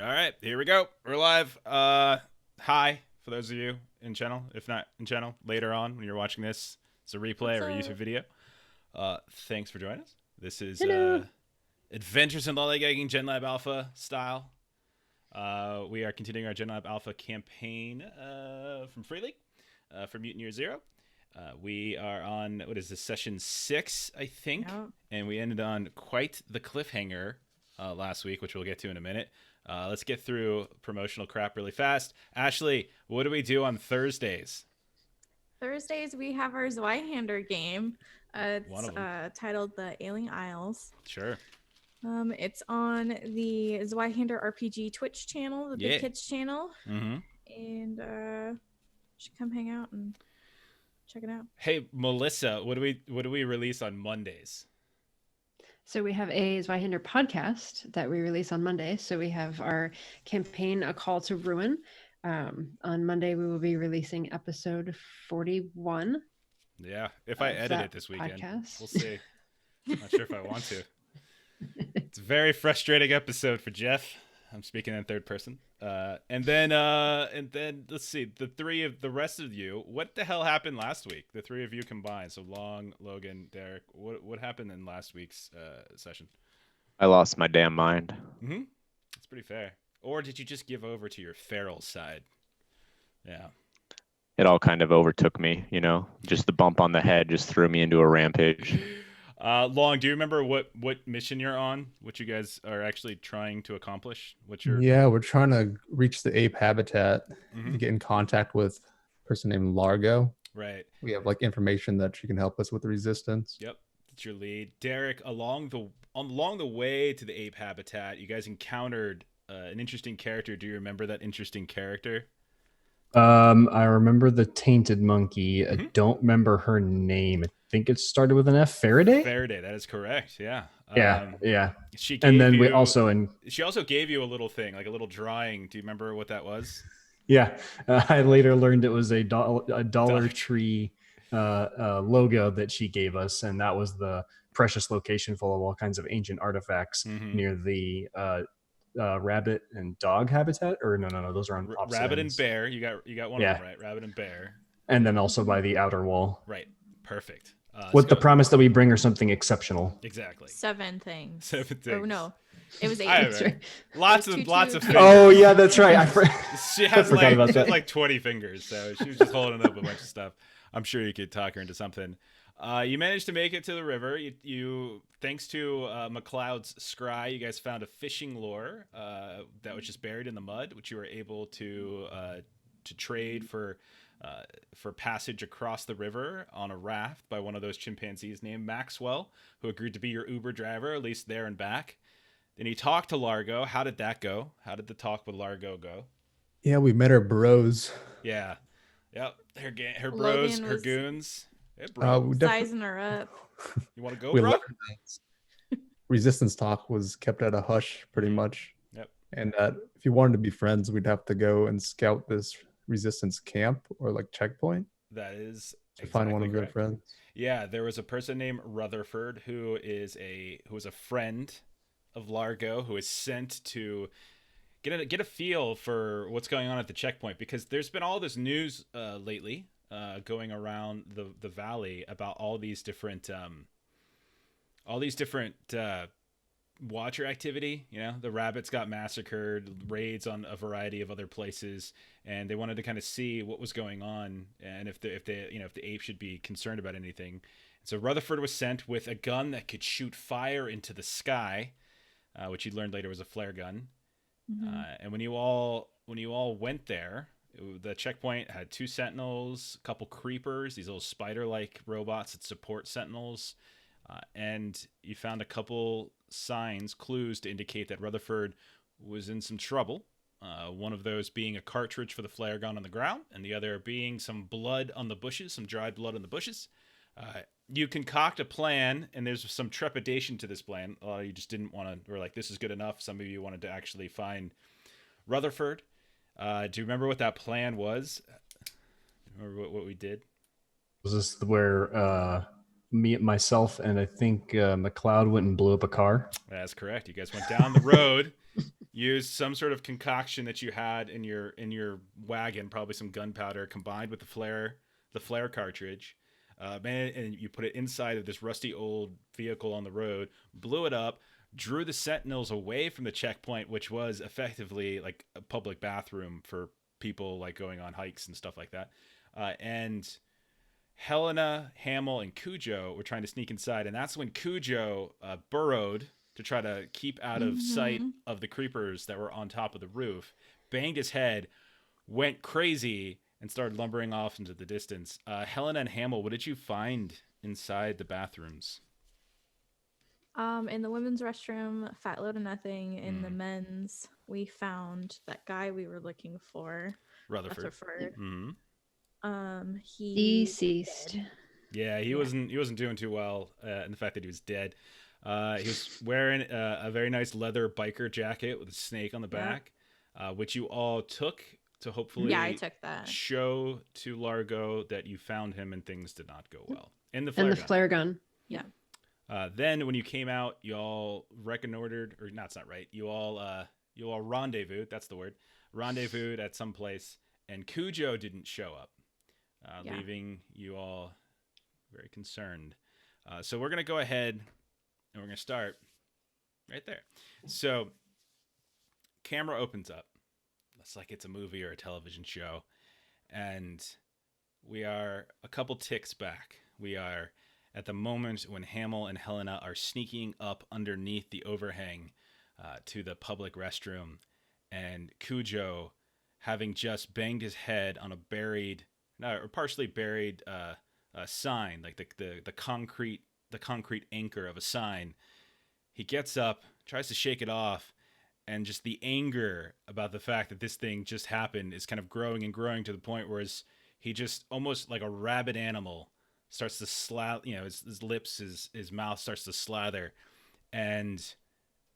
All right, here we go. We're live. Hi, for those of you in channel. If not in channel, later on when you're watching this, it's a replay or a YouTube video. Thanks for joining us. This is Adventures in Lollygagging Genlab Alpha style. We are continuing our Genlab Alpha campaign from Free League for Mutantyearzero. We are on, what is this, session 6, I think? Yep. And we ended on quite the cliffhanger last week, which we'll get to in a minute. Let's get through promotional crap really fast. Ashley, what do we do on Thursdays? Thursdays, we have our Zweihander game. It's titled The Ailing Isles. Sure. It's on the Zweihander RPG Twitch channel, the Big Kids channel. Mm-hmm. And you should come hang out and check it out. Hey, Melissa, what do we release on Mondays? So we have a Zweihander podcast that we release on Monday. So we have our campaign, A Call to Ruin. On Monday, we will be releasing episode 41. Yeah, if I edit it this weekend, podcast. We'll see. I'm not sure if I want to. It's a very frustrating episode for Jeff. I'm speaking in third person. And then let's see, the rest of you, what the hell happened last week? The three of you combined. So Long, Logan, Derek, what happened in last week's session? I lost my damn mind. Mm-hmm. That's pretty fair. Or did you just give over to your feral side? Yeah. It all kind of overtook me, you know, just the bump on the head just threw me into a rampage. Long, do you remember what mission you're on? What you guys are actually trying to accomplish? Yeah, we're trying to reach the Ape Habitat and get in contact with a person named Largo. Right. We have like information that she can help us with the resistance. Yep, that's your lead. Derek, along the way to the Ape Habitat, you guys encountered an interesting character. Do you remember that interesting character? I remember the tainted monkey. I don't remember her name. I think it started with an F. Faraday? Faraday, that is correct. Yeah. Yeah. She also gave you a little thing, like a little drawing. Do you remember what that was? Yeah. I later learned it was a Dollar Tree logo that she gave us, and that was the precious location full of all kinds of ancient artifacts near the rabbit and dog habitat, or no, those are on opposite rabbit ends. And bear. You got one of them right. Rabbit and bear, and then also by the outer wall. Right. Perfect. With the promise that we bring her something exceptional. Exactly. 7 things. 7 things. Oh no, it was 8. Right. Lots of fingers. Oh yeah, that's right. She has like 20 fingers, so she was just holding up a bunch of stuff. I'm sure you could talk her into something. You managed to make it to the river. You thanks to McCloud's scry, you guys found a fishing lure that was just buried in the mud, which you were able to trade for passage across the river on a raft by one of those chimpanzees named Maxwell, who agreed to be your Uber driver, at least there and back. Then you talked to Largo. How did that go? How did the talk with Largo go? Yeah, we met her bros. Yeah. Yep. Her bros, her goons. Sizing her up. You want to go, bro? Resistance talk was kept at a hush, pretty much. Yep. And if you wanted to be friends, we'd have to go and scout this resistance camp or like checkpoint. That is to find one of your friends. Yeah, there was a person named Rutherford who is a friend of Largo, who is sent to get a feel for what's going on at the checkpoint, because there's been all this news lately going around the valley about all these different watcher activity. You know, the rabbits got massacred, raids on a variety of other places, and they wanted to kind of see what was going on and if the ape should be concerned about anything. So Rutherford was sent with a gun that could shoot fire into the sky, which he learned later was a flare gun. And when you all went there, the checkpoint had 2 sentinels, a couple creepers, these little spider-like robots that support sentinels, and you found a couple clues to indicate that Rutherford was in some trouble. One of those being a cartridge for the flare gun on the ground, and the other being some blood on the bushes, some dried blood on the bushes. You concoct a plan, and there's some trepidation to this plan. A lot of you just didn't want to, or like, this is good enough. Some of you wanted to actually find Rutherford. Do you remember what that plan was? Remember what we did? Was this where myself and I think McCloud went and blew up a car? That's correct. You guys went down the road used some sort of concoction that you had in your wagon, probably some gunpowder combined with the flare cartridge. And you put it inside of this rusty old vehicle on the road, blew it up, drew the sentinels away from the checkpoint, which was effectively like a public bathroom for people like going on hikes and stuff like that. And Helena, Hamill, and Cujo were trying to sneak inside, and that's when Cujo burrowed to try to keep out of sight of the creepers that were on top of the roof, banged his head, went crazy, and started lumbering off into the distance. Helena and Hamill, what did you find inside the bathrooms? In the women's restroom, fat load of nothing. In the men's, we found that guy we were looking for, Rutherford. He deceased. Yeah, he wasn't doing too well. In the fact that he was dead. He was wearing a very nice leather biker jacket with a snake on the back, which you all took to hopefully I took that. Show to Largo that you found him and things did not go well. And the flare gun. Yeah. Then when you came out, you all reconnoitered, or no, it's not right. You all rendezvoused. That's the word. Rendezvoused at some place, and Cujo didn't show up, leaving you all very concerned. So we're gonna go ahead and we're gonna start right there. So camera opens up. It's like it's a movie or a television show, and we are a couple ticks back. We are at the moment when Hamill and Helena are sneaking up underneath the overhang to the public restroom, and Cujo, having just banged his head on a partially buried sign, like the concrete anchor of a sign, he gets up, tries to shake it off, and just the anger about the fact that this thing just happened is kind of growing and growing to the point where he just almost like a rabid animal starts to his lips, his mouth starts to slather, and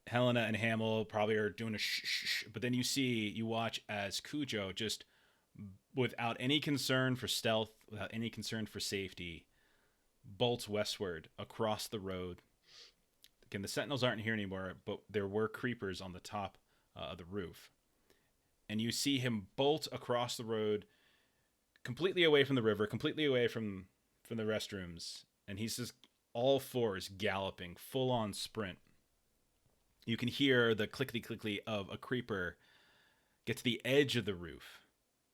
Helena and Hamill probably are doing a shh, but then you watch as Cujo, just without any concern for stealth, without any concern for safety, bolts westward across the road. Again, the sentinels aren't here anymore, but there were creepers on the top of the roof. And you see him bolt across the road, completely away from the river, completely away from the restrooms. And he's just all fours galloping, full-on sprint. You can hear the clickety-clickety of a creeper get to the edge of the roof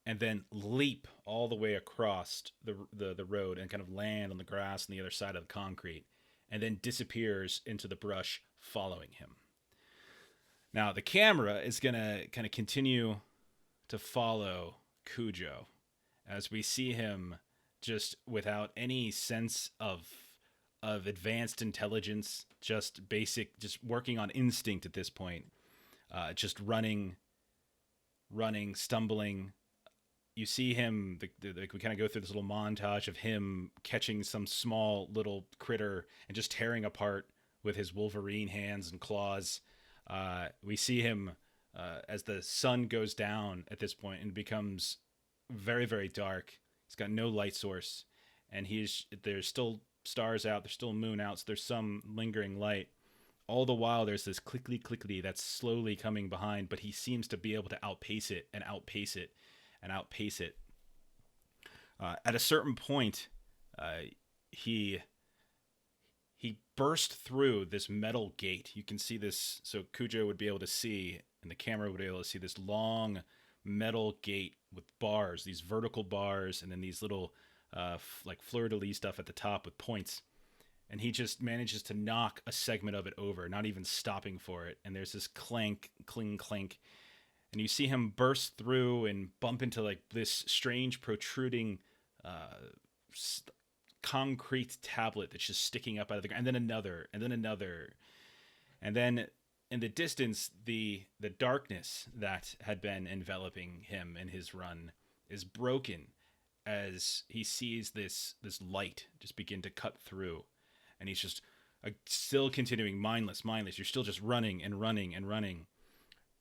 and then leap all the way across the road and kind of land on the grass on the other side of the concrete, and then disappears into the brush following him. Now, the camera is going to kind of continue to follow Cujo as we see him just without any sense of advanced intelligence, just working on instinct at this point, just running, stumbling. You see him, we kind of go through this little montage of him catching some small little critter and just tearing apart with his Wolverine hands and claws. We see him as the sun goes down at this point and becomes very, very dark. He's got no light source, and there's still stars out, there's still a moon out, so there's some lingering light. All the while, there's this clickety that's slowly coming behind, but he seems to be able to outpace it and outpace it and outpace it. At a certain point, he burst through this metal gate. You can see this, so Cujo would be able to see, and the camera would be able to see this long metal gate with bars, these vertical bars, and then these little like fleur-de-lis stuff at the top with points. And he just manages to knock a segment of it over, not even stopping for it. And there's this clank, cling, clank. And you see him burst through and bump into like this strange protruding concrete tablet that's just sticking up out of the ground. And then another, and then another. And then in the distance, the darkness that had been enveloping him in his run is broken as he sees this light just begin to cut through. And he's just still continuing mindless. You're still just running and running and running.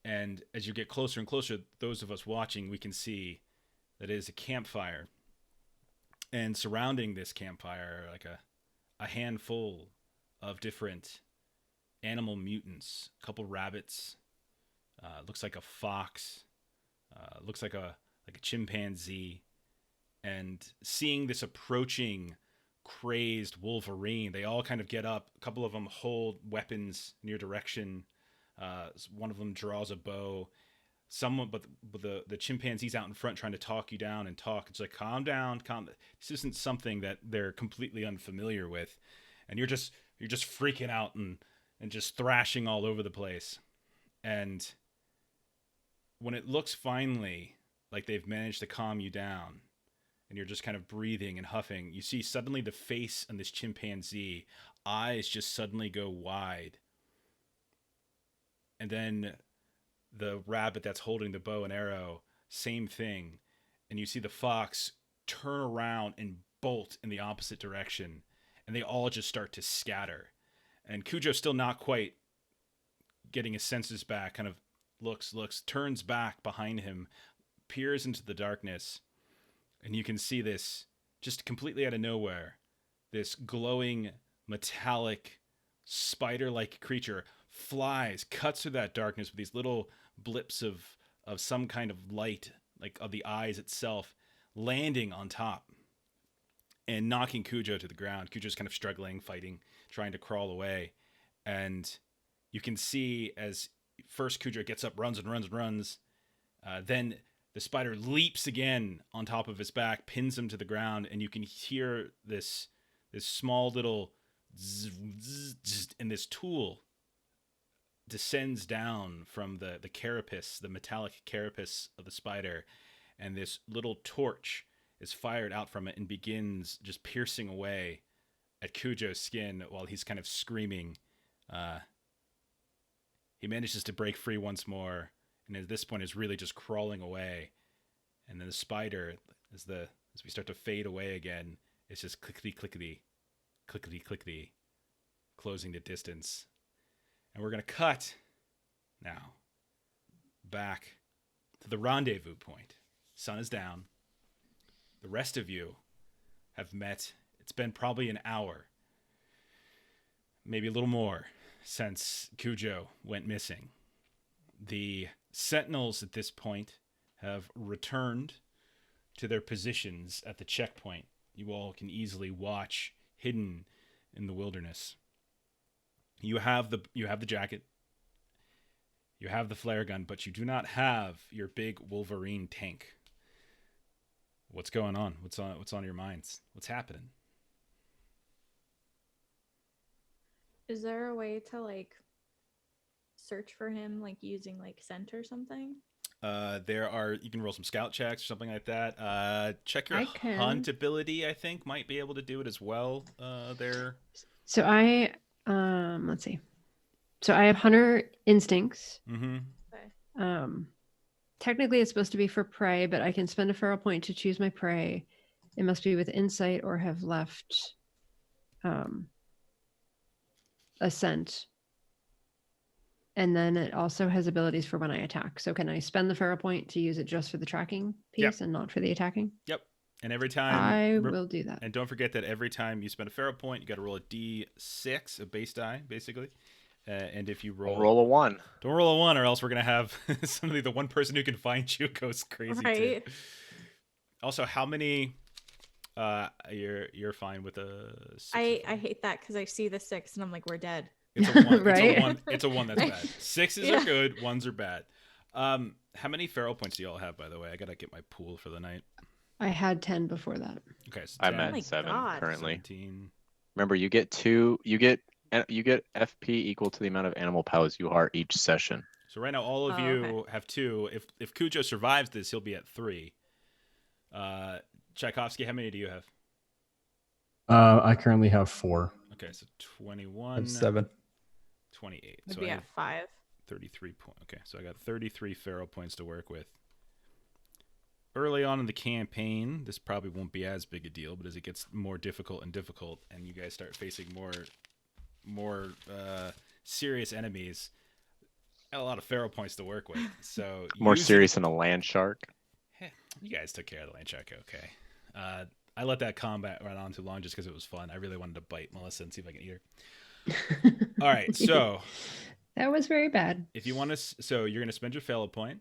And as you get closer and closer, those of us watching, we can see that it is a campfire. And surrounding this campfire are like a handful of different animal mutants, a couple rabbits, looks like a fox, looks like a chimpanzee, and seeing this approaching crazed Wolverine, they all kind of get up. A couple of them hold weapons in your direction. One of them draws a bow. But the chimpanzee's out in front trying to talk you down and talk. It's like, calm down, calm. This isn't something that they're completely unfamiliar with, and you're just freaking out and just thrashing all over the place. And when it looks finally like they've managed to calm you down, and you're just kind of breathing and huffing, you see suddenly the face on this chimpanzee, eyes just suddenly go wide. And then the rabbit that's holding the bow and arrow, same thing. And you see the fox turn around and bolt in the opposite direction. And they all just start to scatter. And Cujo's still not quite getting his senses back, kind of looks, turns back behind him, peers into the darkness. And you can see this, just completely out of nowhere, this glowing, metallic, spider-like creature flies, cuts through that darkness with these little blips of some kind of light, like of the eyes itself, landing on top and knocking Cujo to the ground. Cujo's kind of struggling, fighting, trying to crawl away. And you can see as first Cujo gets up, runs, then the spider leaps again on top of his back, pins him to the ground, and you can hear this small little zzz, zzz, zzz, and this tool descends down from the carapace, the metallic carapace of the spider, and this little torch is fired out from it and begins just piercing away at Cujo's skin while he's kind of screaming. He manages to break free once more, and at this point is really just crawling away. And then the spider, as we start to fade away again, it's just clickety clickety, clickety clickety, closing the distance. And we're gonna cut now back to the rendezvous point. Sun is down. The rest of you have met. It's been probably an hour, maybe a little more, since Cujo went missing. The Sentinels at this point have returned to their positions at the checkpoint. You all can easily watch hidden in the wilderness. You have the jacket. You have the flare gun, but you do not have your big Wolverine tank. What's going on? What's on your minds? What's happening? Is there a way to like search for him, like using like scent or something? You can roll some scout checks or something like that. Check your hunt ability, I think, might be able to do it as well. There. So let's see. So I have hunter instincts. Mm-hmm. Okay. Technically it's supposed to be for prey, but I can spend a feral point to choose my prey. It must be with insight or have left a scent. And then it also has abilities for when I attack. So can I spend the feral point to use it just for the tracking piece and not for the attacking? Yep. And every time I will do that. And don't forget that every time you spend a feral point, you got to roll a D6, a base die, basically. And if you roll a 1. Don't roll a 1, or else we're gonna have suddenly the one person who can find you goes crazy Right. too. Also, how many? You're fine with a 6. I hate that because I see the 6 and I'm like, we're dead. It's a 1. Right? It's a 1 that's bad. 6s are good. 1s are bad. How many feral points do y'all have, by the way? I gotta get my pool for the night. I had 10 before that. Okay, so I'm 10, at 7 God. currently. 17. Remember, you get FP equal to the amount of animal pals you are each session. So right now, all of you have 2. If Cujo survives this, he'll be at 3. Tchaikovsky, how many do you have? I currently have 4. Okay, so 21. 7. 28. I'd So be I at have 5. 33 points. Okay, so I got 33 feral points to work with. Early on in the campaign, this probably won't be as big a deal, but as it gets more difficult, and you guys start facing more serious enemies, a lot of feral points to work with. So More serious than a land shark. You guys took care of the land shark, okay? I let that combat run on too long just because it was fun. I really wanted to bite Melissa and see if I can eat her. All right, so That was very bad. If you want to, so you're going to spend your fail point.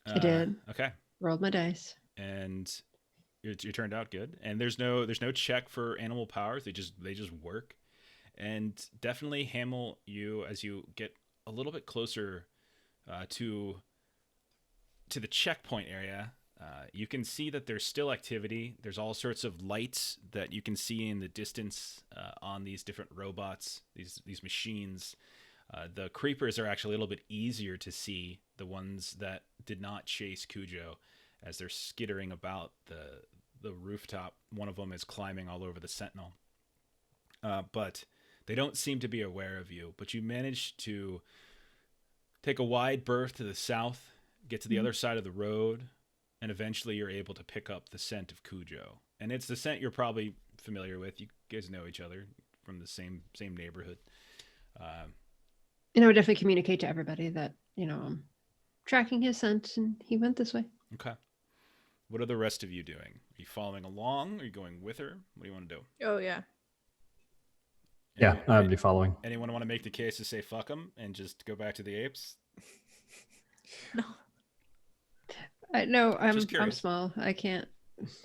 I did. Okay. Rolled my dice. And you turned out good. And there's no check for animal powers. They just work. And definitely Hamill, as you get a little bit closer to the checkpoint area, you can see that there's still activity. There's all sorts of lights that you can see in the distance on these different robots, these machines. The creepers are actually a little bit easier to see, the ones that did not chase Cujo, as they're skittering about the rooftop. One of them is climbing all over the Sentinel. But they don't seem to be aware of you. But you manage to take a wide berth to the south, get to the other side of the road, and eventually you're able to pick up the scent of Cujo. And it's the scent you're probably familiar with. You guys know each other from the same neighborhood. And I would definitely communicate to everybody that, I'm tracking his scent and he went this way. Okay. What are the rest of you doing? Are you following along? Are you going with her? What do you want to do? Oh, yeah. Yeah, I'd be following. Anyone want to make the case to say fuck them and just go back to the apes? No. No, I'm small. I can't.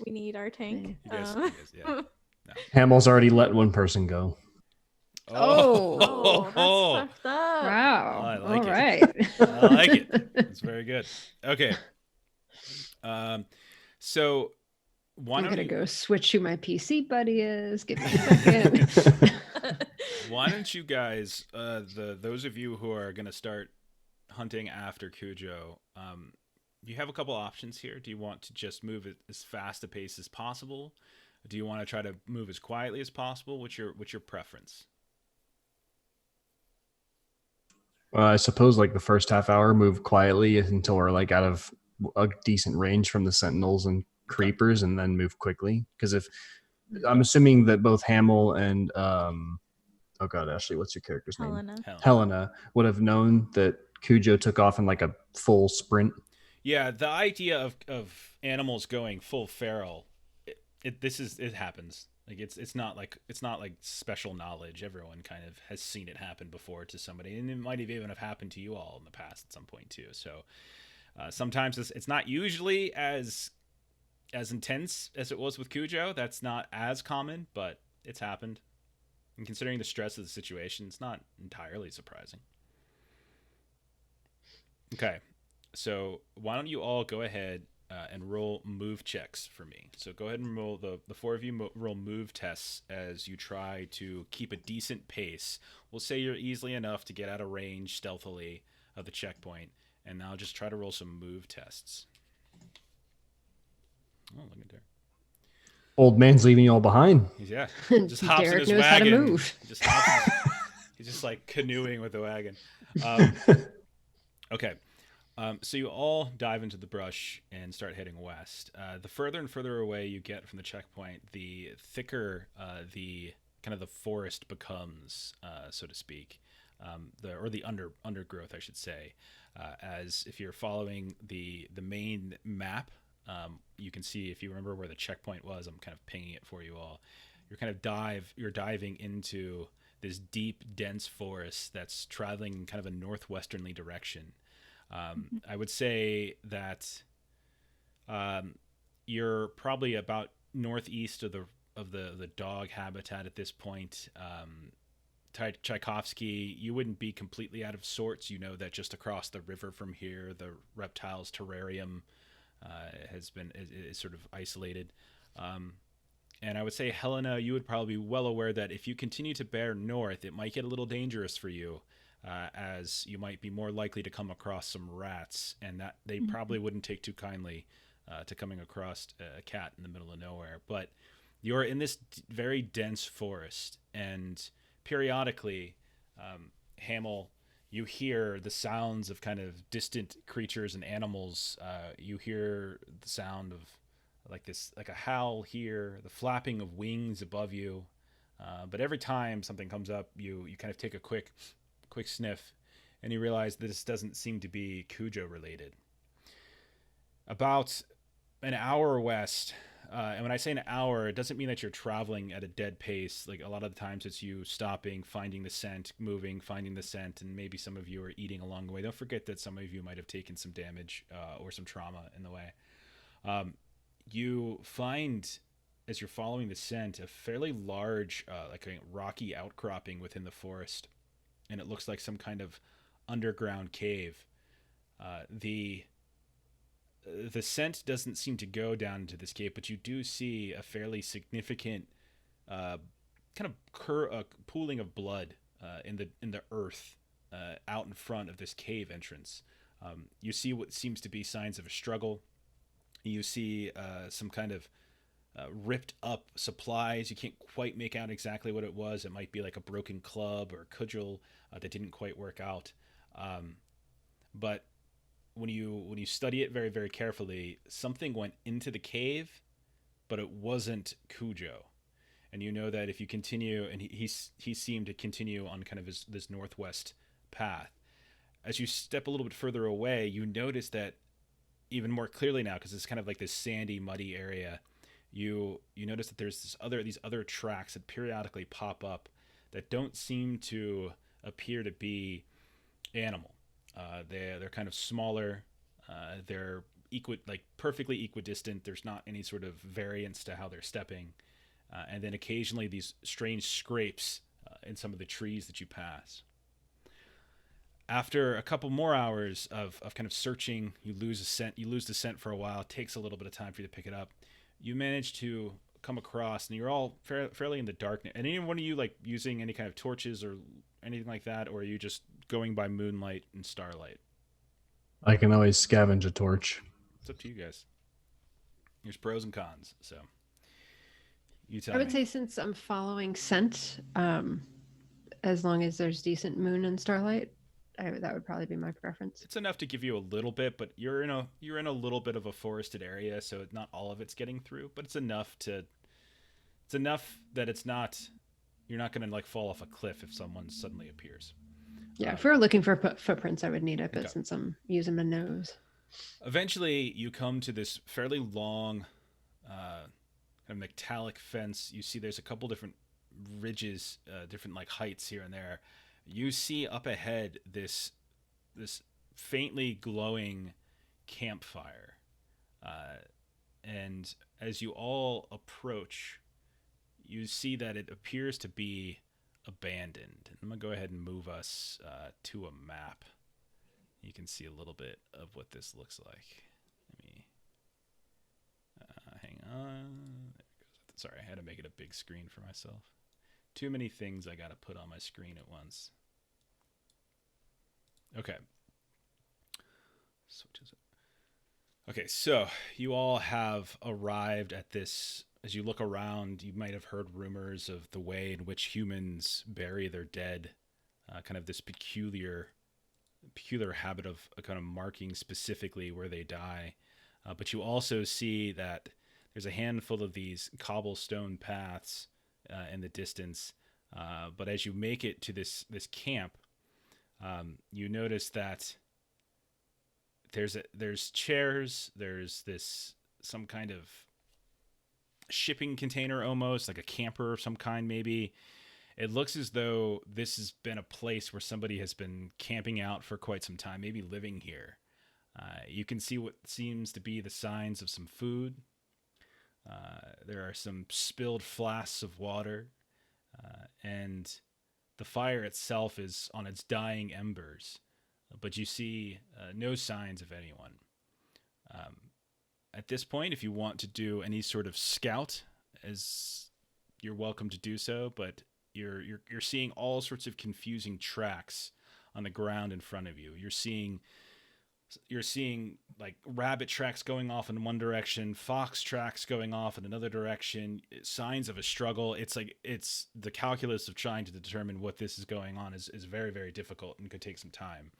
We need our tank. You guys, yeah. No. Hamill's already let one person go. Oh, that's fucked up. Wow. I like All it. right. I like it. It's very good. Okay. So why I'm don't gonna you go switch who my PC buddy is. Give me a second. Why don't you guys, those of you who are gonna start hunting after Cujo, you have a couple options here. Do you want to just move it as fast a pace as possible? Do you want to try to move as quietly as possible? What's your preference? I suppose like the first half hour, move quietly until we're like out of a decent range from the Sentinels and creepers, and then move quickly. Because if I'm assuming that both Hamill and oh god, Ashley, what's your character's name? Helena would have known that Cujo took off in like a full sprint. Yeah, the idea of animals going full feral, it happens. Like it's not like special knowledge. Everyone kind of has seen it happen before to somebody, and it might even have happened to you all in the past at some point too. So sometimes it's not usually as intense as it was with Cujo. That's not as common, but it's happened. And considering the stress of the situation, it's not entirely surprising. Okay, so why don't you all go ahead and roll move checks for me. So go ahead and roll the four of you roll move tests as you try to keep a decent pace. We'll say you're easily enough to get out of range stealthily of the checkpoint, and now just try to roll some move tests. Oh, look at there. Old man's leaving you all behind. Yeah, just hops Derek in his knows wagon. how to move. He's just like canoeing with the wagon. Okay. So you all dive into the brush and start heading west. The further and further away you get from the checkpoint, the thicker the forest becomes, so to speak, the undergrowth, I should say. As if you're following the main map, you can see, if you remember where the checkpoint was, I'm kind of pinging it for you all. You're diving into this deep, dense forest that's traveling in kind of a northwesternly direction. I would say that you're probably about northeast of the dog habitat at this point. Tchaikovsky, you wouldn't be completely out of sorts. You know that just across the river from here, the reptiles terrarium is sort of isolated. And I would say, Helena, you would probably be well aware that if you continue to bear north, it might get a little dangerous for you. As you might be more likely to come across some rats, and that they probably wouldn't take too kindly to coming across a cat in the middle of nowhere. But you're in this very dense forest, and periodically, Hamill, you hear the sounds of kind of distant creatures and animals. You hear the sound of like a howl here, the flapping of wings above you. But every time something comes up, you kind of take a quick sniff, and you realize that this doesn't seem to be Cujo related. About an hour west And when I say an hour, it doesn't mean that you're traveling at a dead pace. Like a lot of the times it's you stopping, finding the scent, moving, finding the scent, and maybe some of you are eating along the way. Don't forget that some of you might have taken some damage or some trauma in the way. You find, as you're following the scent, a fairly large, like a rocky outcropping within the forest. And it looks like some kind of underground cave. The scent doesn't seem to go down into this cave, but you do see a fairly significant kind of pooling of blood in the earth out in front of this cave entrance. You see what seems to be signs of a struggle. You see some kind of ripped up supplies. You can't quite make out exactly what it was. It might be like a broken club or cudgel that didn't quite work out. But when you study it very, very carefully, something went into the cave, but it wasn't Cujo. And you know that if you continue, and he seemed to continue on kind of this northwest path. As you step a little bit further away, you notice that even more clearly now, because it's kind of like this sandy, muddy area, you notice that there's these other tracks that periodically pop up that don't seem to appear to be animal. They're kind of smaller. They're perfectly equidistant. There's not any sort of variance to how they're stepping. And then occasionally these strange scrapes in some of the trees that you pass. After a couple more hours of kind of searching, you lose the scent for a while. It takes a little bit of time for you to pick it up. You manage to come across, and you're all fairly in the darkness. And any one of you like using any kind of torches or anything like that, or are you just going by moonlight and starlight? I can always scavenge a torch. It's up to you guys. There's pros and cons, so you tell me. I would say since I'm following scent, as long as there's decent moon and starlight, that would probably be my preference. It's enough to give you a little bit, but you're in a little bit of a forested area, so not all of it's getting through, but it's enough that it's not, you're not going to like fall off a cliff if someone suddenly appears. Yeah, if we were looking for footprints, I would need it, but since I'm using my nose. Eventually, you come to this fairly long kind of metallic fence. You see there's a couple different ridges, different like heights here and there. You see up ahead this faintly glowing campfire. And as you all approach, you see that it appears to be abandoned. I'm going to go ahead and move us to a map. You can see a little bit of what this looks like. Let me hang on. There it goes. Sorry, I had to make it a big screen for myself. Too many things I got to put on my screen at once. Okay. Switches it. Okay, so you all have arrived at this. As you look around, you might have heard rumors of the way in which humans bury their dead, kind of this peculiar habit of kind of marking specifically where they die. But you also see that there's a handful of these cobblestone paths in the distance. But as you make it to this camp, you notice that there's chairs, there's some kind of shipping container, almost like a camper of some kind. Maybe it looks as though this has been a place where somebody has been camping out for quite some time, maybe living here. You can see what seems to be the signs of some food. There are some spilled flasks of water, and the fire itself is on its dying embers, but you see no signs of anyone. At this point, if you want to do any sort of scout, as you're welcome to do so, but you're seeing all sorts of confusing tracks on the ground in front of you. You're seeing like rabbit tracks going off in one direction, fox tracks going off in another direction, signs of a struggle. It's the calculus of trying to determine what this is going on is very, very difficult and could take some time.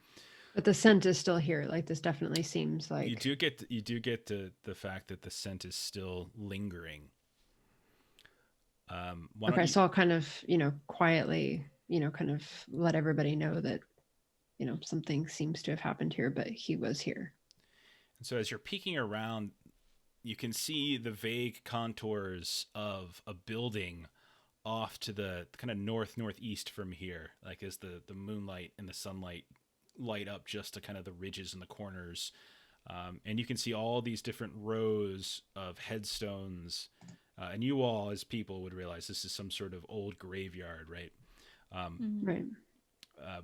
But the scent is still here. Like, this definitely seems like you do get the fact that the scent is still lingering. Okay, so I'll kind of, quietly, kind of let everybody know that, something seems to have happened here, but he was here. And so as you're peeking around, you can see the vague contours of a building off to the kind of northeast from here, like as the moonlight and the sunlight light up just to kind of the ridges and the corners. And you can see all these different rows of headstones. And you all, as people, would realize this is some sort of old graveyard, right? Right.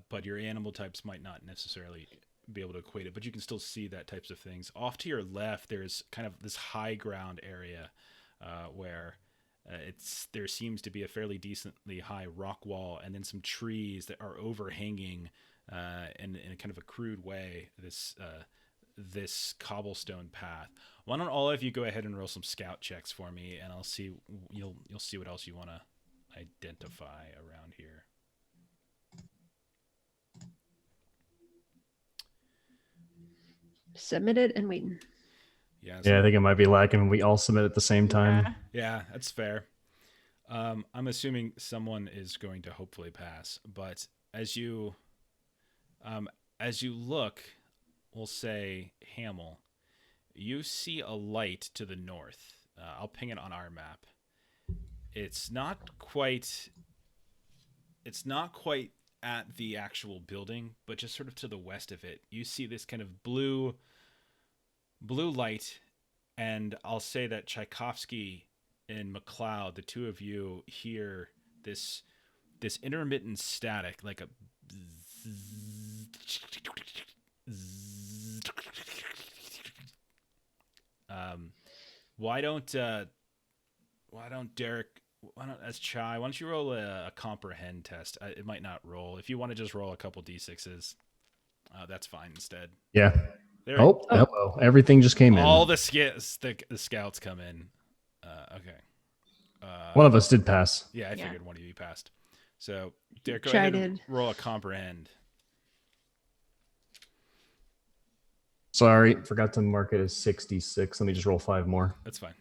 But your animal types might not necessarily be able to equate it, but you can still see that types of things. Off to your left, there's kind of this high ground area where there seems to be a fairly decently high rock wall, and then some trees that are overhanging in a kind of a crude way this cobblestone path. Why don't all of you go ahead and roll some scout checks for me, and I'll see you'll see what else you want to identify around here. Submitted and waiting. Yeah, I think it might be lacking. We all submit at the same time. Yeah, that's fair. I'm assuming someone is going to hopefully pass, but as you look, we'll say Hamill, you see a light to the north. I'll ping it on our map. It's not quite at the actual building, but just sort of to the west of it. You see this kind of blue light, and I'll say that Tchaikovsky and McCloud, the two of you, hear this intermittent static, like a why don't Derek, as Chai, why don't you roll a comprehend test? It might not roll. If you want to just roll a couple d6s, that's fine instead. Yeah. Hello. Everything just came in. All the scouts come in. Okay. One of us did pass. Yeah, I figured one of you passed. So Derek, go Chai ahead and did. roll a comprehend. Sorry, forgot to mark it as 66. Let me just roll 5 more. That's fine.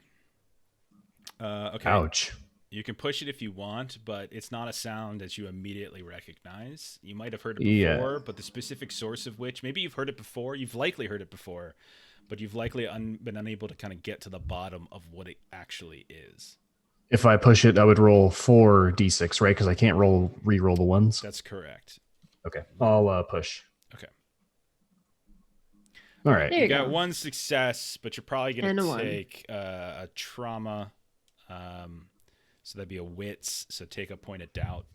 Okay. Ouch. You can push it if you want, but it's not a sound that you immediately recognize. You might have heard it before, but the specific source of which, maybe you've heard it before, you've likely heard it before, but you've likely been unable to kind of get to the bottom of what it actually is. If I push it, I would roll 4 d6, right? Because I can't re-roll the ones. That's correct. Okay, I'll push. Okay. All right. You got 1 success, but you're probably going to And a take a trauma. So that'd be a wits. So take a point of doubt,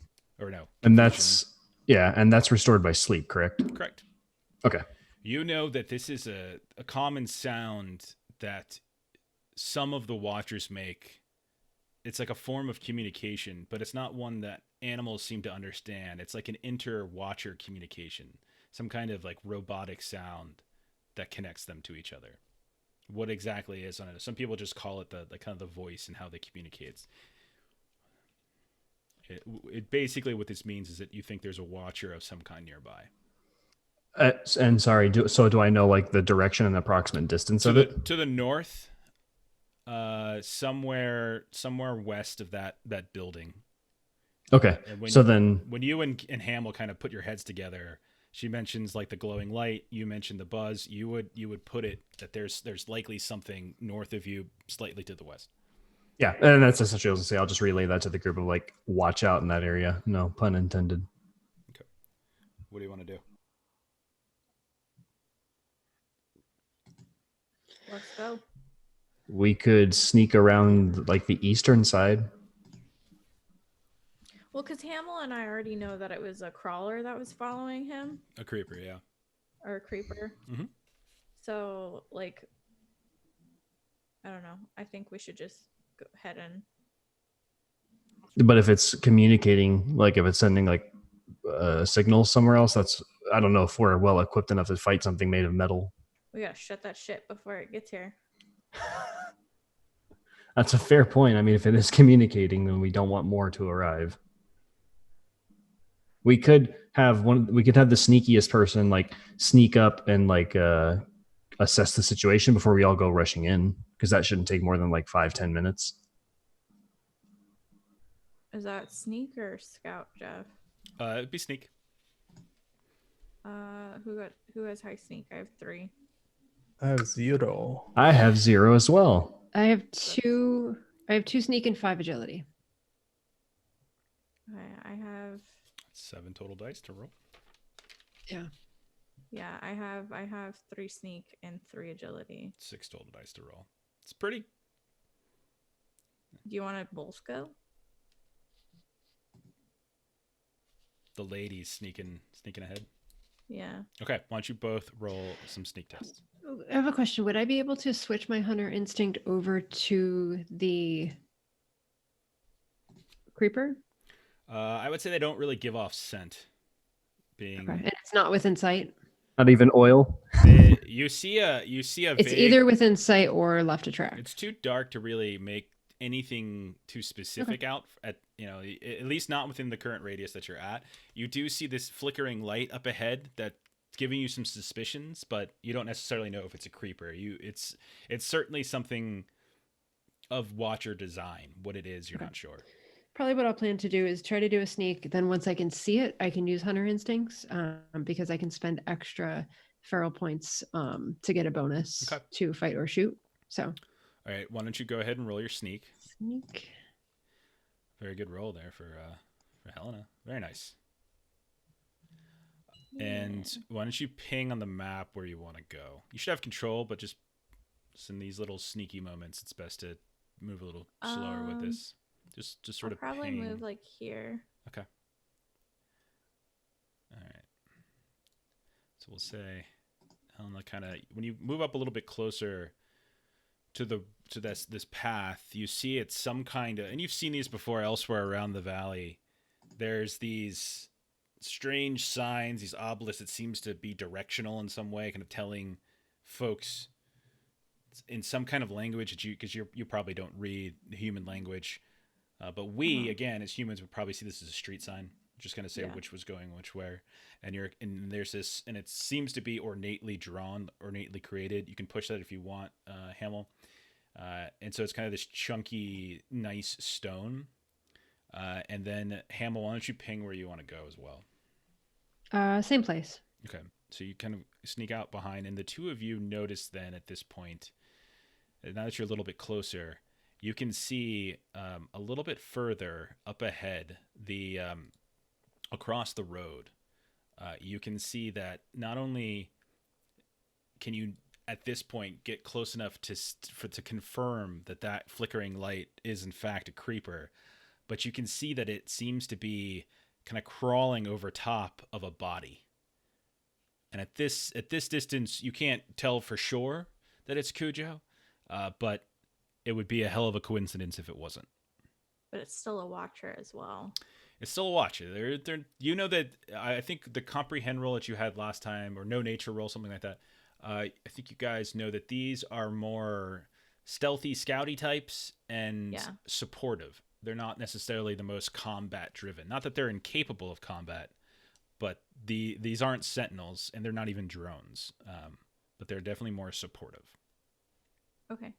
or no. And that's restored by sleep, correct? Correct. Okay. You know that this is a common sound that some of the watchers make. It's like a form of communication, but it's not one that animals seem to understand. It's like an inter-watcher communication, some kind of like robotic sound that connects them to each other. What exactly is on it? Some people just call it the kind of the voice and how they communicate. It basically what this means is that you think there's a watcher of some kind nearby. And sorry, do I know like the direction and approximate distance of it? To the north, somewhere west of that building. Okay. When you and Hamill kind of put your heads together, she mentions like the glowing light. You mentioned the buzz. You would put it that there's likely something north of you, slightly to the west. Yeah, and that's essentially what I was gonna say. I'll just relay that to the group of like, watch out in that area. No pun intended. Okay. What do you want to do? Let's go. We could sneak around like the eastern side. Well, because Hamill and I already know that it was a crawler that was following him. A creeper, yeah. Or a creeper. Mm-hmm. So, like, I don't know. I think we should just go ahead and... But if it's communicating, like if it's sending like signals somewhere else, I don't know if we're well equipped enough to fight something made of metal. We gotta shut that shit before it gets here. That's a fair point. I mean, if it is communicating, then we don't want more to arrive. We could have the sneakiest person like sneak up and like assess the situation before we all go rushing in, because that shouldn't take more than like 5-10 minutes. Is that sneak or scout, Jeff? It'd be sneak. Who has high sneak? I have 3. I have 0. I have 0 as well. I have 2 sneak and 5 agility. Okay, I have 7 total dice to roll. Yeah, I have 3 sneak and 3 agility. 6 total dice to roll. It's pretty. Do you want to both go? The ladies sneaking ahead. Yeah. Okay, why don't you both roll some sneak tests? I have a question. Would I be able to switch my hunter instinct over to the creeper? I would say they don't really give off scent. Okay. And it's not within sight? Not even oil. You see a It's either within sight or left to track. It's too dark to really make anything too specific out at least not within the current radius that you're at. You do see this flickering light up ahead that's giving you some suspicions, but you don't necessarily know if it's a creeper. It's certainly something of watcher design. What it is, you're not sure. Probably what I'll plan to do is try to do a sneak. Then once I can see it, I can use hunter instincts because I can spend extra feral points to get a bonus to fight or shoot. So, all right, why don't you go ahead and roll your sneak? Sneak. Very good roll there for Helena. Very nice. And why don't you ping on the map where you want to go? You should have control, but just in these little sneaky moments, it's best to move a little slower with this. Just sort of probably ping. Move like here. Okay. All right. So we'll say, Helena, kind of when you move up a little bit closer to this path, you see it's some kind of, and you've seen these before elsewhere around the valley. There's these strange signs, these obelisks that seems to be directional in some way, kind of telling folks in some kind of language that you probably don't read the human language. But we, again, as humans, would probably see this as a street sign, just kind of say which was going which way. And there's this, and it seems to be ornately drawn, ornately created. You can push that if you want, Hamill. And so it's kind of this chunky, nice stone. And then Hamill, why don't you ping where you want to go as well? Same place. Okay. So you kind of sneak out behind, and the two of you notice then at this point, now that you're a little bit closer, you can see a little bit further up ahead, the across the road. You can see that not only can you at this point get close enough to confirm that flickering light is in fact a creeper, but you can see that it seems to be kind of crawling over top of a body. And at this distance, you can't tell for sure that it's Cujo, but it would be a hell of a coincidence if it wasn't. But it's still a watcher as well. It's still a watcher. They're you know that I think the comprehend roll that you had last time, or no nature roll, something like that. I think you guys know that these are more stealthy, scouty types and supportive. They're not necessarily the most combat driven. Not that they're incapable of combat, but these aren't sentinels, and they're not even drones. But they're definitely more supportive. Okay.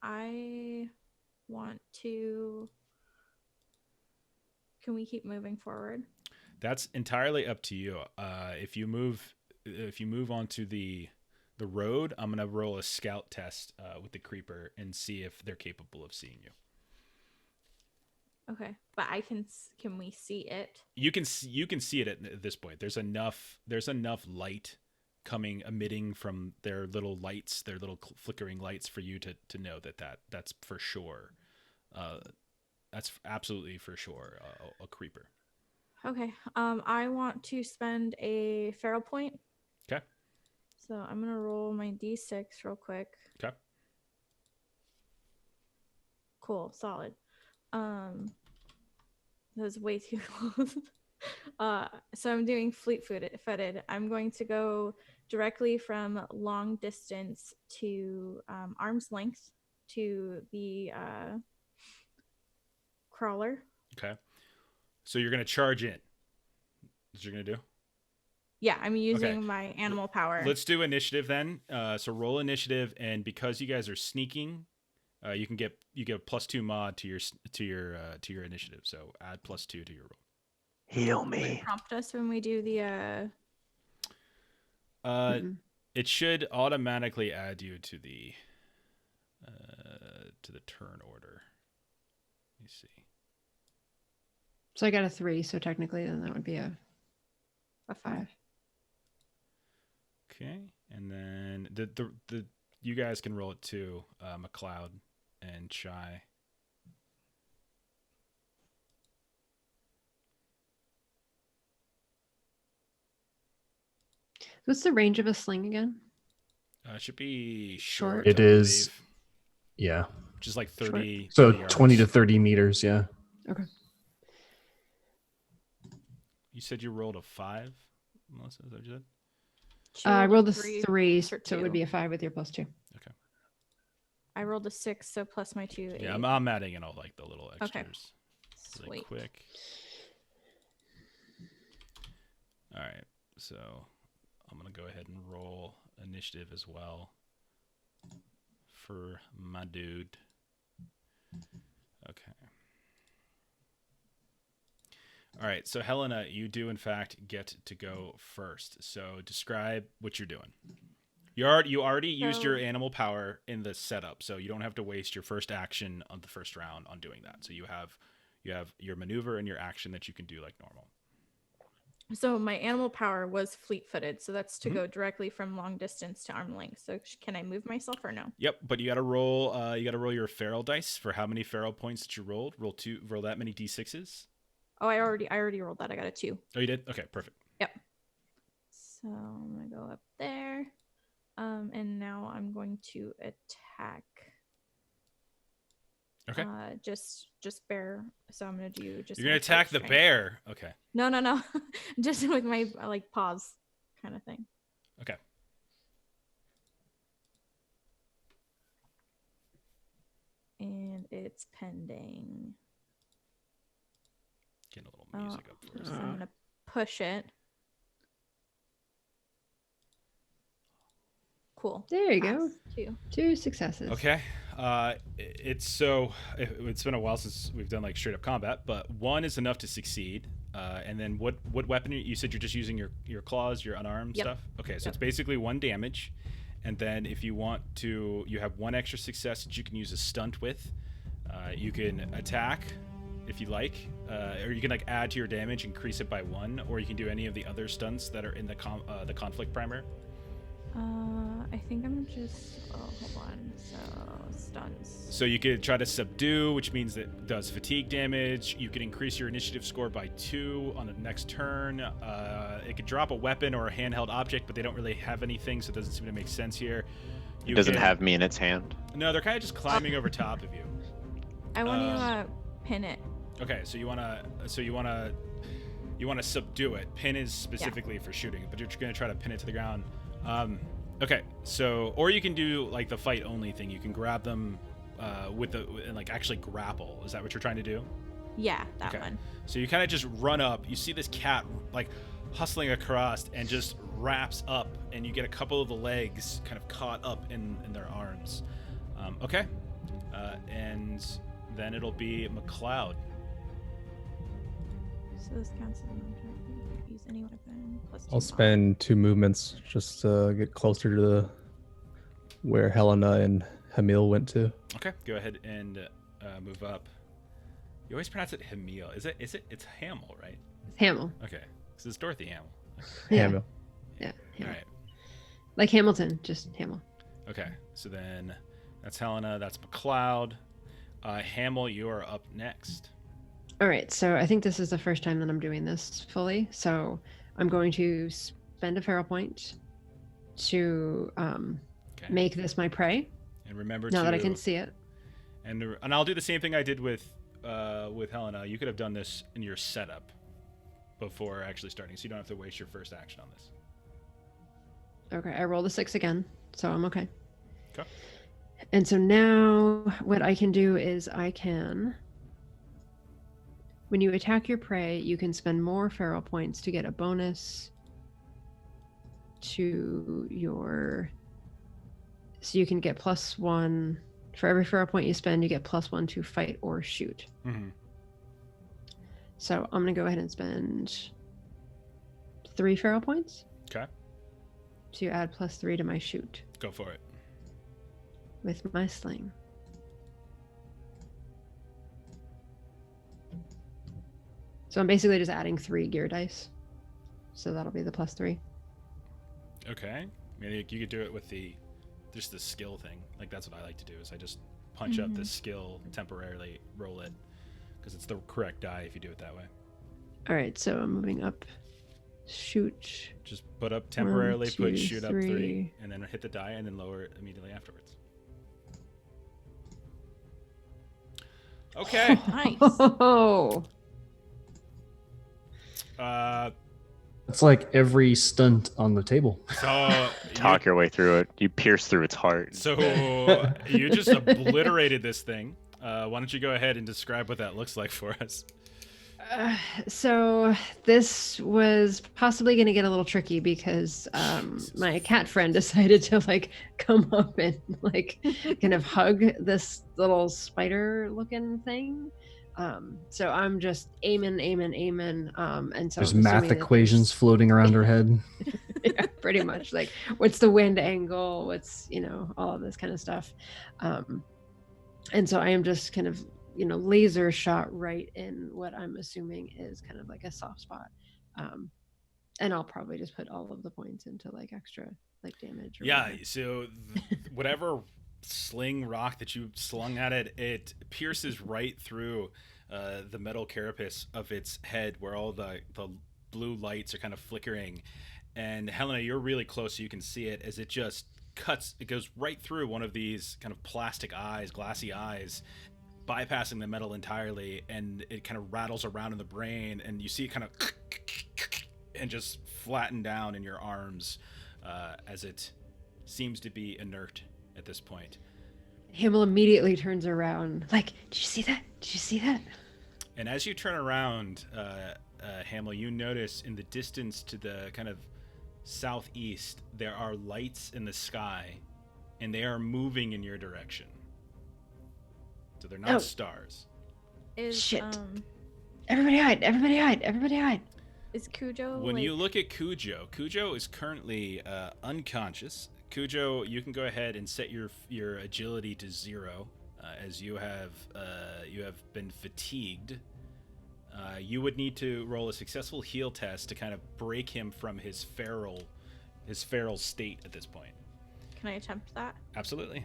I want to. Can we keep moving forward? That's entirely up to you. If you move onto the road, I'm gonna roll a scout test with the creeper and see if they're capable of seeing you. Okay, but can we see it? You can see it at this point. There's enough light emitting from their little lights, their little flickering lights, for you to know that's for sure. That's absolutely for sure a creeper. Okay. I want to spend a feral point. Okay. So I'm gonna roll my d6 real quick. Okay. Cool. Solid. That was way too close. So I'm doing fleet-footed. I'm going to go directly from long distance to arm's length to the crawler. Okay. So you're gonna charge in. That's what you're gonna do? Yeah, I'm using my animal power. Let's do initiative then. So roll initiative, and because you guys are sneaking, you get +2 mod to your initiative. So add +2 to your roll. Heal me. Prompt us when we do the. It should automatically add you to the to the turn order. Let me see. So I got a 3, so technically then that would be a 5. Okay, and then the you guys can roll it too, McCloud and Chai. What's the range of a sling again? It should be Short. short. It I is- believe, Yeah. which is like 30. So 30 20 to yards. 30 meters. Yeah. Okay. You said you rolled a 5, Melissa. Is that what you said? I rolled a three 3, for so it would two. be a 5 with your +2. I rolled a 6, so plus my 2. Yeah, 8. I'm adding in all like the little Okay. extras really Sweet. quick. All right, so I'm gonna go ahead and roll initiative as well for my dude. Okay. All right, so Helena, you do in fact get to go first. So describe what you're doing. You already used your So- animal power in the setup, so you don't have to waste your first action on the first round on doing that. So you have your maneuver and your action that you can do like normal. So my animal power was fleet-footed, so that's to Mhm. go directly from long distance to arm length. So can I move myself or no? Yep, but you got to roll. You got to roll your feral dice for how many feral points that you rolled. Roll that many d6s. Oh, I already rolled that. I got a 2. Oh, you did. Okay, perfect. So I'm gonna go up there, and now I'm going to attack. Okay. Just bear. So I'm gonna do just. You're gonna my fight attack the strength. bear. Okay. No. Just with my like paws, kind of thing. Okay. And it's pending. Getting a little music up for us. So I'm gonna push it. Cool. There you go. Pass, 2. 2 successes. Okay. It's been a while since we've done like straight up combat, but 1 is enough to succeed. And then what weapon you said you're just using your claws, your unarmed Yep. stuff? Okay, so Yep. it's basically 1 damage. And then if you want to, you have 1 extra success that you can use a stunt with. You can attack if you like, or you can like add to your damage, increase it by 1, or you can do any of the other stunts that are in the conflict primer. I think I'm just. Oh, hold on. So stunts. So you could try to subdue, which means that does fatigue damage. You can increase your initiative score by 2 on the next turn. It could drop a weapon or a handheld object, but they don't really have anything, so it doesn't seem to make sense here. It doesn't have me in its hand. No, they're kind of just climbing over top of you. I want to pin it. Okay, so you wanna subdue it. Pin is specifically for shooting, but you're gonna try to pin it to the ground. Okay, so or you can do like the fight only thing. You can grab them and like actually grapple. Is that what you're trying to do? Yeah, that Okay. one. So you kind of just run up. You see this cat like hustling across and just wraps up, and you get a couple of the legs kind of caught up in their arms. Okay, and then it'll be McCloud. So this counts as an object. Use any weapon plus 2 I'll spend 2 movements just to get closer to where Helena and Hamill went to. Okay, go ahead and move up. You always pronounce it Hamill. It's Hamill, right? It's Hamill. Okay, this is Dorothy Hamill. Yeah. Hamill. Yeah. All Hamill. right. Like Hamilton, just Hamill. Okay, so then that's Helena. That's McCloud. Hamill, you are up next. All right, so I think this is the first time that I'm doing this fully. So I'm going to spend a feral point to Okay. make this my prey. And remember Now to that I can see it. and I'll do the same thing I did with Helena. You could have done this in your setup before actually starting, so you don't have to waste your first action on this. Okay, I rolled a 6 again, so I'm okay. Okay. And so now what I can do is I can, when you attack your prey, you can spend more feral points to get a bonus to your, so you can get +1 for every feral point you spend, you get +1 to fight or shoot. Mm-hmm. So I'm gonna go ahead and spend 3 feral points Okay, to add +3 to my shoot go for it. with my sling. So I'm basically just adding 3 gear dice. So that'll be the +3. Okay. I mean, you could do it with just the skill thing. Like, that's what I like to do, is I just punch up the skill temporarily, roll it, because it's the correct die if you do it that way. All right, so I'm moving up. Shoot. Just put up temporarily, 1, 2, put shoot up 3, 3, and then hit the die, and then lower it immediately afterwards. Okay. Nice. Oh. It's like every stunt on the table. So Talk your way through it. You pierce through its heart. So you just obliterated this thing. Why don't you go ahead and describe what that looks like for us? So this was possibly going to get a little tricky because my cat friend decided to like come up and like kind of hug this little spider looking thing. So I'm just aiming. And so There's I'm math assuming that equations floating around her head. yeah, pretty much. Like, what's the wind angle? What's, all of this kind of stuff. And so I am just kind of, laser shot right in what I'm assuming is kind of like a soft spot. And I'll probably just put all of the points into like extra like damage. Or Yeah, whatever. so whatever sling rock that you slung at it, it pierces right through the metal carapace of its head where all the blue lights are kind of flickering. And Helena, you're really close so you can see it as it just cuts, it goes right through one of these kind of plastic eyes, glassy eyes, bypassing the metal entirely, and it kind of rattles around in the brain, and you see it kind of and just flatten down in your arms as it seems to be inert at this point. Hamill immediately turns around like, did you see that? Did you see that? And as you turn around, Hamill, you notice in the distance to the kind of southeast, there are lights in the sky, and they are moving in your direction. So they're not stars. Shit. Everybody hide, everybody hide, everybody hide. Is Cujo When you look at Cujo is currently unconscious. Cujo, you can go ahead and set your agility to 0, as you have been fatigued. You would need to roll a successful heal test to kind of break him from his feral state at this point. Can I attempt that? Absolutely.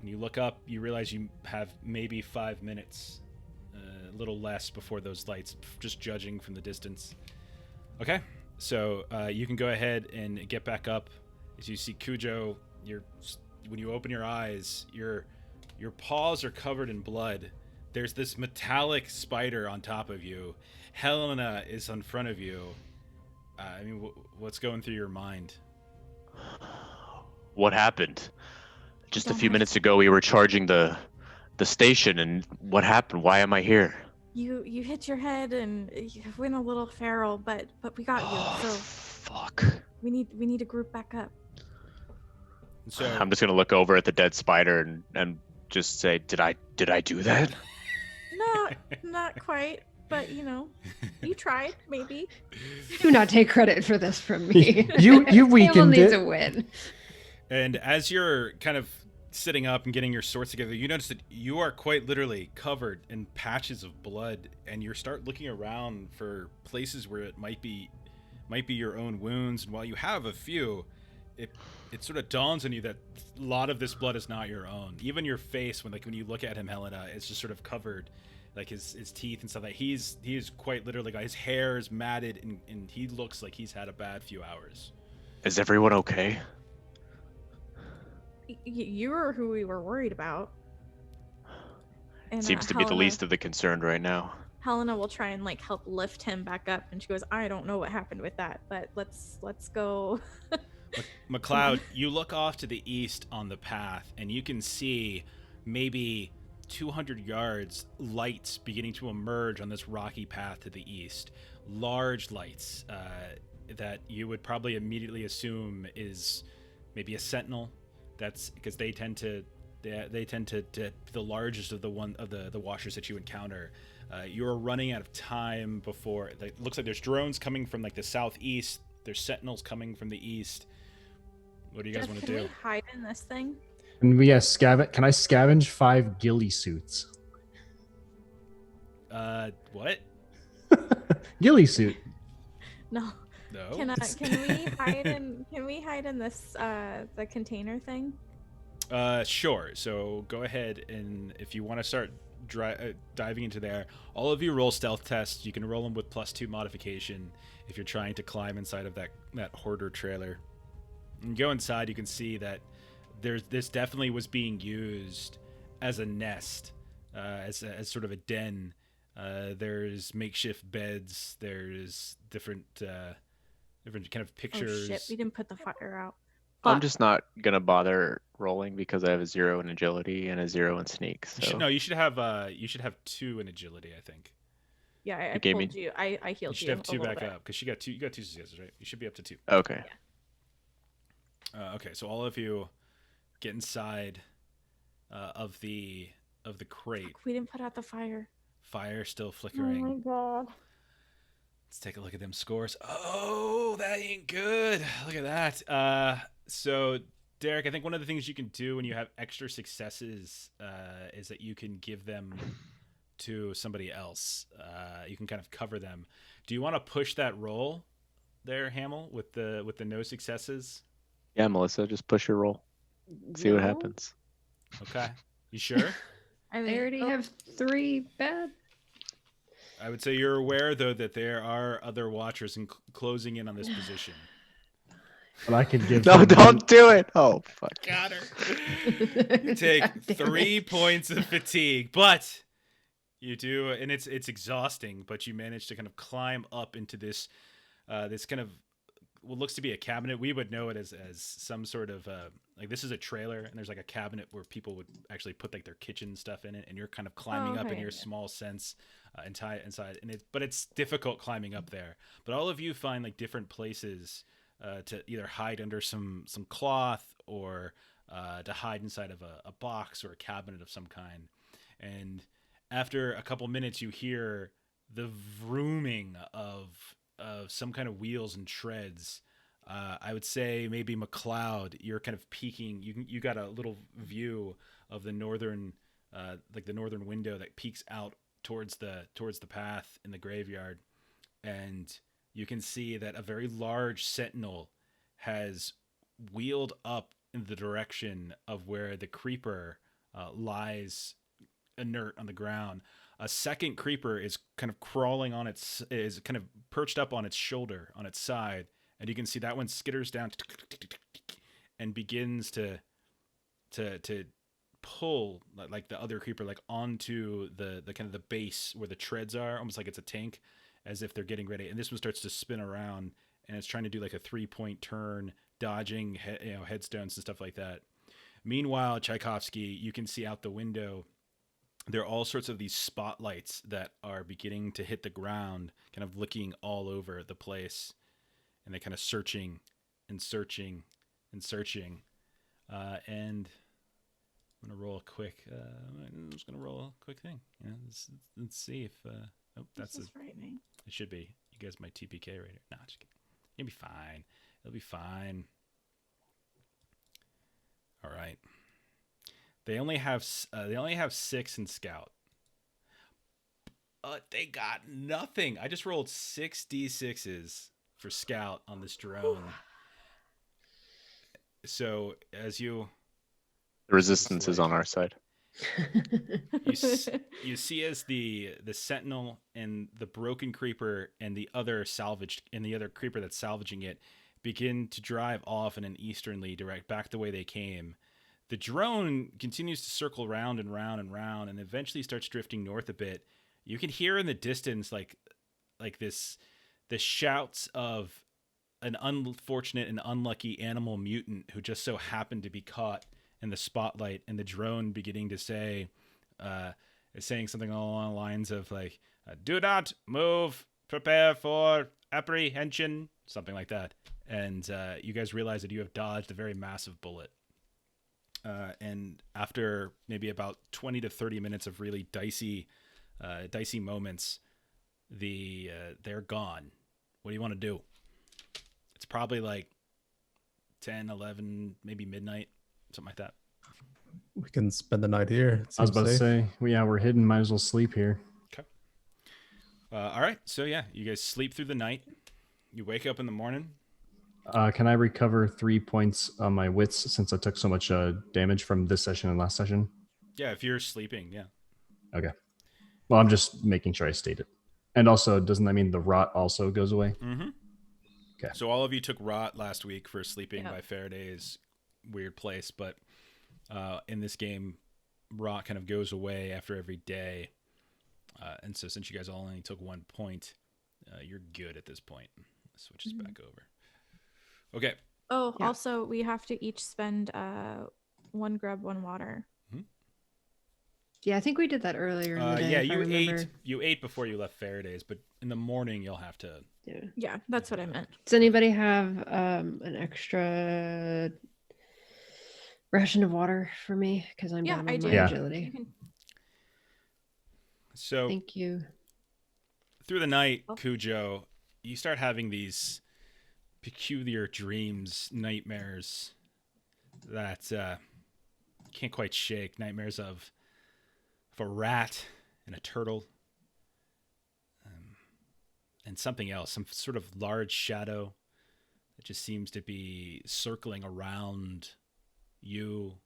When you look up, you realize you have maybe 5 minutes, a little less before those lights, just judging from the distance. Okay, so you can go ahead and get back up. As you see Cujo, when you open your eyes, your paws are covered in blood. There's this metallic spider on top of you. Helena is in front of you. I mean, what's going through your mind? What happened? Just a few minutes ago, we were charging the station, and what happened? Why am I here? You hit your head and you went a little feral, but we got you. So Fuck. we need to group back up. So I'm just gonna look over at the dead spider and just say, did I do that? Not quite, but you tried maybe. Do not take credit for this from me. You Hamill weakened needs it. a win. And as you're kind of sitting up and getting your sorts together, you notice that you are quite literally covered in patches of blood, and you start looking around for places where it might be your own wounds. And while you have a few, it sort of dawns on you that a lot of this blood is not your own. Even your face, when you look at him, Helena, it's just sort of covered, like his teeth and stuff. Like he is quite literally, his hair is matted, and he looks like he's had a bad few hours. Is everyone okay? You were who we were worried about. And, Seems to be the least of the concerned right now. Helena will try and help lift him back up, and she goes, "I don't know what happened with that, but let's go." McCloud, you look off to the east on the path, and you can see maybe 200 yards lights beginning to emerge on this rocky path to the east. Large lights that you would probably immediately assume is maybe a sentinel. That's because they tend to be the largest of the washers that you encounter. You're running out of time before it looks like there's drones coming from the southeast. There's sentinels coming from the east. What do you guys want to do? Can we hide in this thing? And can I scavenge 5 ghillie suits? What? Ghillie suit. No. No. Can we hide in this the container thing? Sure. So go ahead, and if you want to start diving into there, all of you roll stealth tests. You can roll them with +2 modification if you're trying to climb inside of that hoarder trailer. And you go inside, you can see that this definitely was being used as a nest, as sort of a den. There's makeshift beds. There's different kind of pictures. Oh shit! We didn't put the fire out. I'm just not gonna bother rolling because I have a 0 in agility and a 0 in sneak. So You should have 2 in agility, I think. Yeah, I gave me- pulled you. I You healed should you. have 2 a little back bit. up because you got 2 successes, right? You should be up to 2. okay. Okay, so all of you get inside of the crate. We didn't put out the fire. Fire still Oh flickering. my god. Let's take a look at them scores. Oh, that ain't good. Look at that. So Derek, I think one of the things you can do when you have extra successes is that you can give them to somebody else. You can kind of cover them. Do you want to push that roll there, Hamill, with the no successes? Yeah, Melissa, just push your roll. See what No. happens. Okay. You sure? I I already have 3 bad. I would say you're aware, though, that there are other watchers closing in on this position. But I could give. No, them- don't do it. Oh, fuck. Got her. You take God damn 3 it. points of fatigue, but you do, and it's exhausting. But you manage to kind of climb up into this this kind of what looks to be a cabinet. We would know it as some sort of like this is a trailer, and there's like a cabinet where people would actually put like their kitchen stuff in it, and you're kind of climbing up in okay, your yeah. small sense inside, and but it's difficult climbing up there. But all of you find like different places to either hide under some cloth or to hide inside of a box or a cabinet of some kind. And after a couple minutes, you hear the vrooming of some kind of wheels and treads. I would say maybe McCloud, you're kind of peeking. You got a little view of the northern, like the northern window that peeks out towards the path in the graveyard, and you can see that a very large sentinel has wheeled up in the direction of where the creeper lies inert on the ground. A second creeper is kind of crawling on is kind of perched up on its shoulder, on its side, and you can see that one skitters down and begins to pull like the other creeper like onto the kind of the base where the treads are, almost like it's a tank, as if they're getting ready. And this one starts to spin around, and it's trying to do like a 3-point turn, dodging headstones and stuff like that. Meanwhile, Tchaikovsky, you can see out the window, there are all sorts of these spotlights that are beginning to hit the ground, kind of looking all over the place, and they're kind of searching and searching and searching. And I'm gonna roll a quick. I'm just gonna roll a quick thing. Let's see if. That's This is frightening. It should be. You guys, my TPK rater. Nah, just kidding. You'll be fine. It'll be fine. All right. They only have 6 in Scout. They got nothing. I just rolled 6 d6s for Scout on this drone. So as you, The resistance is on our side. you see as the sentinel and the broken creeper and the other creeper that's salvaging it begin to drive off in an easterly direct, back the way they came. The drone continues to circle round and round and round, and eventually starts drifting north a bit. You can hear in the distance like the shouts of an unfortunate and unlucky animal mutant who just so happened to be caught in the spotlight, and the drone beginning to say, is saying something along the lines of like, "Do not move, prepare for apprehension," something like that. And you guys realize that you have dodged a very massive bullet. And after maybe about 20 to 30 minutes of really dicey moments, they're gone. What do you want to do? It's probably like 10, 11, maybe midnight, something like that. We can spend the night here. It I was seems about to safe. say, we're hidden. Might as well sleep here. Okay. All right. So yeah, you guys sleep through the night. You wake up in the morning. Can I recover 3 points on my wits since I took so much damage from this session and last session? Yeah, if you're sleeping, yeah. Okay. Well, I'm just making sure I state it. And also, doesn't that mean the rot also goes away? Mm-hmm. Okay. So all of you took rot last week for sleeping Yep. by Faraday's weird place, but in this game, rot kind of goes away after every day. And so since you guys all only took 1 point, you're good at this point. Switch this back over. Okay. Oh, Yeah. also we have to each spend 1 grub, 1 water. Yeah, I think we did that earlier in the day. Yeah, if I you remember. ate before you left Faraday's, but in the morning you'll have to. Yeah. Yeah, that's what I meant. Does anybody have an extra ration of water for me? Because I'm Yeah, down I on do. my Yeah. agility. You can- So Thank you. through the night, Oh. Cujo, you start having these peculiar dreams, nightmares that you can't quite shake. Nightmares of a rat and a turtle and something else, some sort of large shadow that just seems to be circling around you.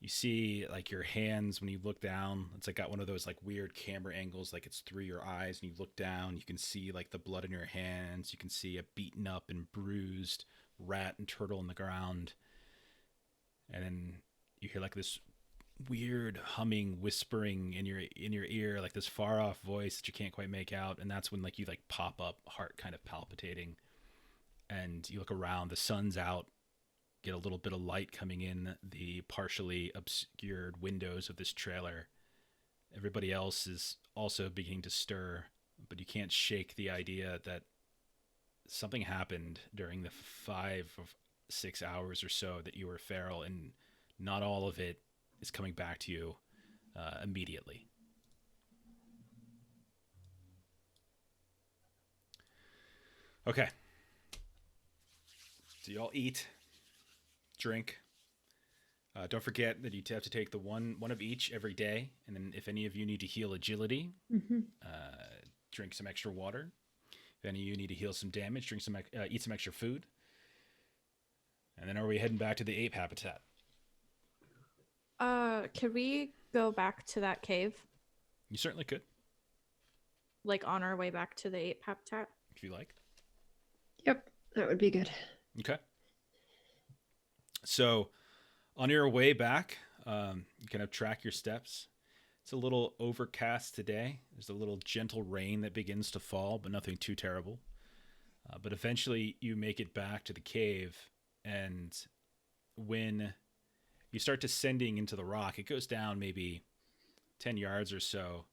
You see like your hands when you look down, it's like got one of those like weird camera angles, like it's through your eyes, and you look down, you can see like the blood in your hands. You can see a beaten up and bruised rat and turtle in the ground. And then you hear like this weird humming, whispering in your ear, like this far off voice that you can't quite make out. And that's when like you like pop up, heart kind of palpitating, and you look around, the sun's out, get a little bit of light coming in the partially obscured windows of this trailer. Everybody else is also beginning to stir, but you can't shake the idea that something happened during the 5 or 6 hours or so that you were feral, and not all of it is coming back to you immediately. Okay. So you all eat, drink. Don't forget that you have to take the one of each every day, and then if any of you need to heal agility, drink some extra water. If any of you need to heal some damage, eat some extra food. And then are we heading back to the ape habitat? Could we go back to that cave, You certainly could, like on our way back to the ape habitat? if you like. Yep, that would be good. Okay. So on your way back, you kind of track your steps. It's a little overcast today. There's a little gentle rain that begins to fall, but nothing too terrible. But eventually you make it back to the cave, and when you start descending into the rock, it goes down maybe 10 yards or so,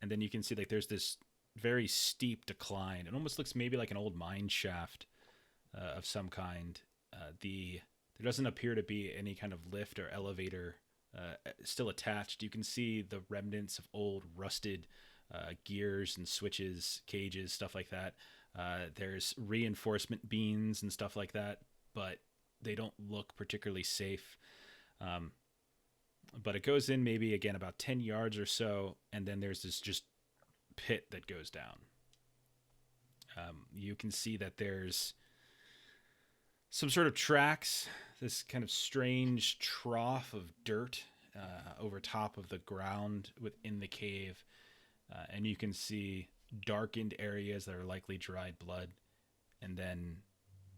and then you can see like there's this very steep decline. It almost looks maybe like an old mine shaft of some kind. There doesn't appear to be any kind of lift or elevator still attached. You can see the remnants of old rusted gears and switches, cages, stuff like that. There's reinforcement beams and stuff like that, but they don't look particularly safe. But it goes in maybe, again, about 10 yards or so, and then there's this just pit that goes down. You can see that there's some sort of tracks, this kind of strange trough of dirt over top of the ground within the cave. And you can see darkened areas that are likely dried blood, and then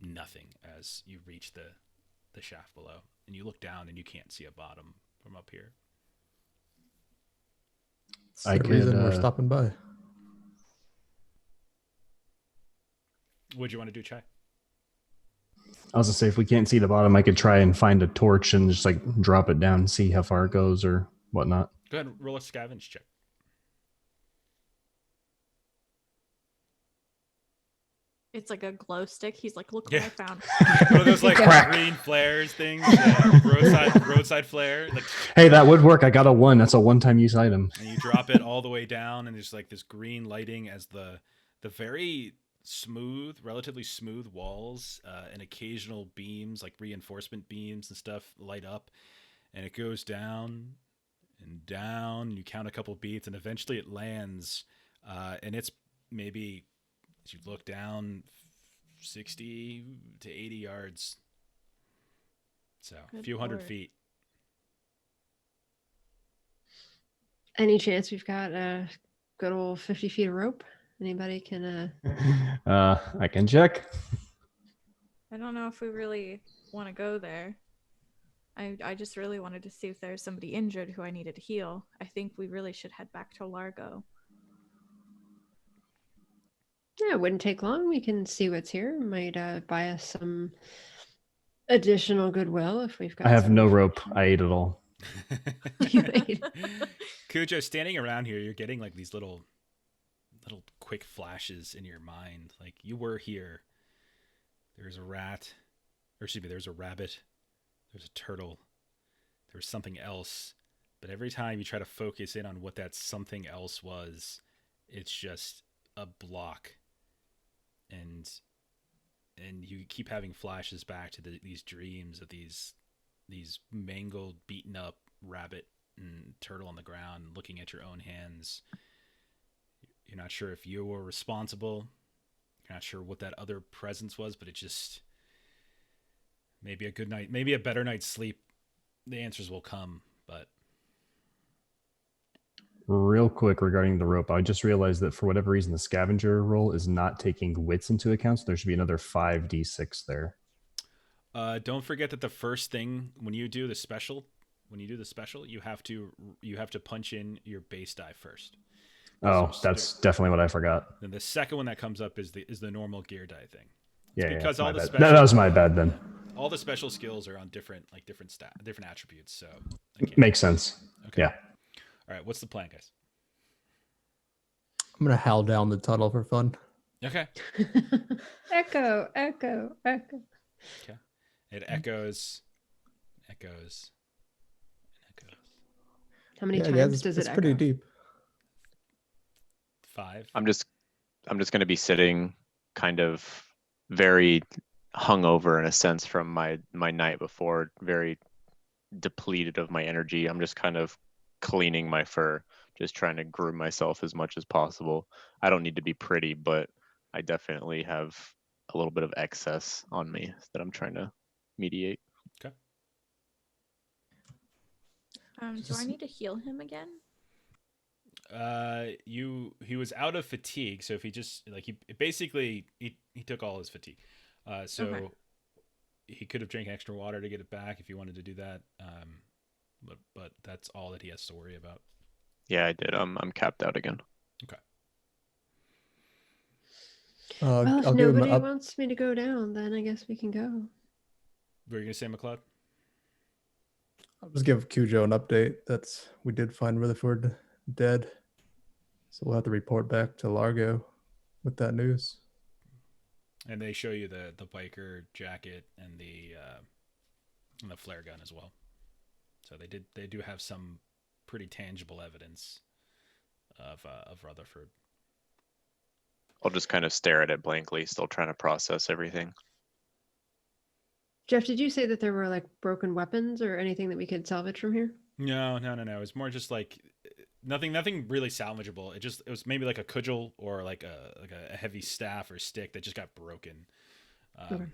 nothing as you reach the shaft below. And you look down and you can't see a bottom from up here. That's the reason we're stopping by. What'd you want to do, Chai? I was gonna say, if we can't see the bottom, I could try and find a torch and just like drop it down and see how far it goes or whatnot. Go ahead and roll a scavenge check. It's like a glow stick. He's like, look what Yeah. I found. One of those like Crack. green flares things, roadside flare. Like, Hey, that would work. I got a 1. That's a one-time use item. and you drop it all the way down, and there's like this green lighting as the very smooth, relatively smooth walls and occasional beams, like reinforcement beams and stuff, light up, and it goes down and down. And you count a couple beats, and eventually it lands and it's maybe, as you look down, 60 to 80 yards. So a Good few hundred lord. feet. Any chance we've got a good old 50 feet of rope? Anybody can I can check. I don't know if we really want to go there. I just really wanted to see if there's somebody injured who I needed to heal. I think we really should head back to Largo. Yeah, it wouldn't take long. We can see what's here. Might buy us some additional goodwill if we've got I have some no rope. information. I ate it all. Cujo, standing around here, you're getting like these little quick flashes in your mind. Like, you were here. There's a rat, or excuse me, there's a rabbit, there's a turtle, there's something else. But every time you try to focus in on what that something else was, it's just a block. And you keep having flashes back to these dreams of these mangled, beaten up rabbit and turtle on the ground, looking at your own hands. You're not sure if you were responsible. You're not sure what that other presence was, but it just, maybe a good night, maybe a better night's sleep, the answers will come. But Real quick regarding the rope, I just realized that for whatever reason, the scavenger roll is not taking wits into account. So there should be another 5d6 there. don't forget that the first thing when you do the special, you have to punch in your base die first. Oh, So that's definitely what I forgot. then the second one that comes up is the normal gear die thing. Yeah, because yeah, all my the bad. special, That was my bad then. all the special skills are on different attributes. So I can't. Makes sense. Okay. Yeah. All right. What's the plan, guys? I'm gonna howl down the tunnel for fun. Okay. Echo, echo, echo. Okay. It echoes, echoes, and echoes. How many Yeah, times guys, does it's it pretty echo? deep. 5. I'm just gonna be sitting kind of very hungover in a sense from my night before, very depleted of my energy. I'm just kind of cleaning my fur, just trying to groom myself as much as possible. I don't need to be pretty, but I definitely have a little bit of excess on me that I'm trying to mediate. Okay. Do I need to heal him again? He was out of fatigue, so if he just he took all his fatigue. So Okay. he could have drank extra water to get it back if he wanted to do that. But that's all that he has to worry about. Yeah, I did. I'm capped out again. Well, if I'll give him nobody an wants me to go down, then I guess we can go. What were you gonna say, McCloud? I'll just give Cujo an update. We did find Rutherford dead, so we'll have to report back to Largo with that news. And they show you the biker jacket and the flare gun as well. So they do have some pretty tangible evidence of Rutherford. I'll just kind of stare at it blankly, still trying to process everything. Jeff, did you say that there were like broken weapons or anything that we could salvage from here? No. It's more just like nothing really salvageable. It was maybe like a cudgel or like a heavy staff or stick that just got broken. Okay.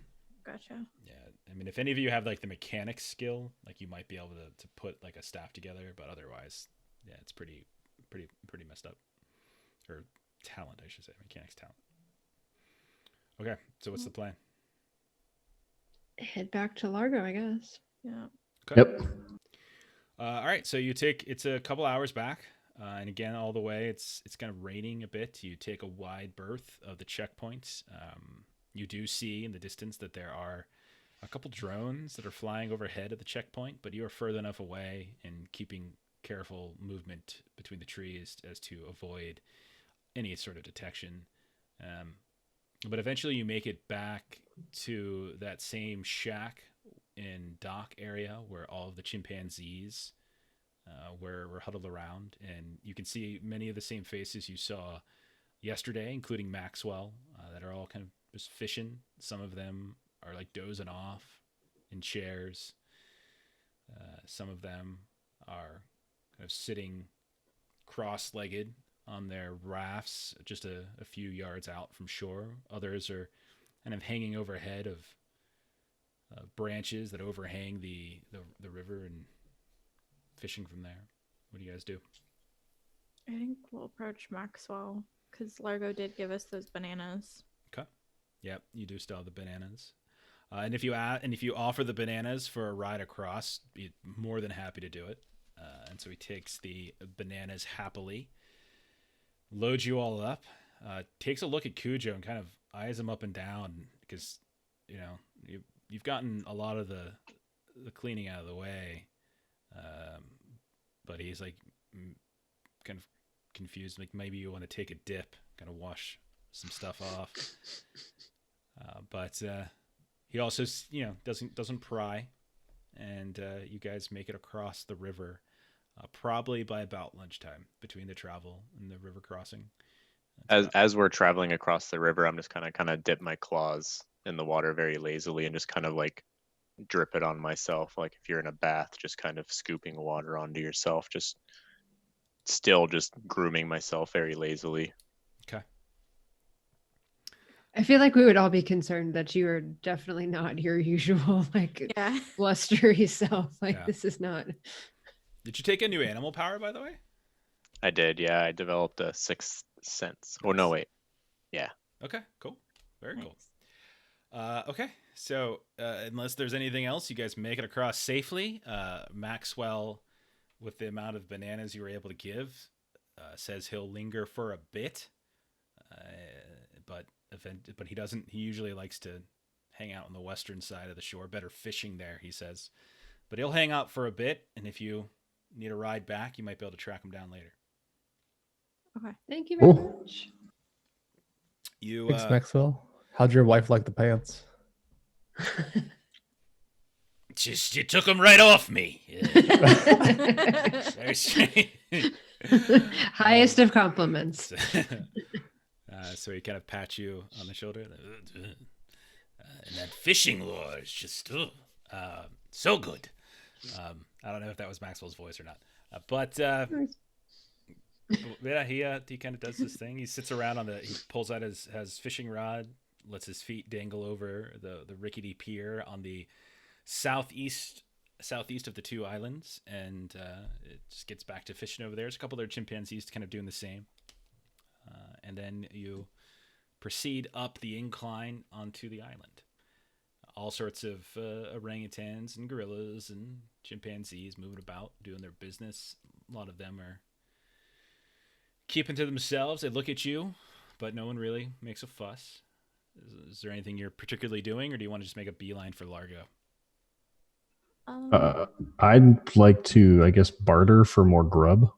Gotcha. Yeah, I mean, if any of you have like the mechanics skill, like you might be able to put like a staff together, but otherwise, yeah, it's pretty messed up. Or talent, I should say, mechanics talent. Okay, so what's the plan? Head back to Largo, I guess. Yeah. Okay. Yep. All right, so it's a couple hours back, and again, all the way, it's kind of raining a bit. You take a wide berth of the checkpoints. You do see in the distance that there are a couple drones that are flying overhead of the checkpoint, but you are further enough away and keeping careful movement between the trees as to avoid any sort of detection. But eventually you make it back to that same shack in dock area where all of the chimpanzees were huddled around, and you can see many of the same faces you saw yesterday, including Maxwell, that are all kind of just fishing. Some of them are like dozing off in chairs. Some of them are kind of sitting cross-legged on their rafts just a few yards out from shore. Others are kind of hanging overhead of branches that overhang the river and fishing from there. What do you guys do? I think we'll approach Maxwell because Largo did give us those bananas. Okay. Yep, you do still have the bananas. And if you offer the bananas for a ride across, be more than happy to do it. And so he takes the bananas happily, loads you all up, takes a look at Cujo and kind of eyes him up and down because, you know, you've gotten a lot of the cleaning out of the way. But he's like kind of confused. Like maybe you want to take a dip, kind of wash some stuff off. But he also, you know, doesn't pry. And you guys make it across the river, probably by about lunchtime between the travel and the river crossing. As we're traveling across the river, I'm just kind of dip my claws in the water very lazily and just kind of like drip it on myself. Like if you're in a bath, just kind of scooping water onto yourself, just grooming myself very lazily. Okay. I feel like we would all be concerned that you are definitely not your usual like Yeah. blustery self. Like Yeah. this is not. Did you take a new animal power, by the way? I did, yeah. I developed a sixth sense. Oh no, wait. Yeah. Okay, cool. Very cool. Nice. Okay, so unless there's anything else, you guys make it across safely. Maxwell, with the amount of bananas you were able to give, says he'll linger for a bit, but he doesn't. He usually likes to hang out on the western side of the shore. Better fishing there, he says. But he'll hang out for a bit, and if you need a ride back, you might be able to track him down later. Okay. Thank you very Cool. much. You Thanks, Maxwell. How'd your wife like the pants? just you took them right off me. Very strange. Highest of compliments. So he kind of pats you on the shoulder. And that fishing lure is just so good. I don't know if that was Maxwell's voice or not. But yeah, he kind of does this thing. He sits around he pulls out his fishing rod, lets his feet dangle over the rickety pier on the southeast of the two islands, and it just gets back to fishing over there. There's a couple other chimpanzees kind of doing the same. And then you proceed up the incline onto the island. All sorts of orangutans and gorillas and chimpanzees moving about, doing their business. A lot of them are keeping to themselves. They look at you, but no one really makes a fuss. Is there anything you're particularly doing, or do you want to just make a beeline for Largo? I'd like to, I guess, barter for more grub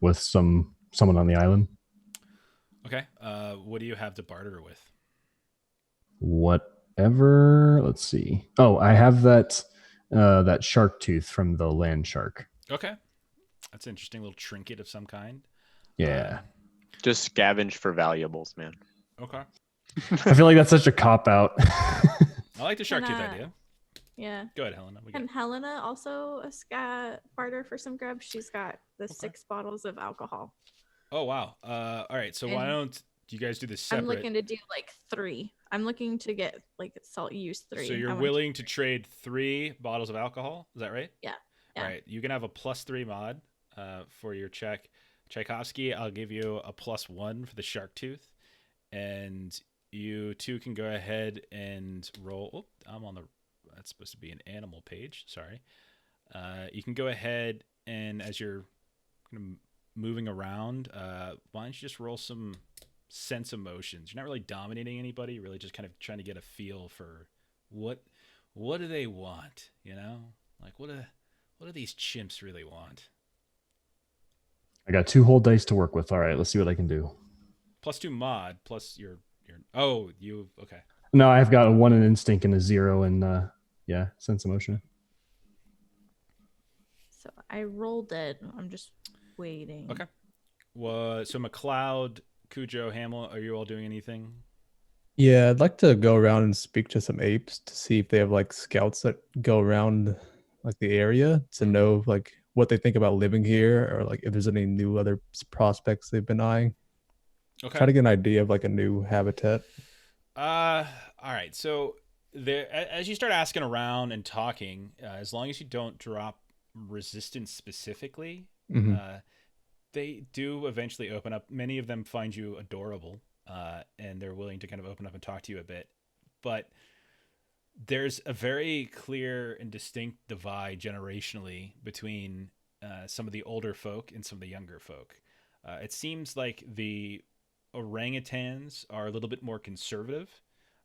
with someone on the island. Okay. What do you have to barter with? Whatever. Let's see. Oh, I have that shark tooth from the land shark. Okay. That's an interesting little trinket of some kind. Yeah. Just scavenge for valuables, man. Okay. I feel like that's such a cop out. I like the shark tooth Can, idea. Yeah. Go ahead, Helena. And Helena also barter for some grub. She's got the 6 bottles of alcohol. Oh, wow. All right. So why don't you guys do this separate? I'm looking to do like 3. I'm looking to get like salt use 3. So you're willing to trade 3 bottles of alcohol? Is that right? Yeah. All right. You can have a +3 mod for your check. Tchaikovsky, I'll give you a +1 for the shark tooth. And you two can go ahead and roll. Oh, that's supposed to be an animal page. Sorry. You can go ahead and as you're moving around, why don't you just roll some sense emotions? You're not really dominating anybody. You're really just kind of trying to get a feel for what do they want, you know? Like what do these chimps really want? I got 2 whole dice to work with. All right, let's see what I can do. +2 mod, plus your okay. No, I've got a 1 in instinct and a 0 in sense emotion. So I rolled it. I'm just waiting. Okay. Well, so McCloud, Cujo, Hamill, are you all doing anything? Yeah, I'd like to go around and speak to some apes to see if they have like scouts that go around like the area to know like what they think about living here, or like if there's any new other prospects they've been eyeing. Okay. Try to get an idea of like a new habitat. All right. So there, as you start asking around and talking, as long as you don't drop resistance specifically, they do eventually open up. Many of them find you adorable, and they're willing to kind of open up and talk to you a bit. But there's a very clear and distinct divide generationally between some of the older folk and some of the younger folk. It seems like the orangutans are a little bit more conservative,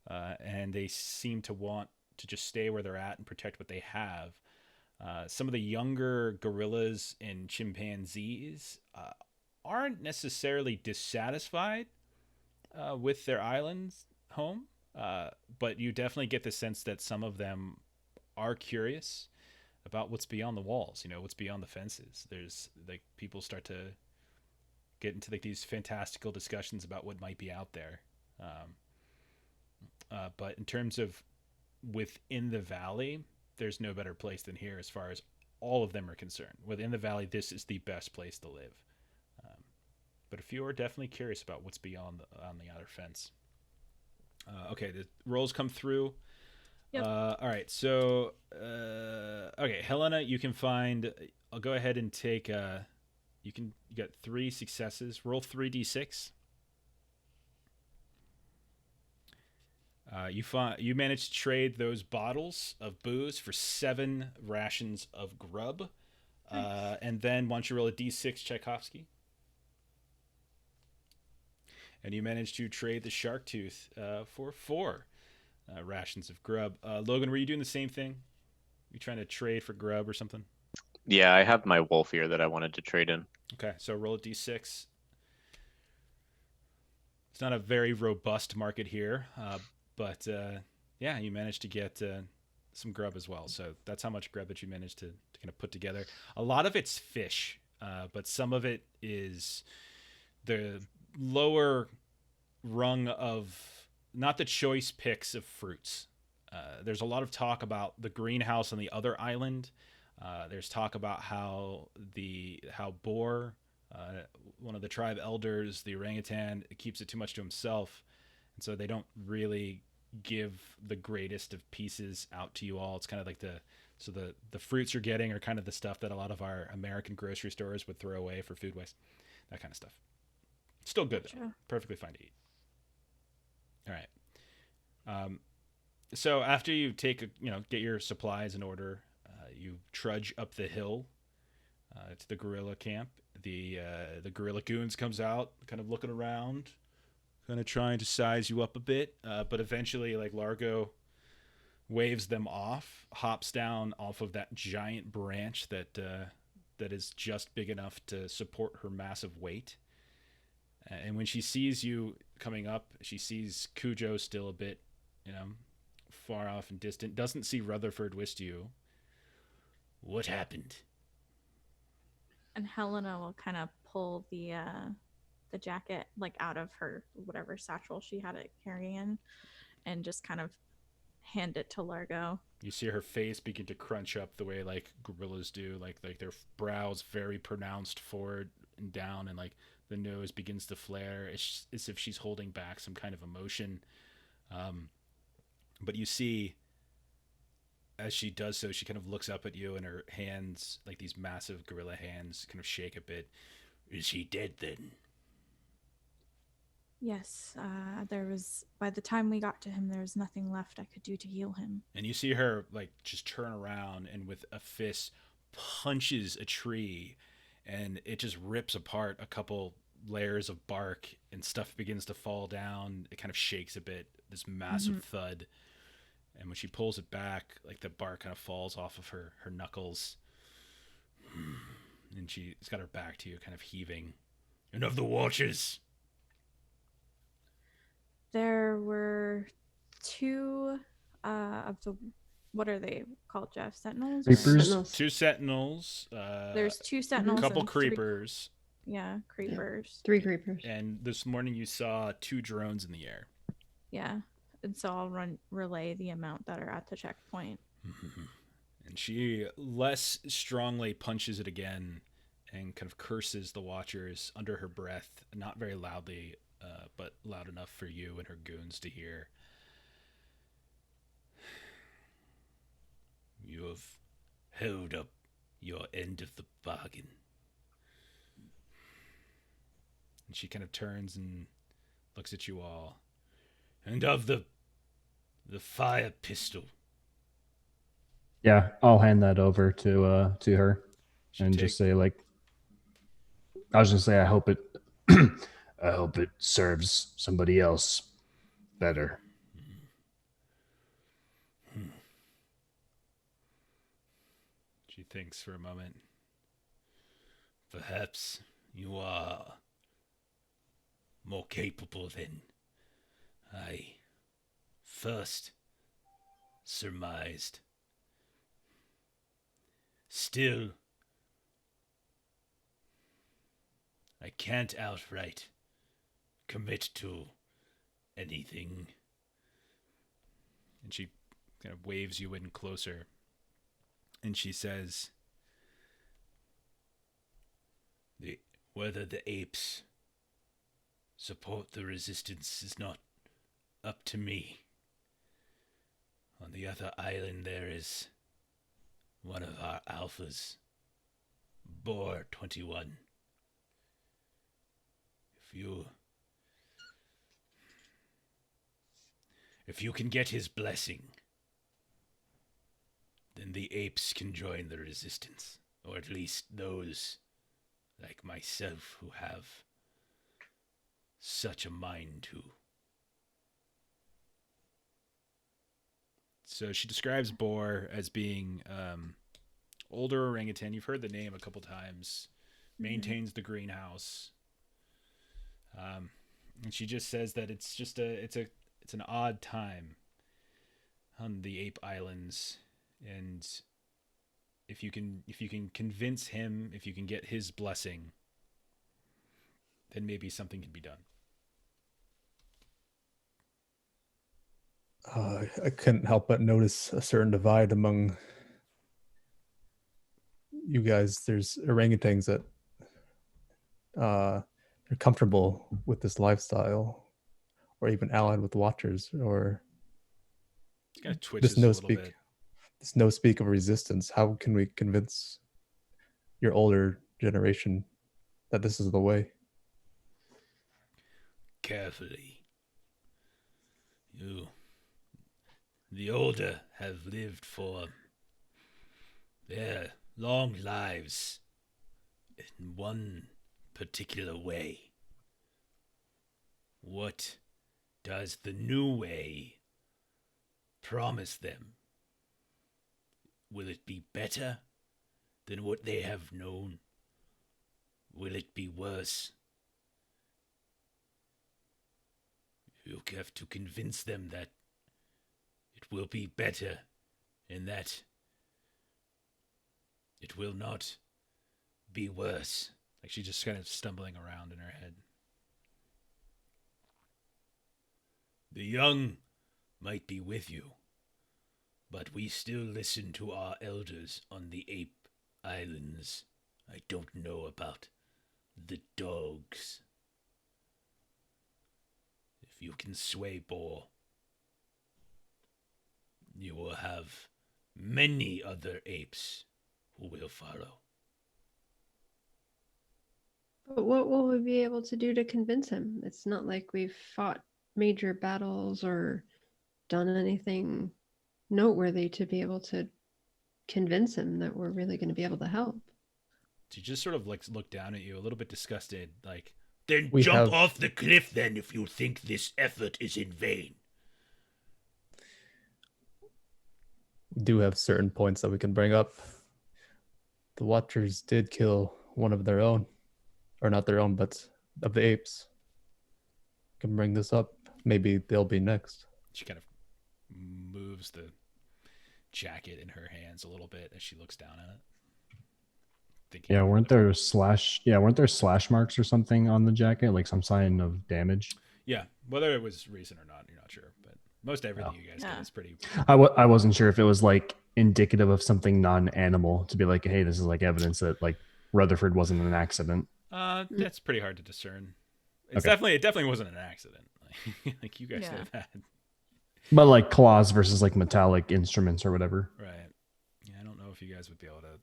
and they seem to want to just stay where they're at and protect what they have. Some of the younger gorillas and chimpanzees aren't necessarily dissatisfied with their island's home, but you definitely get the sense that some of them are curious about what's beyond the walls, what's beyond the fences. There's like people start to get into like these fantastical discussions about what might be out there. But in terms of within the valley, there's no better place than here as far as all of them are concerned. Within the valley, this is the best place to live. But a few are definitely curious about what's beyond on the outer fence. Okay, the rolls come through. Yep. All right, so okay, Helena, you can find. I'll go ahead and take. You got 3 successes. Roll 3d6. You managed to trade those bottles of booze for 7 rations of grub, and then once you roll a d6 Tchaikovsky. And you managed to trade the shark tooth for 4 rations of grub. Logan, were you doing the same thing? You trying to trade for grub or something? Yeah, I have my wolf here that I wanted to trade in. Okay, so roll a d6. It's not a very robust market here, but yeah, you managed to get some grub as well. So that's how much grub that you managed to kind of put together. A lot of it's fish, but some of it is the lower rung of not the choice picks of fruits. There's a lot of talk about the greenhouse on the other island. There's talk about how Bohr, one of the tribe elders, the orangutan, keeps it too much to himself, and so they don't really give the greatest of pieces out to you all. It's kind of like the fruits you're getting are kind of the stuff that a lot of our American grocery stores would throw away for food waste, that kind of stuff. Still good though. Sure. Perfectly fine to eat. All right. So after you take get your supplies in order, you trudge up the hill to the gorilla camp. The gorilla goons comes out, kind of looking around, kind of trying to size you up a bit. But eventually, like Largo waves them off, hops down off of that giant branch that is just big enough to support her massive weight. And when she sees you coming up, she sees Cujo still a bit, far off and distant. Doesn't see Rutherford with you. What happened? And Helena will kind of pull the jacket like out of her whatever satchel she had it carrying, and just kind of hand it to Largo. You see her face begin to crunch up the way like gorillas do, like their brows very pronounced forward and down, and like the nose begins to flare as if she's holding back some kind of emotion. But you see, as she does so, she kind of looks up at you, and her hands, like these massive gorilla hands, kind of shake a bit. Is he dead then? Yes, by the time we got to him, there was nothing left I could do to heal him. And you see her like just turn around and with a fist punches a tree, and it just rips apart a couple layers of bark, and stuff begins to fall down. It kind of shakes a bit, this massive thud. And when she pulls it back, like the bark kind of falls off of her knuckles. And she's got her back to you, kind of heaving. And of the watchers. There were 2 of the, what are they called, Jeff? Sentinels? Creepers? Sentinels. 2 sentinels. There's 2 sentinels. A couple and 3 creepers. Yeah, creepers. 3 creepers. And this morning you saw 2 drones in the air. Yeah. And so I'll relay the amount that are at the checkpoint. And She less strongly punches it again and kind of curses the Watchers under her breath, not very loudly, but loud enough for you and her goons to hear. You have held up your end of the bargain. And she kind of turns and looks at you all. And of the fire pistol. Yeah, I'll hand that over to her and just say, like, I was gonna say, I hope it I hope it serves somebody else better. She thinks for a moment. Perhaps you are more capable than I first surmised. Still, I can't outright commit to anything. And she kind of waves you in closer. And she says, whether the apes support the resistance is not up to me. On the other island there is one of our alphas, Bohr 21. If you can get his blessing, then the apes can join the resistance, or at least those like myself who have such a mind to. So she describes Bohr as being older orangutan. You've heard the name a couple times. Maintains the greenhouse. And she just says that it's just it's an odd time on the Ape Islands, and if you can convince him, if you can get his blessing, then maybe something can be done. I couldn't help but notice a certain divide among you guys. There's orangutans that they're comfortable with this lifestyle, or even allied with Watchers, or it kind of twitches a little bit. There's no speak of resistance. How can we convince your older generation that this is the way? Carefully. The older have lived for their long lives in one particular way. What does the new way promise them? Will it be better than what they have known? Will it be worse? You have to convince them that it will be better and that it will not be worse. Like she's just kind of stumbling around in her head. The young might be with you, but we still listen to our elders on the Ape Islands. I don't know about the dogs. If you can sway Bohr, you will have many other apes who will follow. But what will we be able to do to convince him? It's not like we've fought major battles or done anything noteworthy to be able to convince him that we're really going to be able to help. She just sort of like looked down at you, a little bit disgusted, like, then jump off the cliff then if you think this effort is in vain. We do have certain points that we can bring up. The Watchers did kill one of their own, or not their own, but of the apes. Can bring this up. Maybe they'll be next. She kind of moves the jacket in her hands a little bit as she looks down at it. Yeah, weren't there slash marks or something on the jacket, like some sign of damage? Yeah, whether it was recent or not, you're not sure, but most everything you guys did is pretty. I wasn't sure if it was like indicative of something non-animal to be like, hey, this is like evidence that like Rutherford wasn't an accident? That's pretty hard to discern. It Okay. definitely wasn't an accident. Like you guys Yeah. have had. But like claws versus like metallic instruments or whatever. Right. Yeah, I don't know if you guys would be able to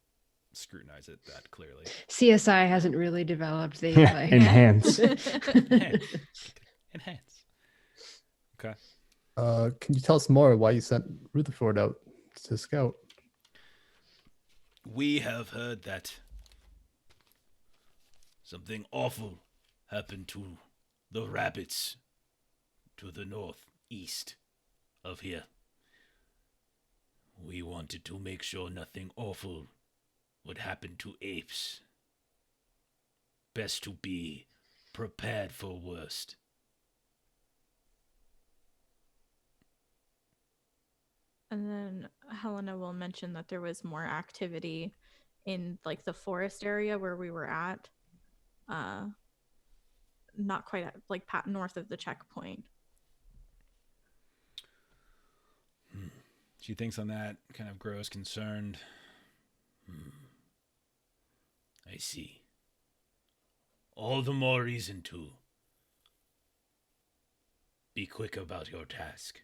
scrutinize it that clearly. CSI hasn't really developed the like Enhance. Enhance. Okay. Can you tell us more why you sent Rutherford out to scout? We have heard that something awful happened to the rabbits to the northeast of here. We wanted to make sure nothing awful would happen to apes. Best to be prepared for worst. And then Helena will mention that there was more activity in like the forest area where we were at. Not quite at, like north of the checkpoint. She thinks on that, kind of grows concerned. I see. All the more reason to be quick about your task.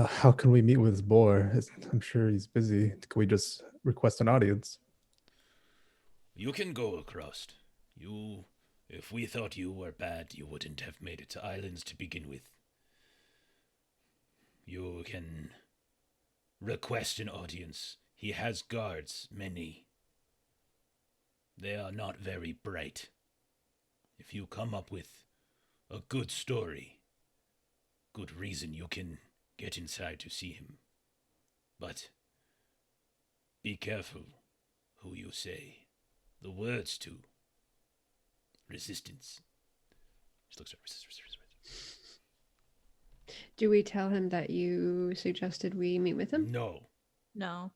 How can we meet with Bohr? I'm sure he's busy. Can we just request an audience? You can go across. If we thought you were bad, you wouldn't have made it to islands to begin with. You can request an audience. He has guards, many. They are not very bright. If you come up with a good story, good reason, you can get inside to see him. But be careful who you say the words to. Resistance. Just looks at resistance. Do we tell him that you suggested we meet with him? No, No.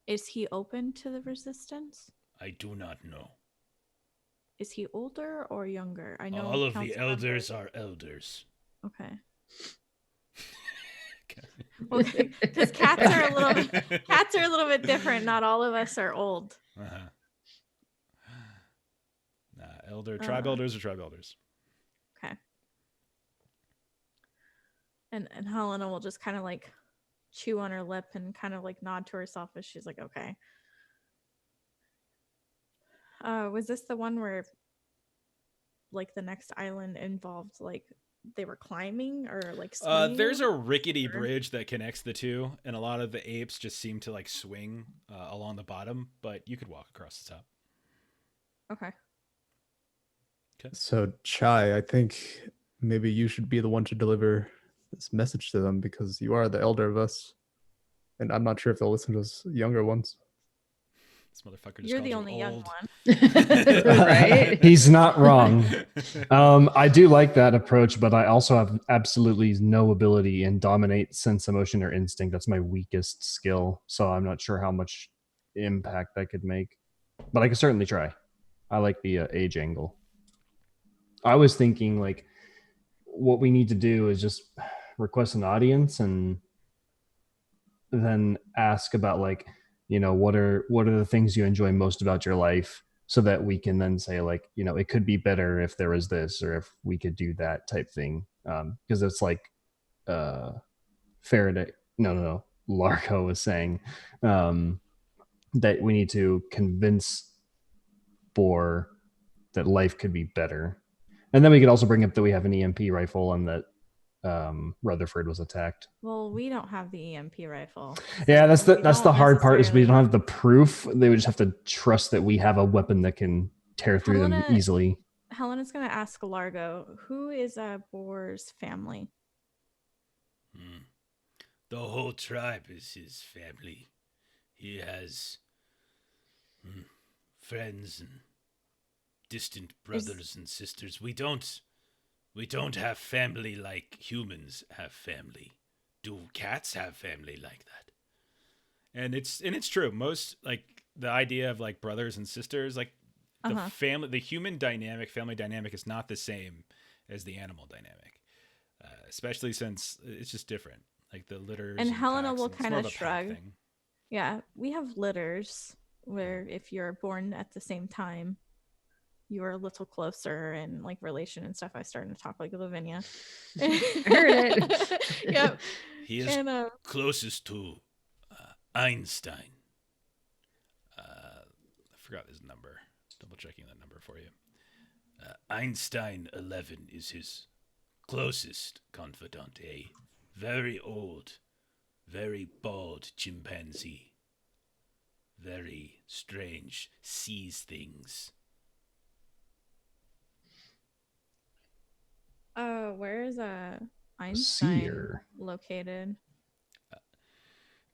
Is he open to the resistance? I do not know. Is he older or younger? I know All of the council elders members- are elders. Okay. Well, because cats are a little bit different. Not all of us are old. Uh-huh. Tribe elders are tribe elders. Okay. And Helena will just kind of like chew on her lip and kind of like nod to herself as she's like, okay. Was this the one where like the next island involved like they were climbing or like swinging? There's a rickety bridge that connects the two, and a lot of the apes just seem to like swing along the bottom, but you could walk across the top. Okay. So, Chai, I think maybe you should be the one to deliver this message to them because you are the elder of us. And I'm not sure if they'll listen to us younger ones. This motherfucker just You're called the you only young old. one. Right? He's not wrong. I do like that approach, but I also have absolutely no ability in dominate, sense, emotion, or instinct. That's my weakest skill. So I'm not sure how much impact I could make. But I can certainly try. I like the age angle. I was thinking like what we need to do is just request an audience and then ask about like, you know, what are the things you enjoy most about your life, so that we can then say like, you know, it could be better if there was this or if we could do that type thing. Because it's like Faraday, no, Largo was saying that we need to convince Bohr that life could be better. And then we could also bring up that we have an EMP rifle and that Rutherford was attacked. Well, we don't have the EMP rifle. Yeah, that's we the don't hard part is we necessarily don't have the proof. They would just have to trust that we have a weapon that can tear through them Helena- easily. Helena's going to ask Largo, who is Bohr's family? The whole tribe is his family. He has friends and distant brothers and sisters. We don't have family like humans have family. Do cats have family like that? And it's true. Most like the idea of like brothers and sisters, like the human dynamic, family dynamic is not the same as the animal dynamic. especially since it's just different. Like the litters. And Helena packs, will and it's kind more of a pack shrug. thing. Yeah, we have litters where if you're born at the same time, you are a little closer in like relation and stuff. I started to talk like Lavinia. Heard it. Yep. He is closest to Einstein. I forgot his number. Double checking that number for you. Einstein 11 is his closest confidant. A very old, very bald chimpanzee. Very strange, sees things. Where is Einstein Seer. located?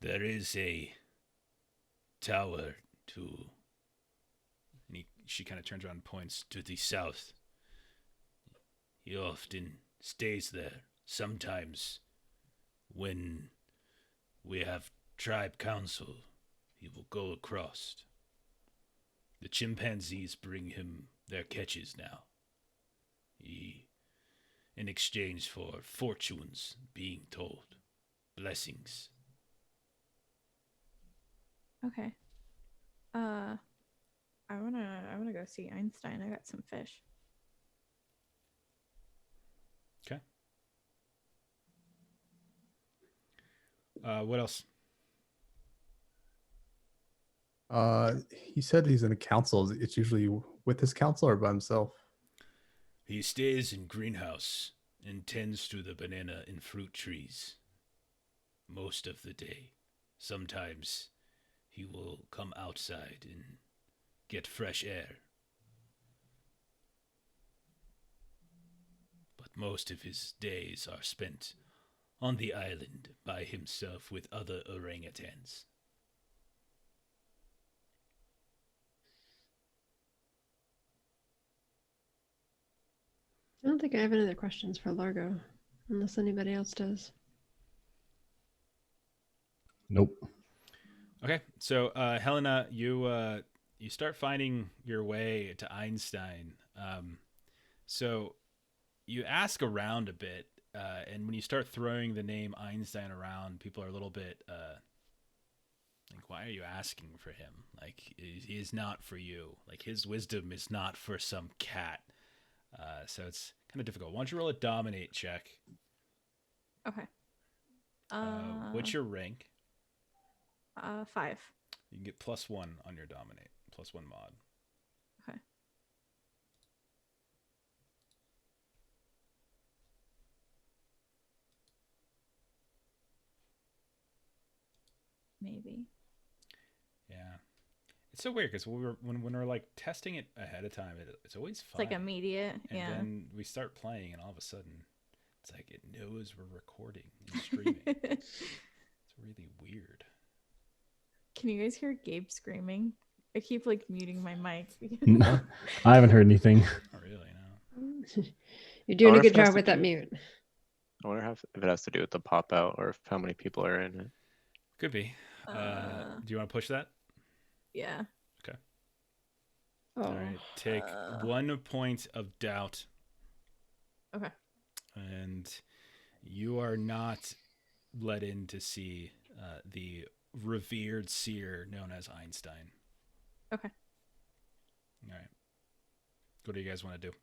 There is a tower to. And she kind of turns around and points to the south. He often stays there. Sometimes, when we have tribe council, he will go across. The chimpanzees bring him their catches now. In exchange for fortunes being told, blessings. Okay. I wanna go see Einstein. I got some fish. Okay. What else? He said he's in a council. It's usually with his council or by himself. He stays in greenhouse and tends to the banana and fruit trees most of the day. Sometimes he will come outside and get fresh air. But most of his days are spent on the island by himself with other orangutans. I don't think I have any other questions for Largo, unless anybody else does. Nope. Okay, so Helena, you start finding your way to Einstein. So you ask around a bit, and when you start throwing the name Einstein around, people are a little bit like, why are you asking for him? Like, he is not for you. Like, his wisdom is not for some cat. So it's kind of difficult. Why don't you roll a dominate check? Okay. What's your rank? 5. You can get +1 on your dominate, +1 mod. Okay. Maybe. Yeah, it's so weird because when we're like testing it ahead of time, it's always fun. It's like immediate. And Yeah. then we start playing, and all of a sudden, it's like it knows we're recording and streaming. It's really weird. Can you guys hear Gabe screaming? I keep like muting my mic. No, I haven't heard anything. Not really, no. You're doing a wonder if good it has job to with that do- mute. I wonder if it has to do with the pop out or if how many people are in it. Could be. Do you want to push that? Yeah. Oh, All right. Take 1 point of doubt. Okay. And you are not let in to see the revered seer known as Einstein. Okay. All right. What do you guys want to do?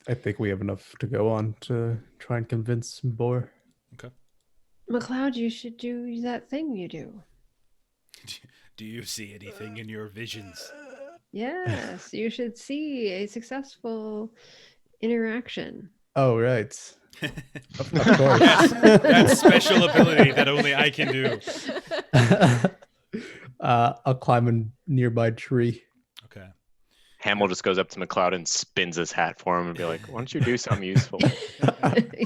I think we have enough to go on to try and convince Bohr. Okay. McCloud, you should do that thing you do. Do you see anything in your visions? Yes, you should see a successful interaction. Oh, right. Of course. That special ability that only I can do. I'll climb a nearby tree. Okay. Hamill just goes up to McCloud and spins his hat for him and be like, why don't you do something useful?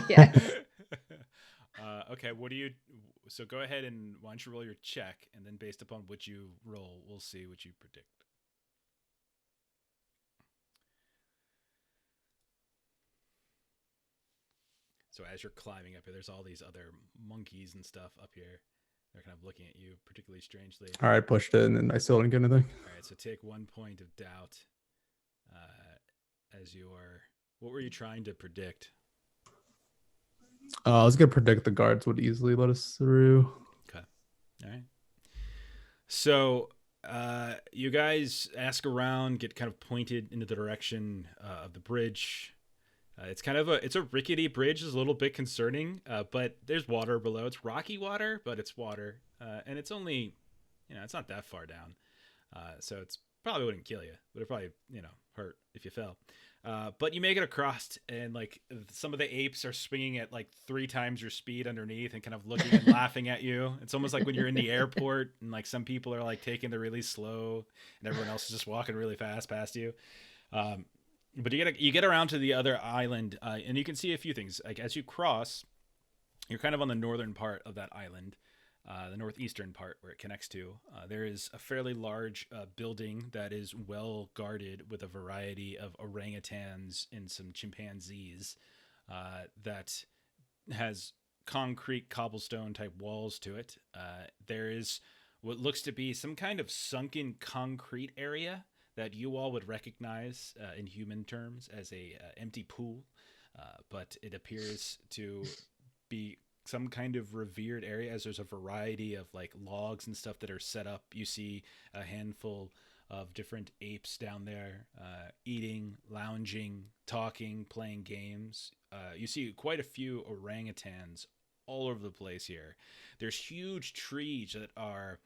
Yes. Okay, what do you... So go ahead and why don't you roll your check, and then based upon what you roll, we'll see what you predict. So as you're climbing up here, there's all these other monkeys and stuff up here. They're kind of looking at you particularly strangely. All right, pushed it, and I still didn't get anything. All right, so take 1 point of doubt as your What were you trying to predict? I was gonna predict the guards would easily let us through. Okay. All right. So you guys ask around, get kind of pointed into the direction of the bridge. It's kind of it's a rickety bridge. It's a little bit concerning, but there's water below. It's rocky water, but it's water, and it's only, it's not that far down. So it's probably wouldn't kill you, but it probably hurt if you fell. But you make it across, and like some of the apes are swinging at like 3 times your speed underneath and kind of looking and laughing at you. It's almost like when you're in the airport and like some people are like taking the really slow and everyone else is just walking really fast past you. But you get around to the other island, and you can see a few things. Like as you cross, you're kind of on the northern part of that island, the northeastern part where it connects to. There is a fairly large building that is well guarded with a variety of orangutans and some chimpanzees that has concrete cobblestone type walls to it. There is what looks to be some kind of sunken concrete area that you all would recognize in human terms as a empty pool, but it appears to be some kind of revered area, as there's a variety of like logs and stuff that are set up. You see a handful of different apes down there eating, lounging, talking, playing games. You see quite a few orangutans all over the place here. There's huge trees that are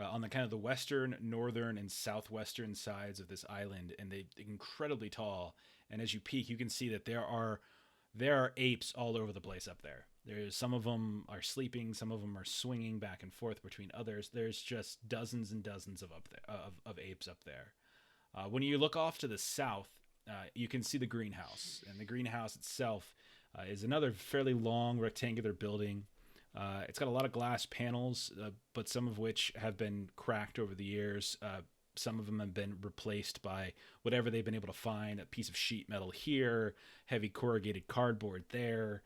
on the kind of the western, northern, and southwestern sides of this island, and they're incredibly tall. And as you peek, you can see that there are apes all over the place up there. There's some of them are sleeping, some of them are swinging back and forth between others. There's just dozens and dozens of apes up there. When you look off to the south, you can see the greenhouse, and the greenhouse itself is another fairly long rectangular building. It's got a lot of glass panels, but some of which have been cracked over the years. Some of them have been replaced by whatever they've been able to find, a piece of sheet metal here, heavy corrugated cardboard there,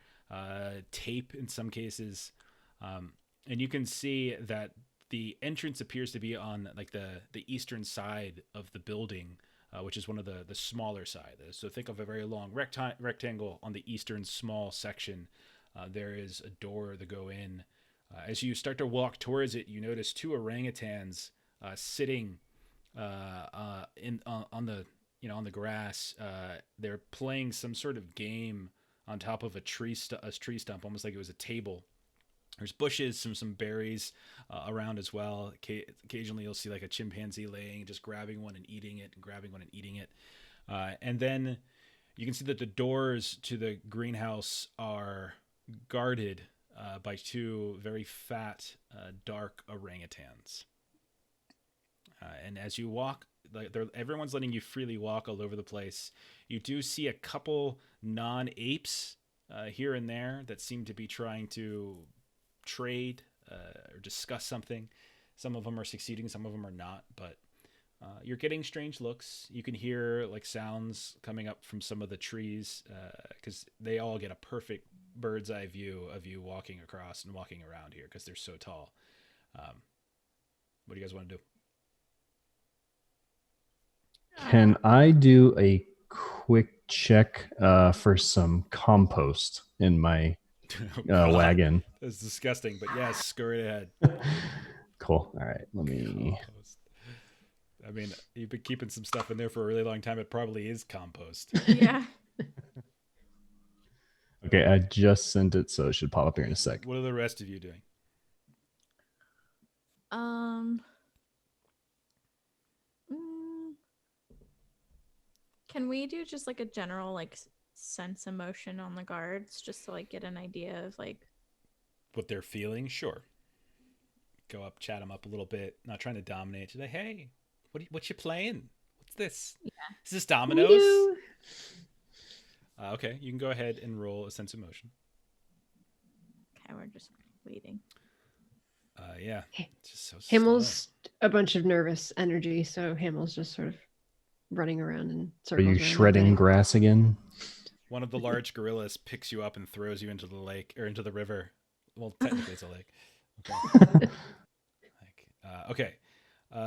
tape in some cases. And you can see that the entrance appears to be on like the eastern side of the building, which is one of the smaller side. So think of a very long rectangle on the eastern small section. There is a door to go in. As you start to walk towards it, you notice 2 orangutans sitting on the grass. They're playing some sort of game on top of a tree stump, almost like it was a table. There's bushes, some berries around as well. Occasionally, you'll see like a chimpanzee laying, just grabbing one and eating it, and grabbing one and eating it. And then you can see that the doors to the greenhouse are guarded by 2 very fat, dark orangutans. And as you walk, everyone's letting you freely walk all over the place. You do see a couple non-apes here and there that seem to be trying to trade or discuss something. Some of them are succeeding, some of them are not, but you're getting strange looks. You can hear like sounds coming up from some of the trees because they all get a perfect bird's eye view of you walking across and walking around here because they're so tall. What do you guys want to do? Can I do a quick check for some compost in my wagon? That's disgusting, but yes, go right ahead. Cool. All right, let me. Compost. I mean, you've been keeping some stuff in there for a really long time. It probably is compost. Yeah. Okay, I just sent it, so it should pop up here in a sec. What are the rest of you doing? Can we do just like a general like sense emotion on the guards, just to like get an idea of like what they're feeling? Sure. Go up, chat them up a little bit. Not trying to dominate. Just like, hey, what you playing? What's this? Yeah. Is this dominoes? Okay, you can go ahead and roll a sense emotion. Okay, we're just waiting. Yeah. It's just so Hamill's slow. a bunch of nervous energy, so Hamill's just sort of running around in Are circles. you around shredding the thing. grass again? One of the large gorillas picks you up and throws you into the lake or into the river. Well, technically it's a lake. Okay. Okay.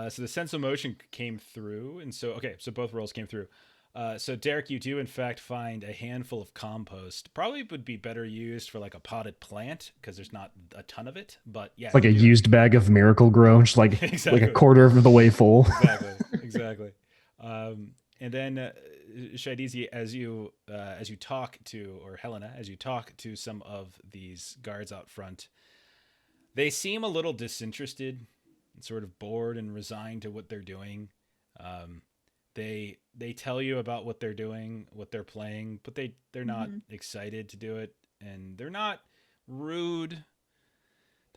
So the sense of motion came through, and so both rolls came through. So Derek, you do in fact find a handful of compost. Probably would be better used for like a potted plant because there's not a ton of it. But yeah, It's like you a do. used bag of Miracle Grow, just like Exactly. like a quarter of the way full. Exactly. And then Shaidizi, as you talk to, or Helena, as you talk to some of these guards out front, they seem a little disinterested, and sort of bored and resigned to what they're doing. They tell you about what they're doing, what they're playing, but they're not excited to do it, and they're not rude.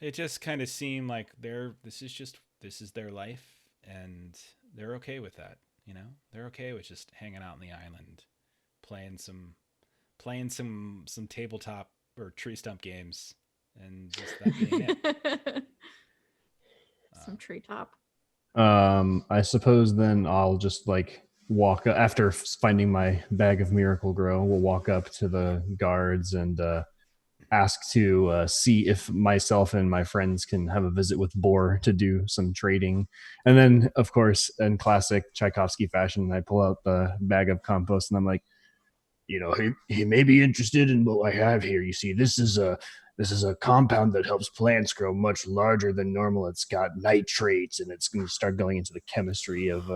They just kind of seem like this is their life, and they're okay with that. You know, they're okay with just hanging out on the island, playing some tabletop or tree stump games, and just that being it. Some treetop. I suppose then I'll just like walk after finding my bag of Miracle Grow. We'll walk up to the guards and ask to see if myself and my friends can have a visit with Bohr to do some trading. And then, of course, in classic Tchaikovsky fashion, I pull out the bag of compost and I'm like, he may be interested in what I have here. You see, this is a compound that helps plants grow much larger than normal. It's got nitrates, and it's going to start going into the chemistry of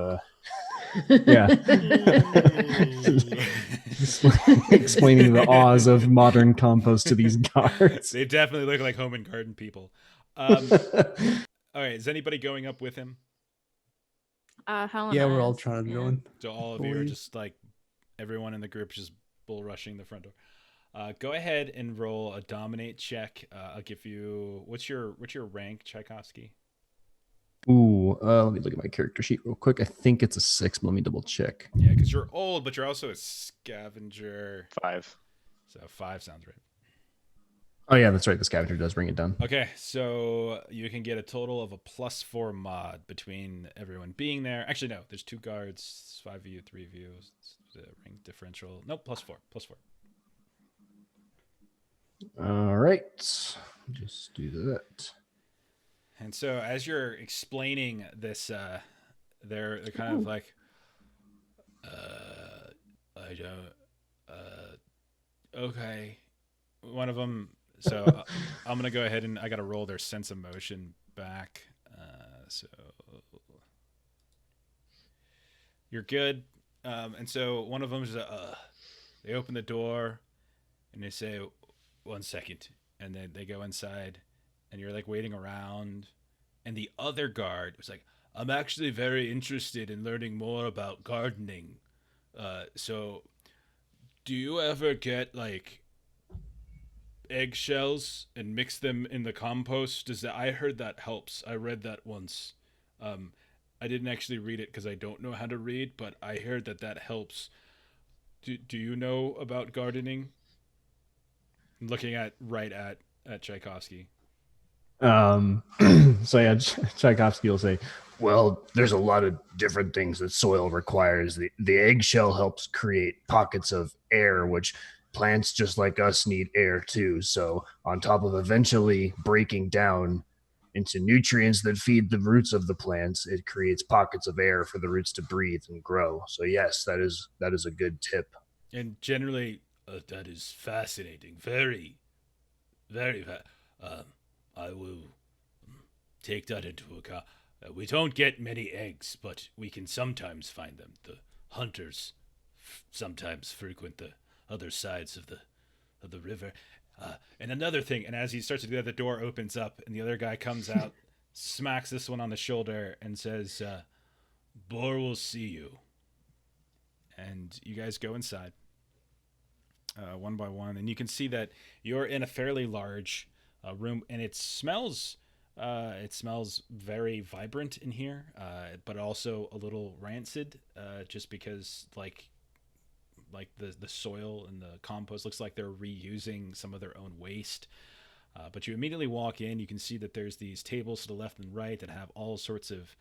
explaining the awes of modern compost to these guards. They definitely look like home and garden people. All right, is anybody going up with him? Helena. Yeah, we're all trying to yeah. join. So all of you are just like everyone in the group just bull rushing the front door. Go ahead and roll a dominate check. I'll give you what's your rank, Tchaikovsky? Ooh, let me look at my character sheet real quick. I think it's a 6, but let me double check. Yeah, because you're old, but you're also a scavenger. 5. So 5 sounds right. Oh yeah, that's right. The scavenger does bring it down. Okay, so you can get a total of a +4 mod between everyone being there. Actually, no, there's 2 guards, 5 of you, 3 of you. The rank differential. Nope, +4. All right, just do that. And so as you're explaining this, they're kind of like, I don't, okay. One of them. So I'm gonna go ahead and I gotta roll their sense of motion back. So you're good. And so one of them is they open the door and they say, 1 second, and then they go inside, and you're like waiting around, and the other guard was like, I'm actually very interested in learning more about gardening. So do you ever get like eggshells and mix them in the compost? I heard that helps. I read that once. I didn't actually read it because I don't know how to read, but I heard that helps. Do you know about gardening? I'm looking at Tchaikovsky. So yeah, Tchaikovsky will say, well, there's a lot of different things that soil requires. The eggshell helps create pockets of air, which plants just like us need air too. So on top of eventually breaking down into nutrients that feed the roots of the plants, it creates pockets of air for the roots to breathe and grow. So yes, that is a good tip. And generally, that is fascinating. Very, very. I will take that into account. We don't get many eggs, but we can sometimes find them. The hunters sometimes frequent the other sides of the river. And another thing, and as he starts to do that, the door opens up, and the other guy comes out, smacks this one on the shoulder, and says, Bohr will see you. And you guys go inside. One by one, and you can see that you're in a fairly large room, and it smells very vibrant in here, but also a little rancid, just because like the soil and the compost looks like they're reusing some of their own waste. But you immediately walk in, you can see that there's these tables to the left and right that have all sorts of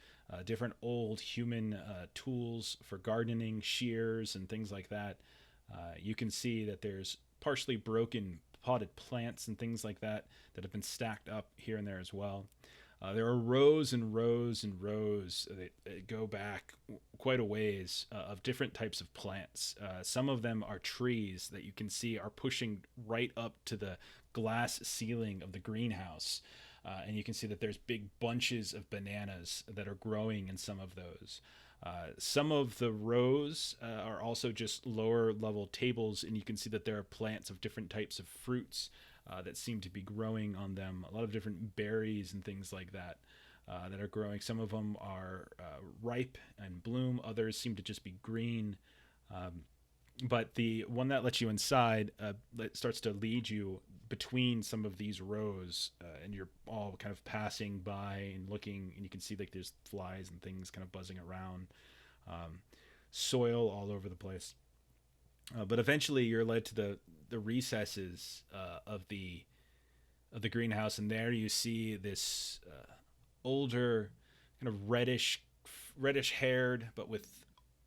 different old human tools for gardening, shears, and things like that. You can see that there's partially broken potted plants and things like that have been stacked up here and there as well. There are rows and rows and rows that go back quite a ways of different types of plants. Some of them are trees that you can see are pushing right up to the glass ceiling of the greenhouse. And you can see that there's big bunches of bananas that are growing in some of those. Some of the rows are also just lower level tables, and you can see that there are plants of different types of fruits that seem to be growing on them. A lot of different berries and things like that that are growing. Some of them are ripe and bloom. Others seem to just be green. But the one that lets you inside starts to lead you between some of these rows, and you're all kind of passing by and looking, and you can see like there's flies and things kind of buzzing around, soil all over the place. But eventually you're led to the recesses of the greenhouse, and there you see this older, kind of reddish haired, but with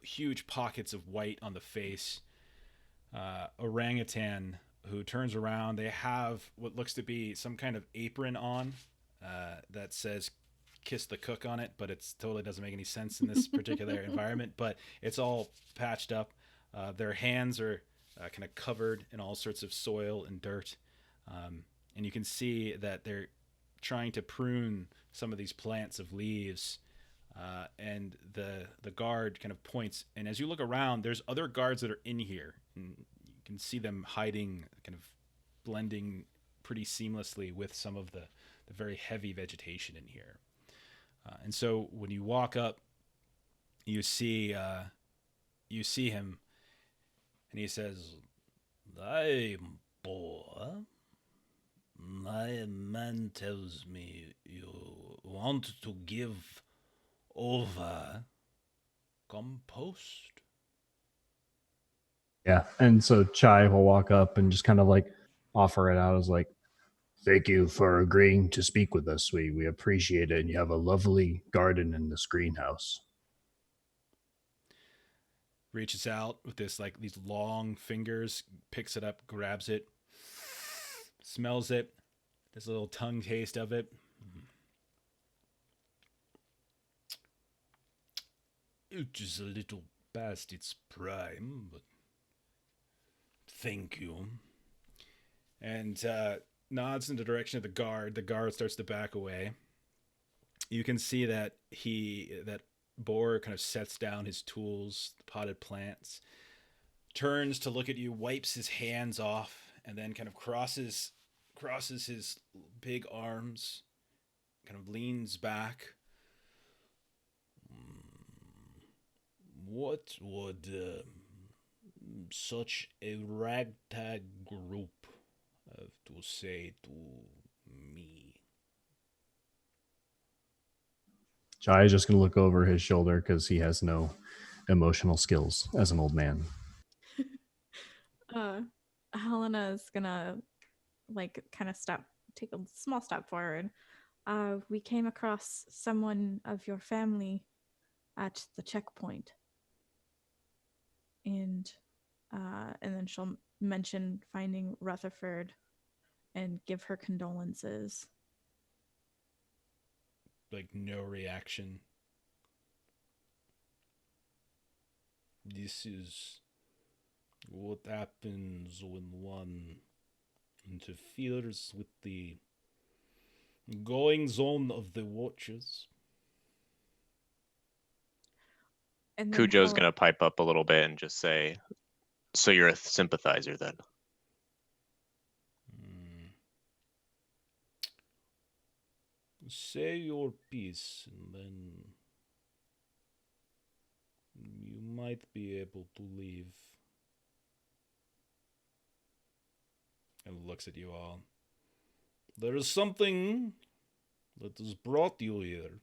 huge pockets of white on the face, orangutan who turns around. They have what looks to be some kind of apron on that says "Kiss the Cook" on it, but it totally doesn't make any sense in this particular environment. But it's all patched up. Their hands are kind of covered in all sorts of soil and dirt, and you can see that they're trying to prune some of these plants of leaves. And the guard kind of points, and as you look around, there's other guards that are in here, and you can see them hiding, kind of blending pretty seamlessly with some of the very heavy vegetation in here. And so when you walk up, you see him, and he says, "I'm Bohr. My man tells me you want to give over compost." Yeah. And so Chai will walk up and just kind of like offer it out as like, thank you for agreeing to speak with us. We appreciate it. And you have a lovely garden in this greenhouse. Reaches out with these long fingers, picks it up, grabs it, smells it, this little tongue taste of it. It is a little past its prime, but thank you. And nods in the direction of the guard. The guard starts to back away. You can see that Bohr kind of sets down his tools, the potted plants, turns to look at you, wipes his hands off, and then kind of crosses his big arms, kind of leans back. What would such a ragtag group have to say to me? Chai is just going to look over his shoulder because he has no emotional skills as an old man. Helena is gonna kind of take a small step forward. We came across someone of your family at the checkpoint, and then she'll mention finding Rutherford and give her condolences. Like, no reaction. This is what happens when one interferes with the goings on of the Watchers. And then Cujo's going to pipe up a little bit and just say, so you're a sympathizer then? Say your piece, and then you might be able to leave. And looks at you all. There is something that has brought you here.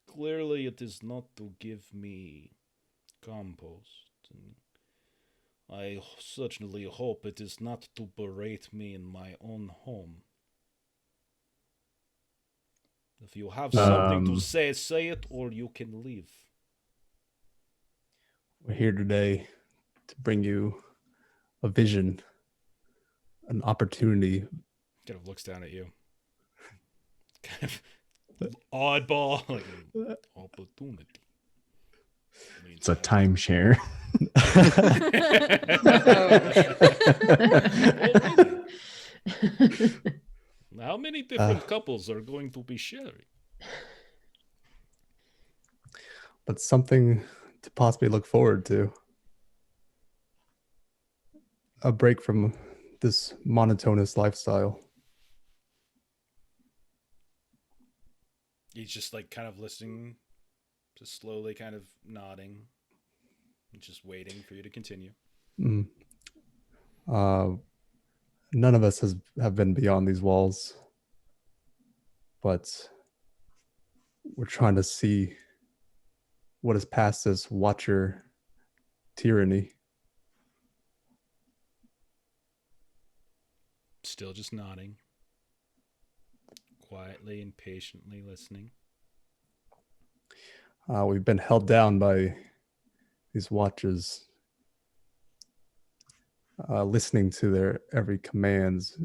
Clearly it is not to give me compost. And I certainly hope it is not to berate me in my own home. If you have something to say, say it, or you can leave. We're here today to bring you a vision, an opportunity. Kind of looks down at you. Kind of oddball. Like, opportunity. It's a timeshare. How many different couples are going to be sharing? But something to possibly look forward to. A break from this monotonous lifestyle. He's just like kind of listening, just slowly kind of nodding, and just waiting for you to continue. None of us have been beyond these walls, but we're trying to see what is past this watcher tyranny. Still just nodding, quietly and patiently listening. We've been held down by these watchers, listening to their every commands,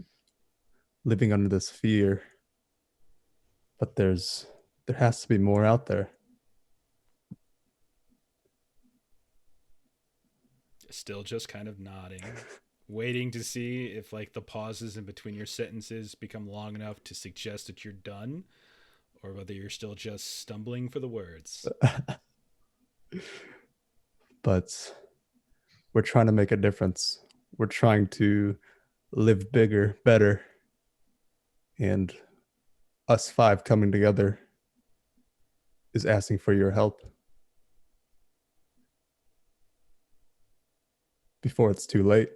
living under this fear. But there has to be more out there. Still just kind of nodding, waiting to see if like the pauses in between your sentences become long enough to suggest that you're done, or whether you're still just stumbling for the words. But we're trying to make a difference. We're trying to live bigger, better. And us 5 coming together is asking for your help before it's too late.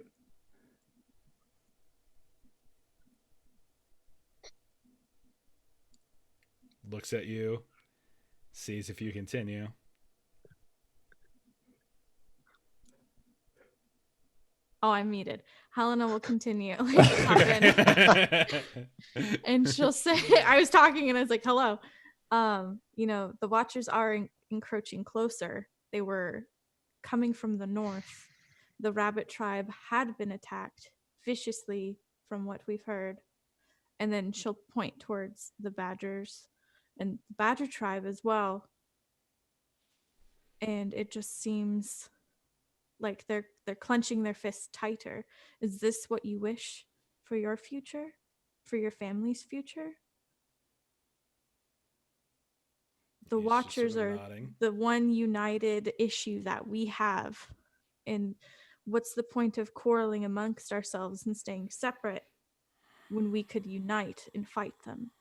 Looks at you, sees if you continue. Oh, I'm muted. Helena will continue. And she'll say, I was talking and I was like, hello. The watchers are encroaching closer. They were coming from the north. The rabbit tribe had been attacked viciously from what we've heard. And then she'll point towards the badgers and the badger tribe as well. And it just seems like they're clenching their fists tighter. Is this what you wish for your future? For your family's future? The He's just watchers sort of are nodding. the one united issue that we have. And what's the point of quarreling amongst ourselves and staying separate when we could unite and fight them?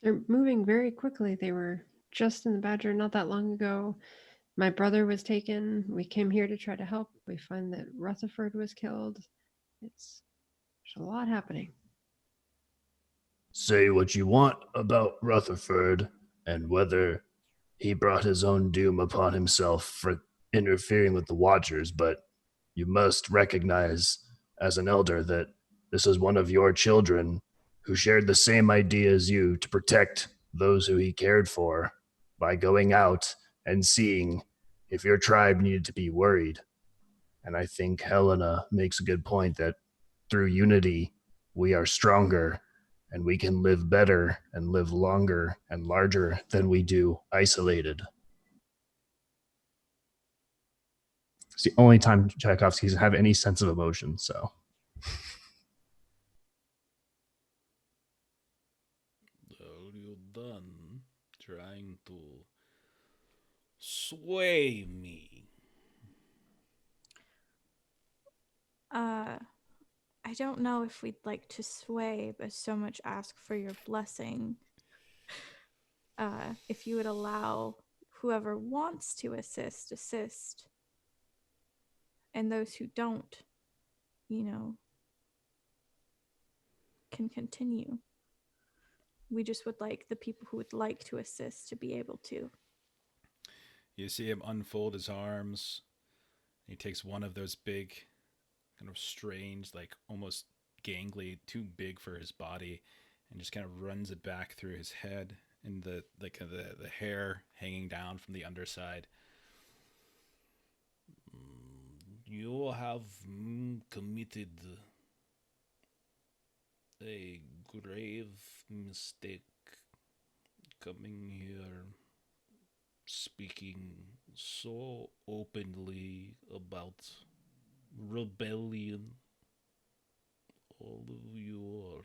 They're moving very quickly. They were just in the Badger not that long ago. My brother was taken. We came here to try to help. We find that Rutherford was killed. There's a lot happening. Say what you want about Rutherford and whether he brought his own doom upon himself for interfering with the Watchers, but you must recognize as an elder that this is one of your children who shared the same idea as you to protect those who he cared for by going out and seeing if your tribe needed to be worried. And I think Helena makes a good point that through unity, we are stronger and we can live better and live longer and larger than we do isolated. It's the only time Tchaikovsky's have any sense of emotion, so. Are you done trying to sway me? I don't know if we'd like to sway, but so much ask for your blessing. If you would allow whoever wants to assist. And those who don't, can continue. We just would like the people who would like to assist to be able to. You see him unfold his arms. He takes one of those big, kind of strange, like almost gangly, too big for his body, and just kind of runs it back through his head and the hair hanging down from the underside. You have committed a grave mistake coming here, speaking so openly about rebellion. All of you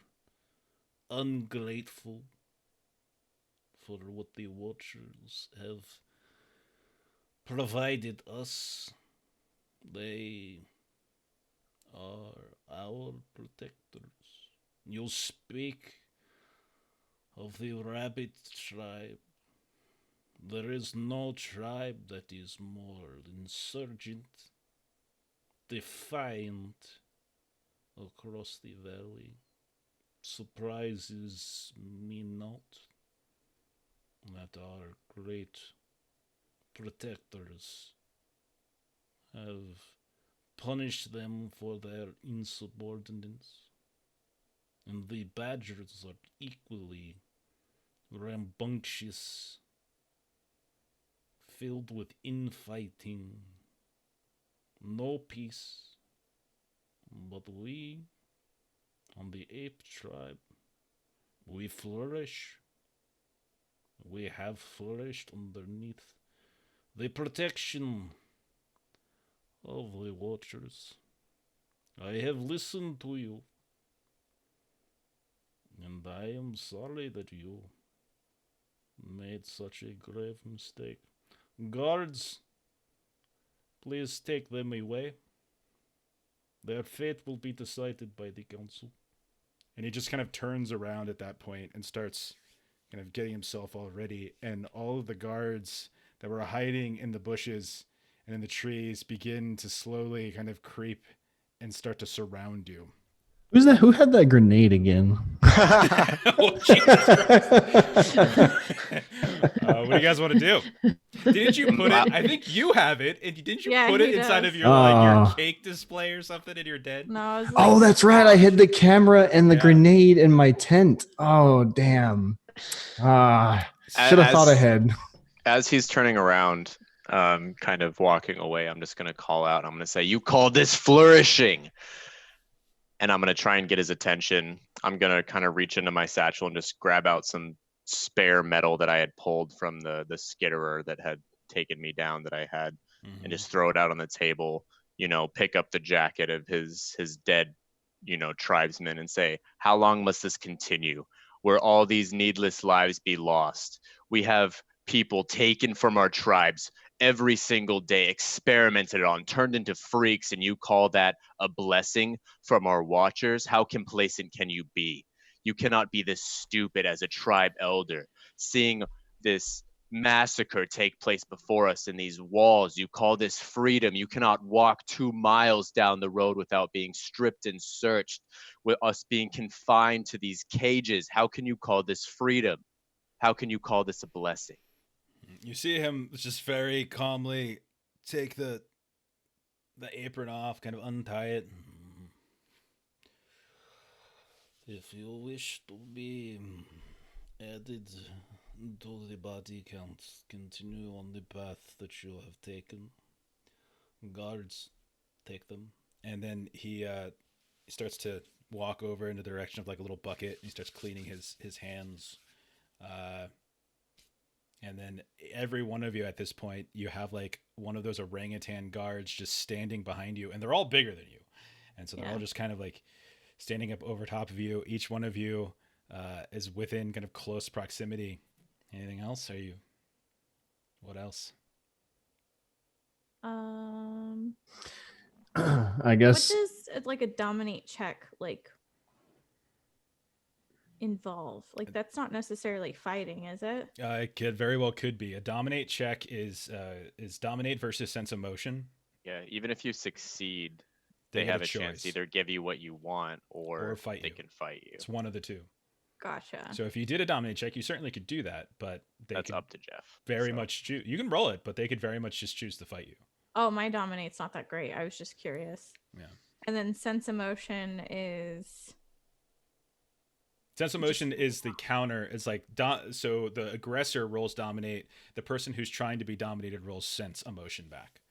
are ungrateful for what the Watchers have provided us. They are our protectors. You speak of the rabbit tribe. There is no tribe that is more insurgent, defiant across the valley. Surprises me not that our great protectors have punished them for their insubordinance, and the badgers are equally rambunctious, filled with infighting, no peace. But we, on the ape tribe, we flourish. We have flourished underneath the protection of the Watchers. I have listened to you, and I am sorry that you made such a grave mistake. Guards, please take them away. Their fate will be decided by the council. And he just kind of turns around at that point and starts kind of getting himself all ready. And all of the guards that were hiding in the bushes and in the trees begin to slowly kind of creep and start to surround you. Who's that? Who had that grenade again? Oh, Jesus Christ. What do you guys want to do? Didn't you put it? I think you have it. And didn't you Yeah, put it he inside does. of your your cake display or something in your den? No, I was Oh, like, that's right. I hid the camera and the Yeah. grenade in my tent. Oh, damn. Should have thought ahead. As he's turning around, kind of walking away, I'm just going to call out. I'm going to say, "You call this flourishing?" And I'm going to try and get his attention. I'm going to kind of reach into my satchel and just grab out some spare metal that I had pulled from the skitterer that had taken me down that I had, and just throw it out on the table, pick up the jacket of his dead, tribesmen and say, "How long must this continue? Where all these needless lives be lost? We have people taken from our tribes every single day, experimented on, turned into freaks, and you call that a blessing from our Watchers? How complacent can you be? You cannot be this stupid as a tribe elder, seeing this massacre take place before us in these walls. You call this freedom? You cannot walk 2 miles down the road without being stripped and searched, with us being confined to these cages. How can you call this freedom? How can you call this a blessing?" You see him just very calmly take the apron off, kind of untie it. If you wish to be added to the body count, continue on the path that you have taken. Guards, take them. And then he starts to walk over in the direction of like a little bucket. He starts cleaning his hands. And then every one of you at this point, you have like one of those orangutan guards just standing behind you, and they're all bigger than you. And so they're all just kind of like standing up over top of you. Each one of you is within kind of close proximity. Anything else? What else? I guess. what does like a dominate check like involve? Like that's not necessarily fighting, is it? It very well could be. A dominate check is dominate versus sense of motion. Yeah, even if you succeed, they have a chance to either give you what you want or fight they you. can fight you. It's one of the two. Gotcha. So if you did a dominate check, you certainly could do that, but that's up to Jeff. Very much choose. You can roll it, but they could very much just choose to fight you. Oh, my dominate's not that great. I was just curious. Yeah. And then sense emotion is. Sense of motion is the counter. It's like so the aggressor rolls dominate. The person who's trying to be dominated rolls sense emotion back.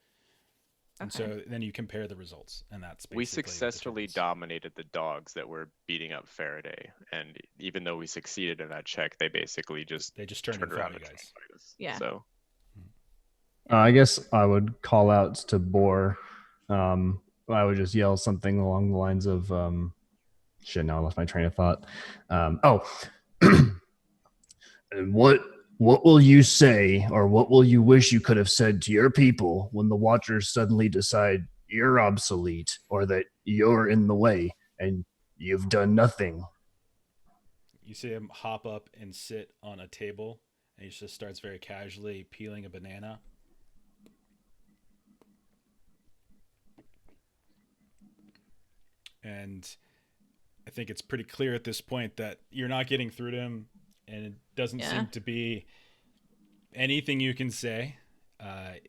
And so then you compare the results, and that's basically We what successfully determines. dominated the dogs that were beating up Faraday, and even though we succeeded in that check, they basically just They just turned and around fought you and tried guys. to fight us. Yeah. So I guess I would call out to Bohr. I would just yell something along the lines of, shit, now I lost my train of thought. And what will you say, or what will you wish you could have said to your people when the Watchers suddenly decide you're obsolete or that you're in the way and you've done nothing? You see him hop up and sit on a table, and he just starts very casually peeling a banana. And I think it's pretty clear at this point that you're not getting through to him, and it doesn't seem to be anything you can say.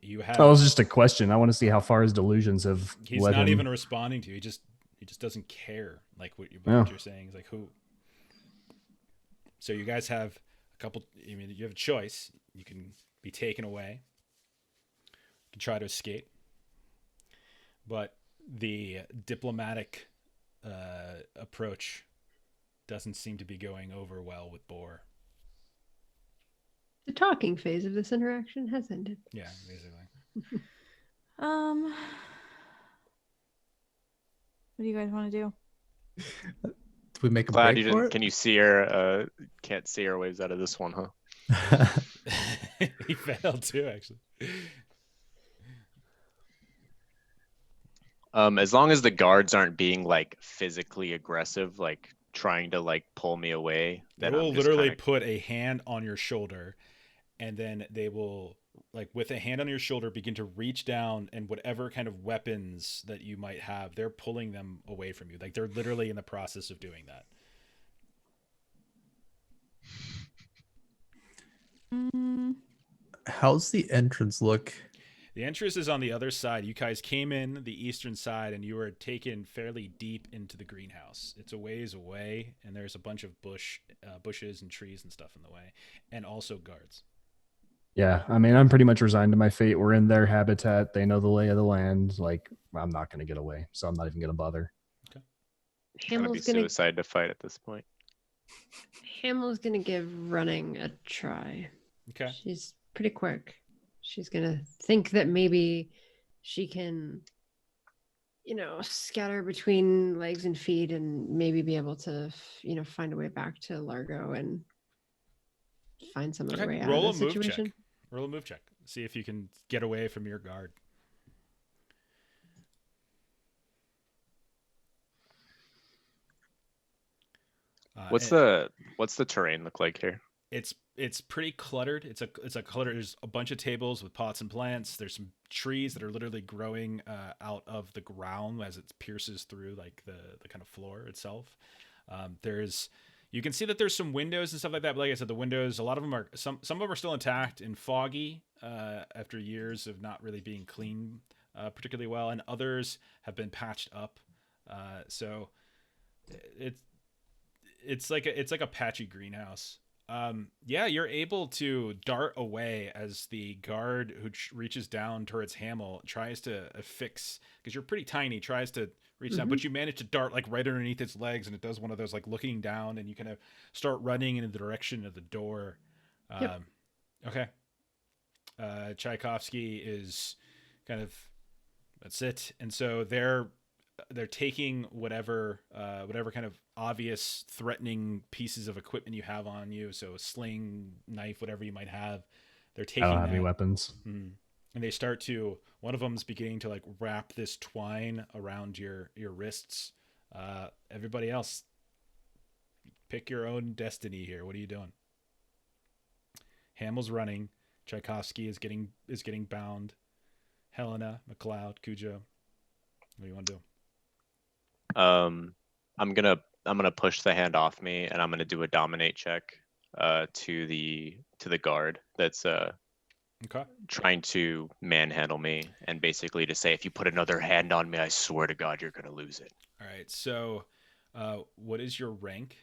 You have. That was just a question. I want to see how far his delusions have He's led not him. even responding to you. He just doesn't care like what you're saying. He's like, who? So you guys have a couple. I mean, you have a choice. You can be taken away. You can try to escape, but the diplomatic approach doesn't seem to be going over well with Bohr. The talking phase of this interaction has ended. Yeah, basically. What do you guys want to do? Do we make a glad break you for didn't. it? Can you see her? Can't see her waves out of this one, huh? He failed too, actually. As long as the guards aren't being like physically aggressive, like trying to like pull me away, They then will I'm just literally kinda... put a hand on your shoulder, and then they will, like, with a hand on your shoulder, begin to reach down, and whatever kind of weapons that you might have, they're pulling them away from you. Like, they're literally in the process of doing that. How's the entrance look? The entrance is on the other side. You guys came in the eastern side, and you were taken fairly deep into the greenhouse. It's a ways away, and there's a bunch of bushes and trees and stuff in the way, and also guards. Yeah, I mean, I'm pretty much resigned to my fate. We're in their habitat. They know the lay of the land. Like, I'm not going to get away, so I'm not even going to bother. Trying to be Hamill's gonna suicide to fight at this point. Hamill's gonna give running a try. Okay. She's pretty quick. She's gonna think that maybe she can, scatter between legs and feet and maybe be able to, find a way back to Largo and find some other way out Roll of a the move situation. check. Roll a move check. See if you can get away from your guard. What's the terrain look like here? It's pretty cluttered. It's a cluttered. There's a bunch of tables with pots and plants. There's some trees that are literally growing out of the ground as it pierces through like the kind of floor itself. You can see that there's some windows and stuff like that. But like I said, the windows, a lot of them are some of them are still intact and foggy after years of not really being cleaned particularly well, and others have been patched up. So it's like a patchy greenhouse. You're able to dart away as the guard who reaches down towards Hamill tries to affix, because you're pretty tiny, tries to reach down, but you manage to dart like right underneath its legs, and it does one of those like looking down, and you kind of start running in the direction of the door. Okay. Tchaikovsky is kind of, that's it. And so they're taking whatever kind of obvious threatening pieces of equipment you have on you. So a sling, knife, whatever you might have. They're taking I don't have that, any weapons. and they start to, one of them's beginning to like wrap this twine around your wrists. Everybody else, pick your own destiny here. What are you doing? Hamill's running. Tchaikovsky is getting bound. Helena, McCloud, Cujo. What do you want to do? I'm gonna push the hand off me, and I'm gonna do a dominate check to the guard that's trying to manhandle me, and basically to say, if you put another hand on me, I swear to God, you're gonna lose it. All right. So, what is your rank?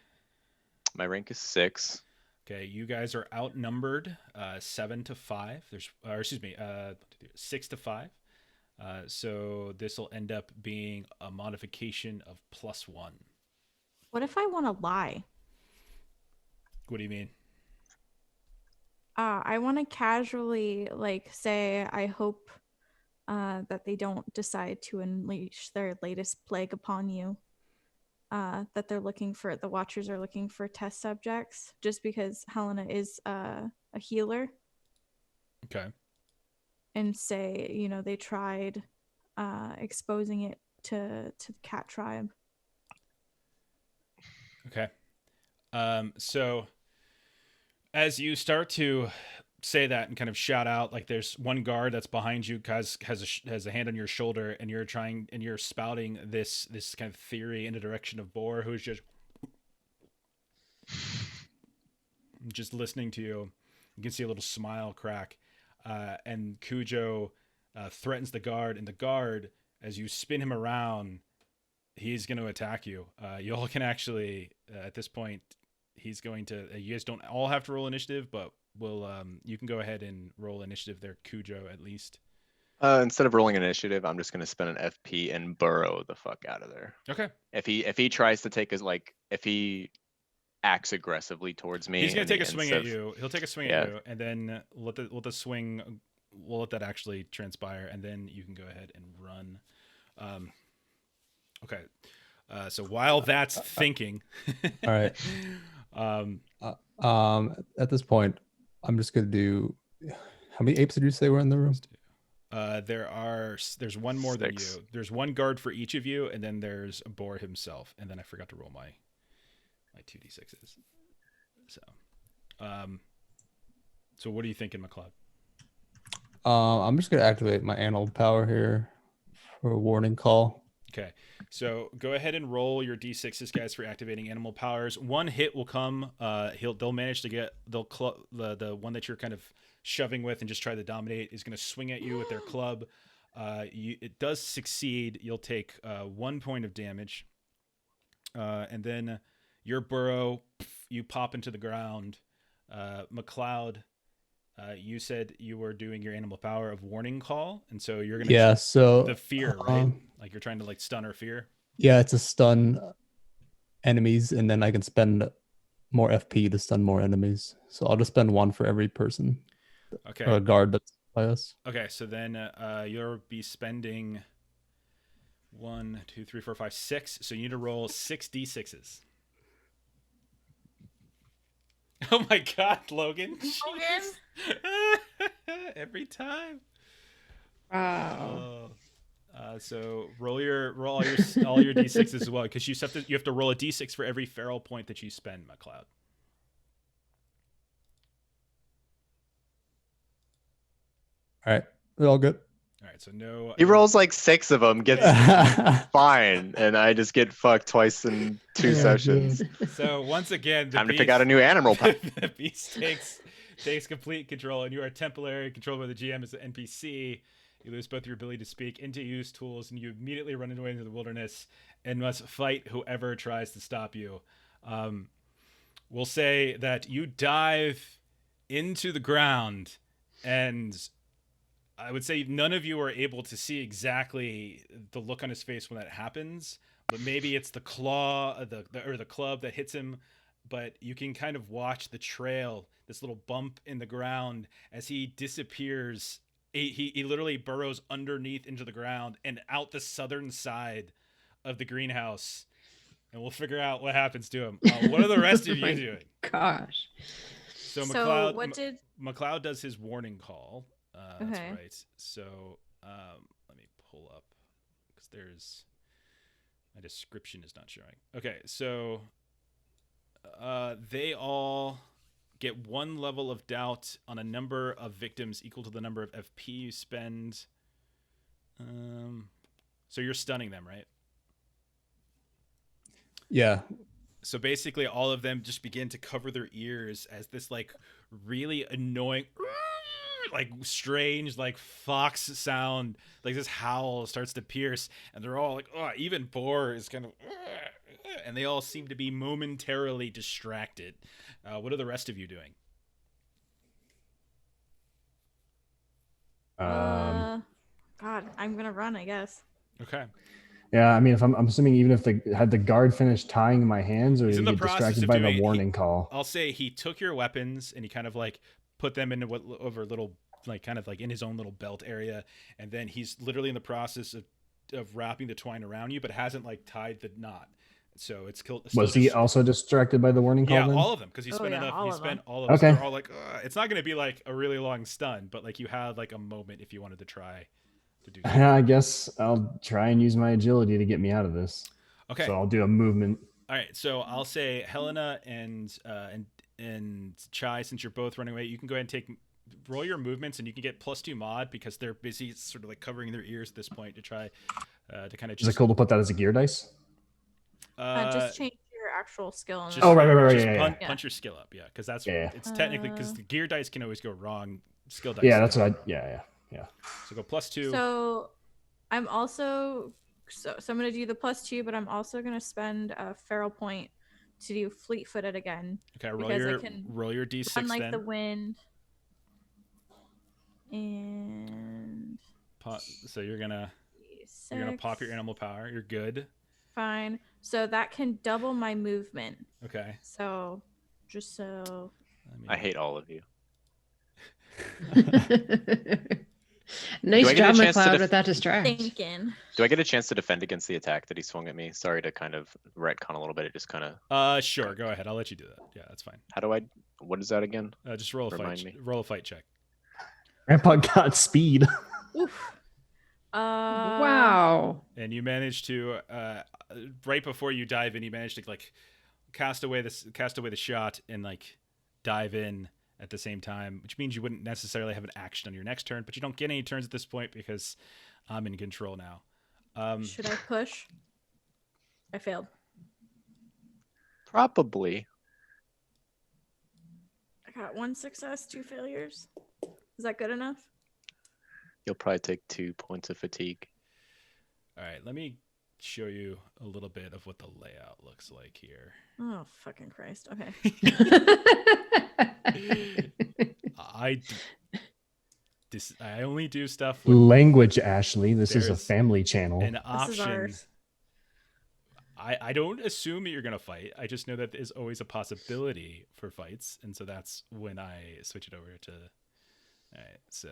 My rank is 6. Okay, you guys are outnumbered 7 to 5. 6 to 5. So this will end up being a modification of +1. What if I want to lie? What do you mean? I want to casually say I hope that they don't decide to unleash their latest plague upon you. That the Watchers are looking for test subjects, just because Helena is a healer. Okay. And say, they tried exposing it to the cat tribe. Okay. So as you start to say that and kind of shout out, like there's one guard that's behind you, has a hand on your shoulder, and you're spouting this kind of theory in the direction of Bohr, who's just listening to you. You can see a little smile crack, and Cujo threatens the guard, and the guard, as you spin him around, he's going to attack you. You all can actually at this point, he's going to. You guys don't all have to roll initiative, but you can go ahead and roll initiative there, Cujo, at least. Instead of rolling an initiative, I'm just gonna spend an FP and burrow the fuck out of there. Okay. If he tries to take if he acts aggressively towards me, he's gonna take a swing at you. He'll take a swing Yeah. at you, and then let the swing. We'll let that actually transpire, and then you can go ahead and run. Okay. So while that's thinking. All right. At this point, I'm just gonna do. How many apes did you say were in the room? There's one more than 6. you. There's one guard for each of you, and then there's Bohr himself. And then I forgot to roll my 2d6s. So what are you thinking, McCloud? I'm just gonna activate my animal power here for a warning call. Okay, so go ahead and roll your d6s, guys, for activating animal powers. One hit will come. They'll manage to get the one that you're kind of shoving with and just try to dominate is going to swing at you with their club. It does succeed. You'll take 1 point of damage, and then your burrow, you pop into the ground. McCloud, you said you were doing your animal power of warning call, and so you're gonna the fear, right? Like you're trying to stun or fear. Yeah, it's a stun enemies, and then I can spend more FP to stun more enemies. So I'll just spend 1 for every person. Okay. Or a guard that's by us. Okay, so then you'll be spending 1, 2, 3, 4, 5, 6. So you need to roll 6 d6s. Oh my God, Logan! Every time. Wow. So roll all your d6s as well, because you have to roll a d6 for every feral point that you spend, McCloud. All right, we're all good. All right, so no. He rolls 6 of them, gets fine, and I just get fucked twice in 2 sessions. So once again, Time to pick out a new animal. The beast takes complete control, and you are temporarily controlled by the GM as an NPC. You lose both your ability to speak and to use tools, and you immediately run away into the wilderness and must fight whoever tries to stop you. We'll say that you dive into the ground, and I would say none of you are able to see exactly the look on his face when that happens, but maybe it's the claw, or the club that hits him. But you can kind of watch the trail, this little bump in the ground, as he disappears. He literally burrows underneath into the ground and out the southern side of the greenhouse, and we'll figure out what happens to him. What are the rest of you doing? Gosh. So McCloud does his warning call. That's right. So let me pull up, because my description is not showing. Okay, so they all get 1 level of doubt on a number of victims equal to the number of FP you spend. So you're stunning them, right? Yeah. So basically all of them just begin to cover their ears as this really annoying, strange, fox sound, this howl starts to pierce, and they're all even Bohr is kind of, and they all seem to be momentarily distracted. What are the rest of you doing? God, I'm gonna run, I guess. Okay. Yeah, I mean, if I'm assuming even if had the guard finished tying my hands, or He's did in he the get process distracted of by the doing it. warning call? I'll say he took your weapons and he kind of like put them into what over little like kind of like in his own little belt area, and then he's literally in the process of wrapping the twine around you, but hasn't like tied the knot. So it's still Was he just, also distracted by the warning call? yeah, then? all of them, because he Oh, spent yeah, enough. all He of spent them. all of them. Okay. They're all like, it's not going to be like a really long stun, but like you had like a moment if you wanted to try to do something. I guess I'll try and use my agility to get me out of this. Okay. So I'll do a movement. All right, so I'll say Helena and Chai, since you're both running away, you can go ahead and roll your movements, and you can get +2 mod because they're busy sort of like covering their ears at this point to try to kind of Is it cool to put that as a gear dice? Just change your actual skill. And Just, Oh, right. Just Yeah. punch your skill up, yeah, because that's Yeah. it's technically because the gear dice can always go wrong. Skill dice. Yeah, that's don't. what yeah. So go +2. So I'm also so I'm gonna do the +2, but I'm also gonna spend a feral point to do fleet-footed again. Okay, because I can roll your d6 Run like then. the wind. And So you're gonna pop your animal power. You're good. Fine. So that can double my movement. Okay. So just so I hate all of you. Nice Do I get a job, chance to McCloud, with that distract. thinking. Do I get a chance to defend against the attack that he swung at me? Sorry to kind of retcon a little bit. It just kind of. Sure. Go ahead. I'll let you do that. Yeah, that's fine. How do I? What is that again? Just roll a Remind fight. me. Roll a fight check. Grandpa got speed. Oof. Wow. And you managed to right before you dive in, you managed to like cast away the shot and like dive in at the same time, which means you wouldn't necessarily have an action on your next turn, but you don't get any turns at this point because I'm in control now. Should I push? I failed. Probably. I got 1 success, 2 failures. Is that good enough? You'll probably take 2 points of fatigue. All right, let me show you a little bit of what the layout looks like here. Oh, fucking Christ. Okay. I only do stuff with Language, Ashley. This is a There's family channel. an This is option. ours. I don't assume that you're going to fight. I just know that there's always a possibility for fights. And so that's when I switch it over to... All right, so...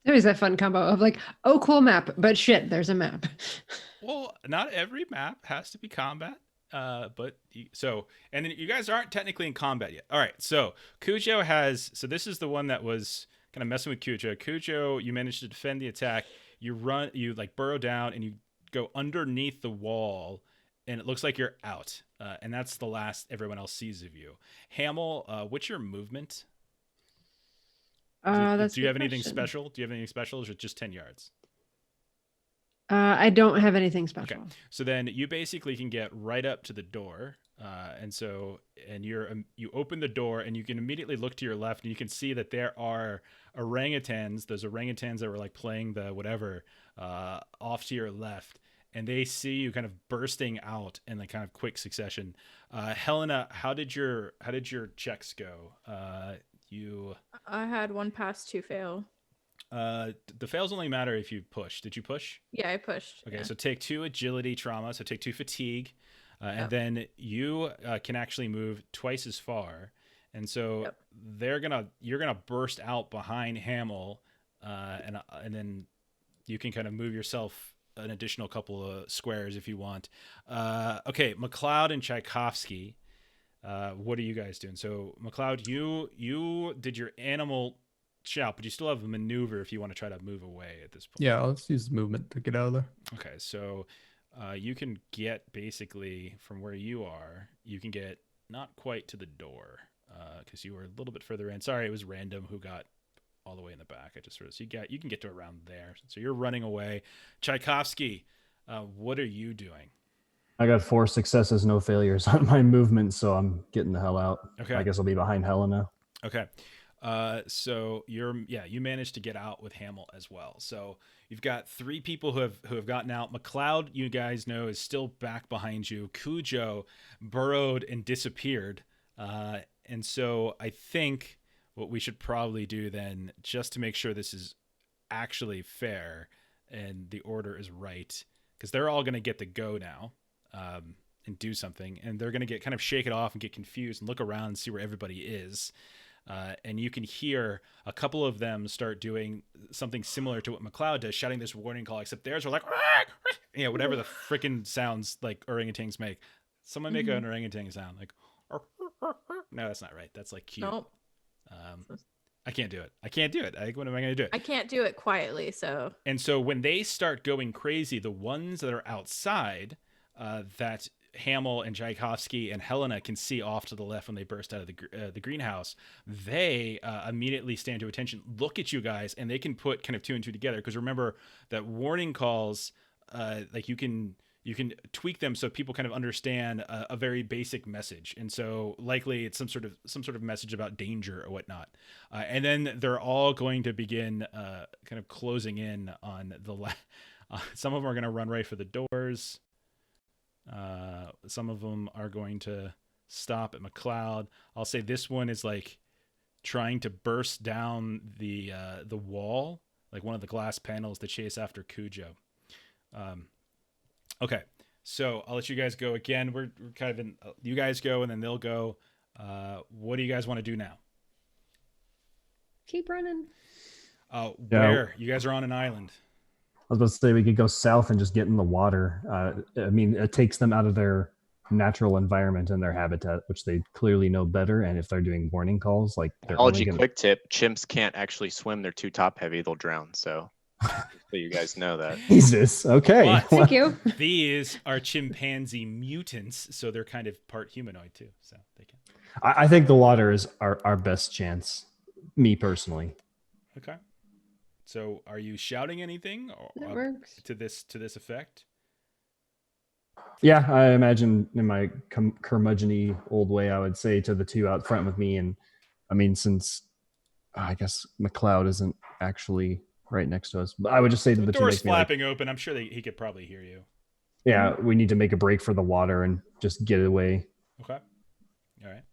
There was that fun combo of like, oh, cool map, but shit, there's a map. Well, not every map has to be combat. And then you guys aren't technically in combat yet. All right, so Cujo has... So this is the one that was kind of messing with Cujo. Cujo, you managed to defend the attack. You like burrow down and you go underneath the wall, and it looks like you're out. And that's the last everyone else sees of you. Hamill, what's your movement? Do you have anything special? Do you have anything special, or is it just 10 yards? I don't have anything special. Okay, so then you basically can get right up to the door, and you open the door, and you can immediately look to your left, and you can see that there are orangutans. Those orangutans that were like playing the whatever off to your left, and they see you kind of bursting out in like kind of quick succession. Helena, how did your checks go? I had 1 pass, 2 fail. The fails only matter if you push. Did you push? Yeah, I pushed. Okay, yeah. so take 2 agility trauma, so take 2 fatigue, and then you can actually move twice as far, and so you're gonna burst out behind Hamill, and then you can kind of move yourself an additional couple of squares if you want. Okay, McCloud and Tchaikovsky. What are you guys doing? So McCloud, you did your animal shout, but you still have a maneuver if you want to try to move away at this point. Yeah, let's use movement to get out of there. Okay, so you can get basically from where you are, you can get not quite to the door because you were a little bit further in. Sorry, it was random who got all the way in the back. I just sort of you can get to around there. So you're running away. Tchaikovsky, what are you doing? I got 4 successes, no failures on my movement, so I'm getting the hell out. Okay. I guess I'll be behind Helena. Okay. So you managed to get out with Hamill as well. So you've got 3 people who have gotten out. McCloud, you guys know, is still back behind you. Cujo burrowed and disappeared. And so I think what we should probably do then, just to make sure this is actually fair, and the order is right, because they're all going to get the go now and do something, and they're going to get kind of shake it off and get confused and look around and see where everybody is. And you can hear a couple of them start doing something similar to what McCloud does, shouting this warning call, except theirs are like, whatever the freaking sounds like orangutans make. Someone make an orangutan sound like, no, that's not right. That's like cute. Nope. I can't do it. What am I going to do? I can't do it quietly. So. And so when they start going crazy, the ones that are outside, that Hamill and Tchaikovsky and Helena can see off to the left when they burst out of the greenhouse, they immediately stand to attention, look at you guys, and they can put kind of 2 and 2 together. Because remember that warning calls, like you can tweak them so people kind of understand a very basic message, and so likely it's some sort of message about danger or whatnot. And then they're all going to begin kind of closing in on some of them are going to run right for the doors. Some of them are going to stop at McCloud. I'll say this one is like trying to burst down the wall, like one of the glass panels to chase after Cujo. Okay, so I'll let you guys go again. We're kind of in. You guys go, and then they'll go. What do you guys want to do now? Keep running. Where? You guys are on an island. I was about to say we could go south and just get in the water. I mean, it takes them out of their natural environment and their habitat, which they clearly know better. And if they're doing warning calls, like they're Biology quick tip: chimps can't actually swim; they're too top heavy; they'll drown. So you guys know that. Jesus. Okay. But Thank you. these are chimpanzee mutants, so they're kind of part humanoid too. So they can. I think the water is our best chance. Me personally. Okay. So, are you shouting anything That works. to this effect? Yeah, I imagine in my curmudgeon-y old way, I would say to the 2 out front with me. And I mean, since I guess McCloud isn't actually right next to us, but I would just say to the 2 door's next to me, like, flapping open. I'm sure he could probably hear you. yeah, we need to make a break for the water and just get away. Okay. All right.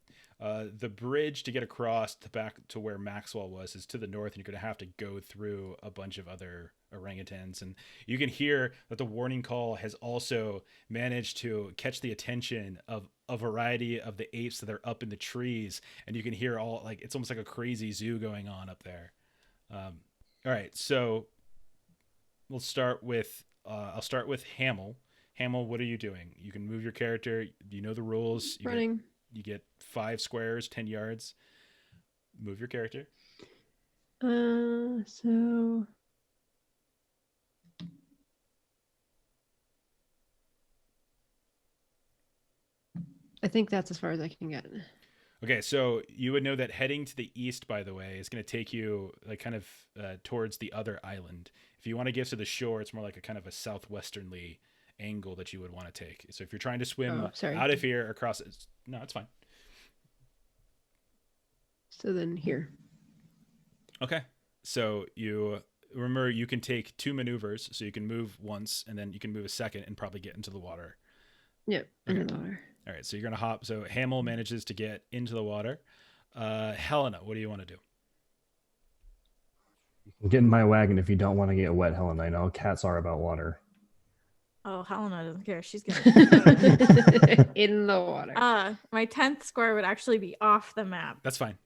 The bridge to get across back to where Maxwell was is to the north, and you're going to have to go through a bunch of other orangutans. And you can hear that the warning call has also managed to catch the attention of a variety of the apes that are up in the trees. And you can hear it's almost like a crazy zoo going on up there. All right. So we'll start with, I'll start with Hamill. Hamill, what are you doing? You can move your character. You know the rules. Running. You get 5 squares, 10 yards. Move your character. So I think that's as far as I can get. Okay, so you would know that heading to the east, by the way, is going to take you like kind of towards the other island. If you want to get to the shore, it's more like a kind of a southwesternly angle that you would want to take. So if you're trying to swim out of here across, no, it's fine. So then here. Okay, so you remember you can take 2 maneuvers, so you can move once and then you can move a second and probably get into the water. Yep, Okay. into the water. All right, so you're gonna hop. So Hamill manages to get into the water. Helena, what do you want to do? Get in my wagon if you don't want to get wet, Helen. I know cats are about water. Oh, Helena doesn't care. She's gonna in the water. My 10th square would actually be off the map. That's fine.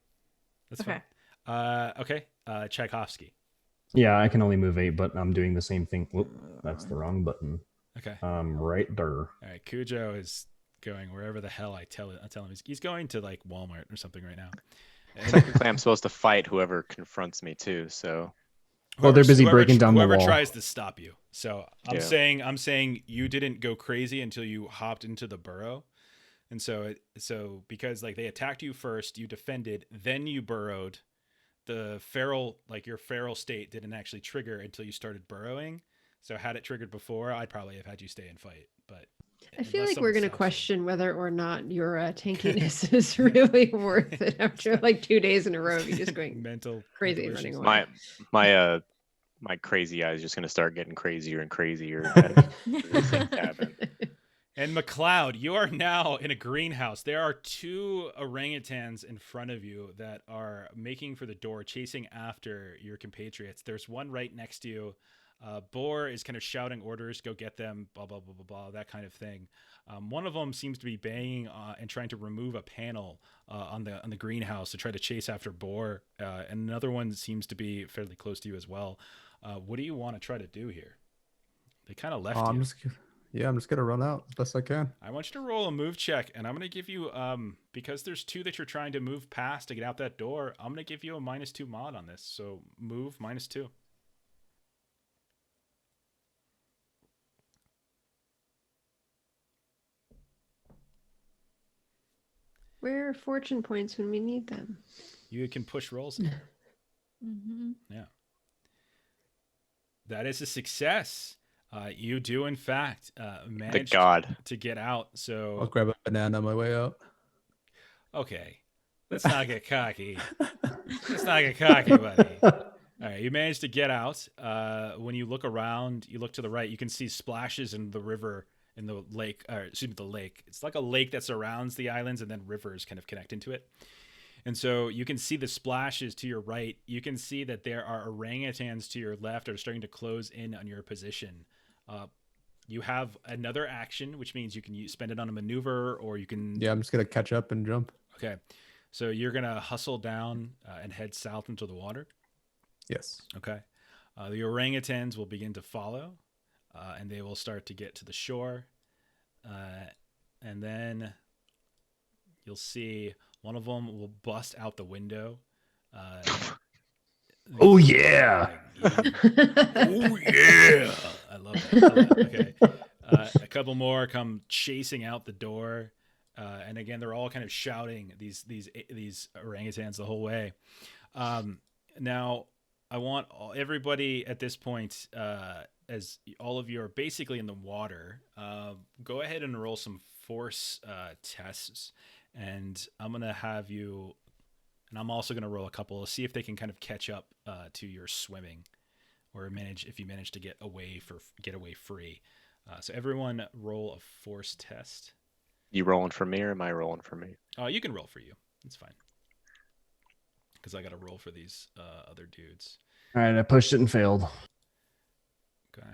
That's Okay. fine. Okay. Tchaikovsky. Yeah, I can only move 8, but I'm doing the same thing. Whoop, that's the wrong button. Okay. Right there. All right. Cujo is going wherever the hell I tell him. He's going to like Walmart or something right now. Technically, I'm supposed to fight whoever confronts me too. So. Well, they're busy breaking down the wall. Whoever tries to stop you. So I'm Yeah. saying you didn't go crazy until you hopped into the burrow. And so because like they attacked you first, you defended, then you burrowed. The feral, like your feral state didn't actually trigger until you started burrowing. So had it triggered before, I'd probably have had you stay and fight. But I feel unless like we're someone going to stops you. question whether or not your tankiness is really worth it after like 2 days in a row of you just going mental crazy mental running issues. away. My crazy eye is just gonna start getting crazier and crazier. At the cabin. And McCloud, you are now in a greenhouse. There are 2 orangutans in front of you that are making for the door, chasing after your compatriots. There's one right next to you Bohr is kind of shouting orders, go get them, blah, blah, blah, blah, blah, that kind of thing. One of them seems to be banging and trying to remove a panel on the greenhouse to try to chase after Bohr. And another one seems to be fairly close to you as well. What do you want to try to do here? They kind of left you. I'm just gonna run out as best I can. I want you to roll a move check, and I'm going to give you, because there's 2 that you're trying to move past to get out that door, I'm going to give you a -2 mod on this. So move -2. Where are fortune points when we need them? You can push rolls in. Mm-hmm. Yeah. That is a success. You do, in fact, manage to get out. I'll So, grab a banana on my way out. okay. Let's not get cocky. Let's not get cocky, buddy. All right. You managed to get out. When you look around, you look to the right, you can see splashes in the river, in the lake, or excuse me, the lake. It's like a lake that surrounds the islands, and then rivers kind of connect into it. And so you can see the splashes to your right. You can see that there are orangutans to your left that are starting to close in on your position. You have another action, which means you can spend it on a maneuver, or you can... Yeah, I'm just gonna catch up and jump. Okay. So you're going to hustle down and head south into the water. Yes. Okay. The orangutans will begin to follow, and they will start to get to the shore. And then you'll see one of them will bust out the window. Oh, yeah. Oh, yeah. I love that. Okay. A couple more come chasing out the door. And again, they're all kind of shouting these orangutans the whole way. Now, I want everybody at this point, as all of you are basically in the water, go ahead and roll some force tests. And I'm going to have you, and I'm also going to roll a couple to see if they can kind of catch up to your swimming, or if you manage to get away free. So everyone roll a force test. You rolling for me or am I rolling for me? You can roll for you. It's fine. Because I got to roll for these other dudes. All right, I pushed it and failed. Okay.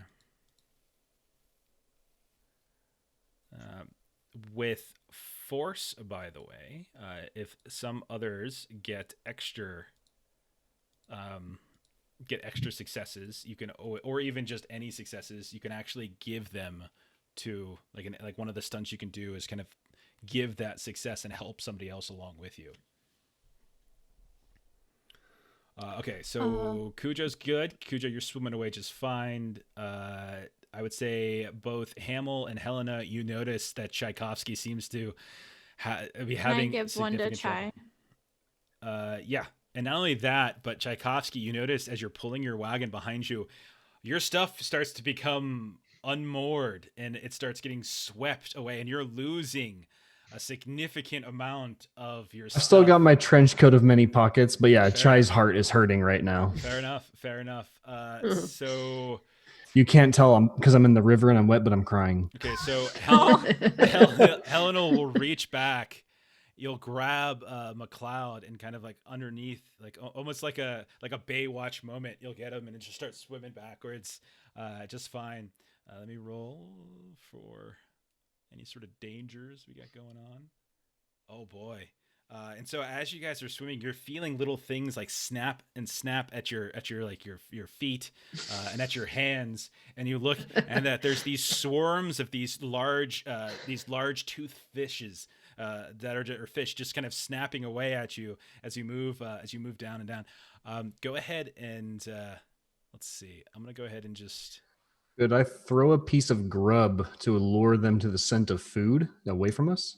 With force, by the way, if some others get extra successes, you can, or even just any successes, you can actually give them to like one of the stunts you can do is kind of give that success and help somebody else along with you. Okay, so Cujo's good. Cujo, you're swimming away just fine. I would say both Hamill and Helena, you notice that Tchaikovsky seems to be having. Can I give one to Chai? Yeah, and not only that, but Tchaikovsky, you notice as you're pulling your wagon behind you, your stuff starts to become unmoored and it starts getting swept away, and you're losing a significant amount of your stuff. I've still got my trench coat of many pockets, but yeah, Chai's heart is hurting right now. Fair enough. So you can't tell because I'm in the river and I'm wet, but I'm crying. Okay, so Helena will reach back. You'll grab McCloud and kind of like underneath, like almost like a Baywatch moment. You'll get him and just start swimming backwards, just fine. Let me roll for any sort of dangers we got going on. Oh boy. And so as you guys are swimming, you're feeling little things like snap at your feet and at your hands, and you look and that there's these swarms of these large toothed fishes that are fish just kind of snapping away at you as you move down and down. Go ahead and let's see. I'm gonna go ahead and just. Could I throw a piece of grub to lure them to the scent of food away from us?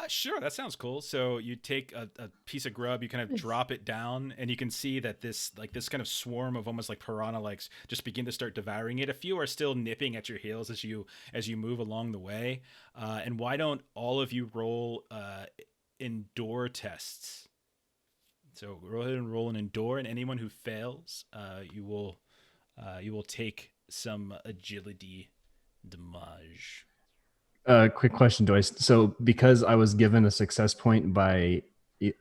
Sure. That sounds cool. So you take a piece of grub, you kind of drop it down, and you can see that this kind of swarm of almost like piranha likes just begin to start devouring it. A few are still nipping at your heels as you move along the way. And why don't all of you roll endure tests? So go ahead and roll an endure, and anyone who fails, you will take some agility damage. Quick question, so because I was given a success point by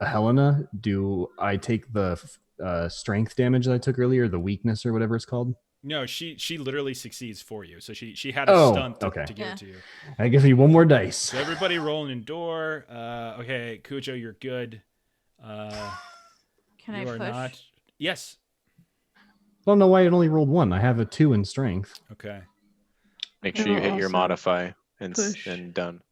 Helena, do I take the strength damage that I took earlier, the weakness or whatever it's called? No, she literally succeeds for you. So she had a stunt to give Yeah. it to you. I give you one more dice. So everybody rolling in door. Okay, Cujo, you're good. Can I you are push? not. Yes. I don't know why it only rolled 1. I have a 2 in strength. Okay. Make I sure you will hit your also modify push. and done.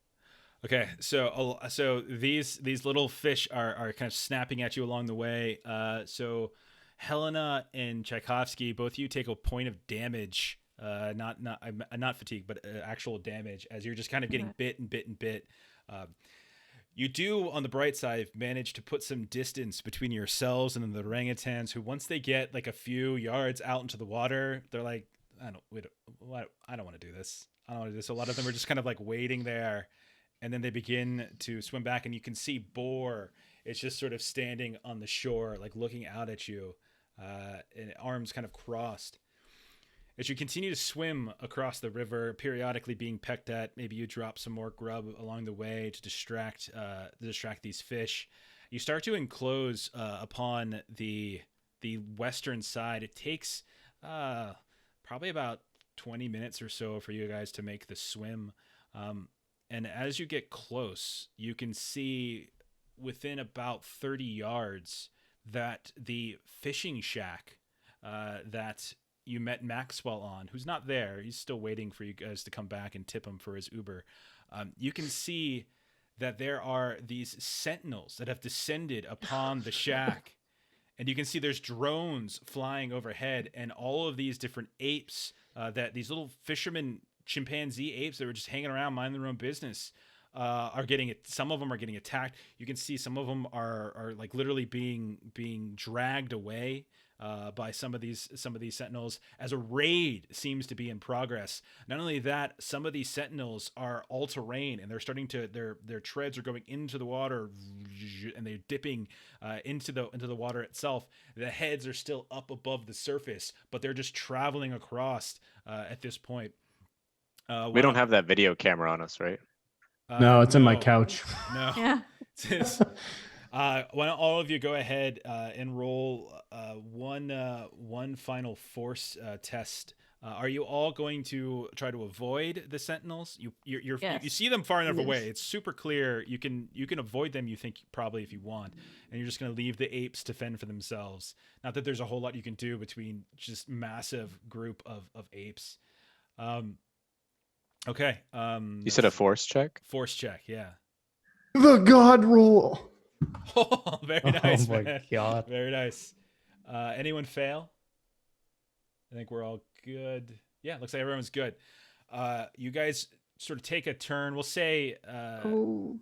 Okay, so these little fish are kind of snapping at you along the way. So Helena and Tchaikovsky, both you take a point of damage. Not fatigue, but actual damage as you're just kind of getting bit and bit and bit. You do, on the bright side, manage to put some distance between yourselves and the orangutans, who once they get like a few yards out into the water, they're like, I don't want to do this. I don't want to do this. A lot of them are just kind of like waiting there. And then they begin to swim back, and you can see Bohr. It's just sort of standing on the shore, like looking out at you, and arms kind of crossed. As you continue to swim across the river, periodically being pecked at, maybe you drop some more grub along the way to distract these fish. You start to enclose upon the western side. It takes probably about 20 minutes or so for you guys to make the swim. And as you get close, you can see within about 30 yards that the fishing shack that you met Maxwell on, who's not there, he's still waiting for you guys to come back and tip him for his Uber. You can see that there are these sentinels that have descended upon the shack. And you can see there's drones flying overhead, and all of these different apes, that these little fishermen, chimpanzee apes that were just hanging around minding their own business, are getting it. Some of them are getting attacked. You can see some of them are like literally being dragged away by some of these sentinels, as a raid seems to be in progress. Not only that, some of these sentinels are all terrain, and they're starting to their treads are going into the water, and they're dipping into the water itself. The heads are still up above the surface, but they're just traveling across at this point. We don't have that video camera on us, right? No, it's in my couch. No. Yeah. Why don't all of you go ahead and roll one final force test. Are you all going to try to avoid the sentinels? Yes. You see them far enough Yes. away. It's super clear. You can avoid them, you think, probably, if you want, and you're just going to leave the apes to fend for themselves. Not that there's a whole lot you can do between just massive group of apes. Okay. You said a force check? Force check, yeah. The God roll. Oh, very nice, Oh my man. God. Very nice. Anyone fail? I think we're all good. Yeah, looks like everyone's good. You guys sort of take a turn. We'll say Oh,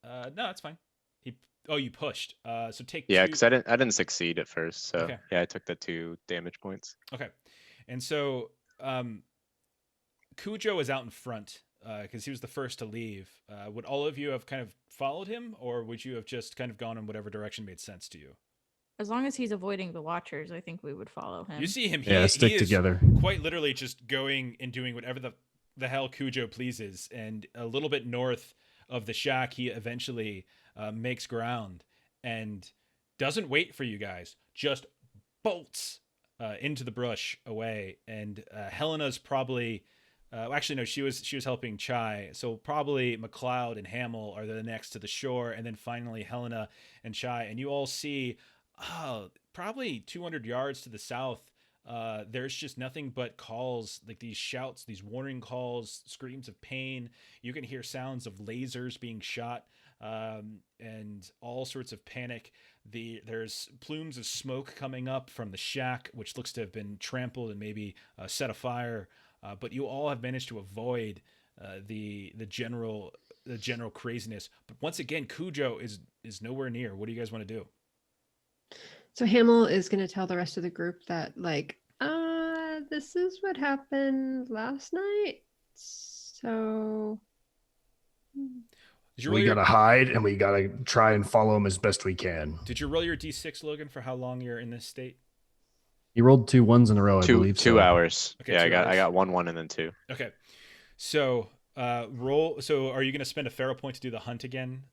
no, that's fine. You pushed. So take Yeah, two. because I didn't succeed at first. So Okay. yeah, I took the 2 damage points. Okay. And so Cujo is out in front because he was the first to leave. Would all of you have kind of followed him, or would you have just kind of gone in whatever direction made sense to you? As long as he's avoiding the watchers, I think we would follow him. You see him. Yeah, stick he is together. quite literally just going and doing whatever the hell Cujo pleases. And a little bit north of the shack, he eventually makes ground and doesn't wait for you guys, just bolts into the brush away. And Helena's probably actually no, she was helping Chai, so probably McCloud and Hamill are the next to the shore, and then finally Helena and Chai. And you all see probably 200 yards to the south, there's just nothing but calls, like these shouts, these warning calls, screams of pain. You can hear sounds of lasers being shot, and all sorts of panic. There's plumes of smoke coming up from the shack, which looks to have been trampled and maybe set afire. But you all have managed to avoid the general craziness. But once again, Cujo is nowhere near. What do you guys want to do? so Hamill is going to tell the rest of the group that, like, this is what happened last night. So Did you We roll your, gotta hide, and we gotta try and follow him as best we can. did you roll your D6, Logan, for how long you're in this state? He rolled 2 1s in a row, I believe. 2 so. hours. Okay, Yeah, 2 I hours. got 1 and then 2. Okay. So roll. So are you going to spend a Pharaoh point to do the hunt again,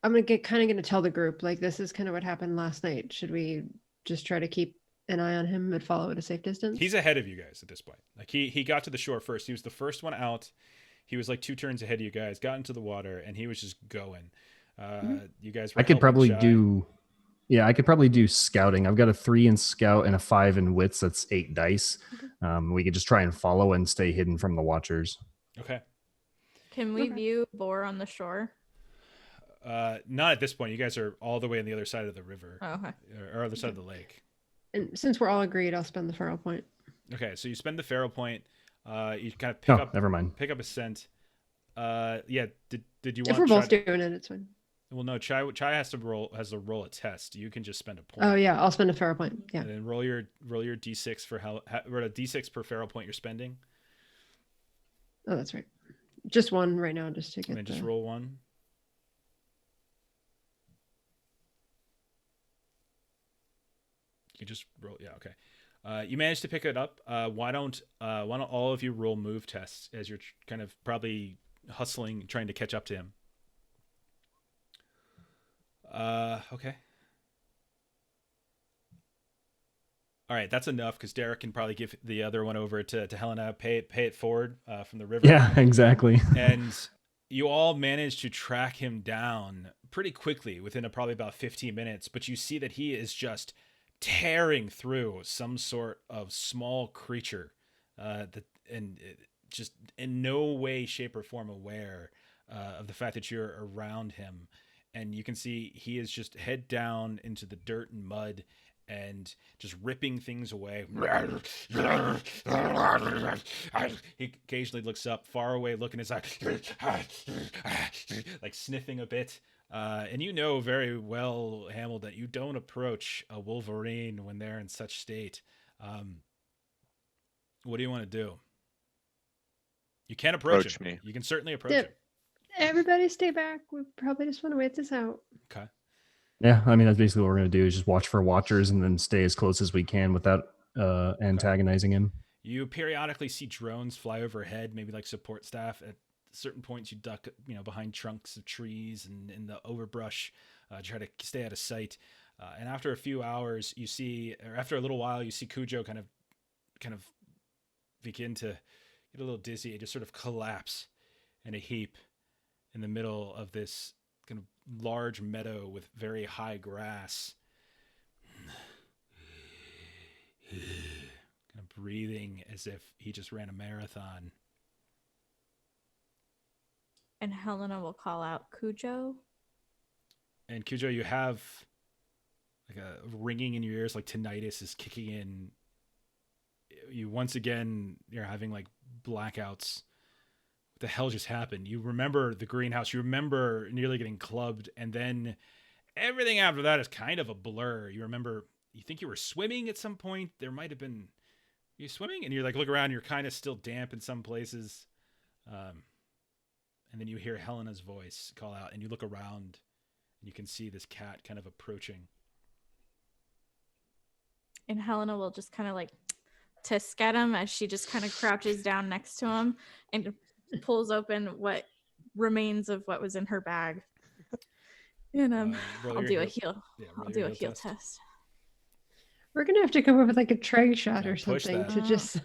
I'm gonna tell the group, like, this is kind of what happened last night. Should we just try to keep an eye on him and follow at a safe distance? He's ahead of you guys at this point. Like he got to the shore first. He was the first one out. He was like 2 turns ahead of you guys, got into the water, and he was just going. You guys were I could helping probably Chai. do. Yeah, I could probably do scouting. I've got a 3 in scout and a 5 in wits. That's 8 dice. We could just try and follow and stay hidden from the watchers. Okay. Can we view Bohr on the shore? Not at this point. You guys are all the way on the other side of the river. Oh, okay. Or other side of the lake. And since we're all agreed, I'll spend the feral point. Okay, so you spend the feral point. You kind of pick up. Never mind. Pick up a scent. Yeah. Did you want? If we're both Chai doing it, it's fine. Well, no. Chai has to roll a test. You can just spend a point. Oh yeah, I'll spend a feral point. Yeah. And then roll your d6 for roll a d6 per feral point you're spending. Oh, that's right. Just one right now, just to get. And then just roll one. You just roll. Yeah. Okay. You managed to pick it up. Why don't all of you roll move tests as you're kind of probably hustling, trying to catch up to him. Okay. All right, that's enough because Derek can probably give the other one over to Helena. Pay it forward from the river. Yeah, exactly. And you all manage to track him down pretty quickly within probably about 15 minutes. But you see that he is just tearing through some sort of small creature, just in no way, shape, or form aware of the fact that you're around him. And you can see he is just head down into the dirt and mud and just ripping things away. He occasionally looks up, far away, looking his eye, like sniffing a bit. And you know very well, Hamill, that you don't approach a Wolverine when they're in such state. What do you want to do? You can't approach him. me. You can certainly approach Yep. him. Everybody stay back. We probably just want to wait this out. Okay. Yeah, I mean, that's basically what we're going to do is just watch for watchers and then stay as close as we can without antagonizing him. You periodically see drones fly overhead, maybe like support staff. At certain points, you duck, behind trunks of trees and in the overbrush, try to stay out of sight. And after a few hours, after a little while, you see Cujo kind of begin to get a little dizzy and just sort of collapse in a heap in the middle of this kind of large meadow with very high grass. Kind of breathing as if he just ran a marathon. And Helena will call out Cujo. And Cujo, you have like a ringing in your ears, like tinnitus is kicking in. You're having like blackouts. What the hell just happened? You remember the greenhouse, you remember nearly getting clubbed, and then everything after that is kind of a blur. You think you were swimming at some point. There might have been, you swimming? And you're like, look around, you're kind of still damp in some places. And then you hear Helena's voice call out, and you look around, and you can see this cat kind of approaching. And Helena will just kind of like tisk at him as she just kind of crouches down next to him and pulls open what remains of what was in her bag. And I'll do a heal. I'll do a heal test. We're gonna have to come up with like a trach shot or push something that. to just, as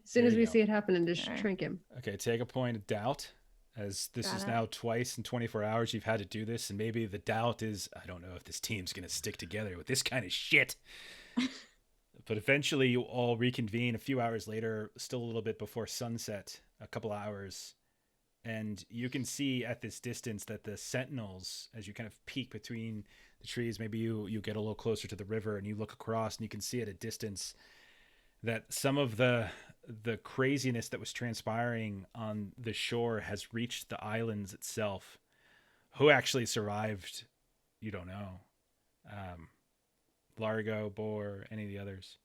soon There as you we go. see it happen, and just Alright. shrink him. Okay, take a point of doubt, as this Got is it. now twice in 24 hours you've had to do this, and maybe the doubt is, I don't know if this team's going to stick together with this kind of shit. But eventually you all reconvene a few hours later, still a little bit before sunset, a couple hours, and you can see at this distance that the sentinels, as you kind of peek between the trees, maybe you get a little closer to the river and you look across and you can see at a distance that some of the craziness that was transpiring on the shore has reached the islands itself. Who actually survived, you don't know. Largo, Bohr, any of the others.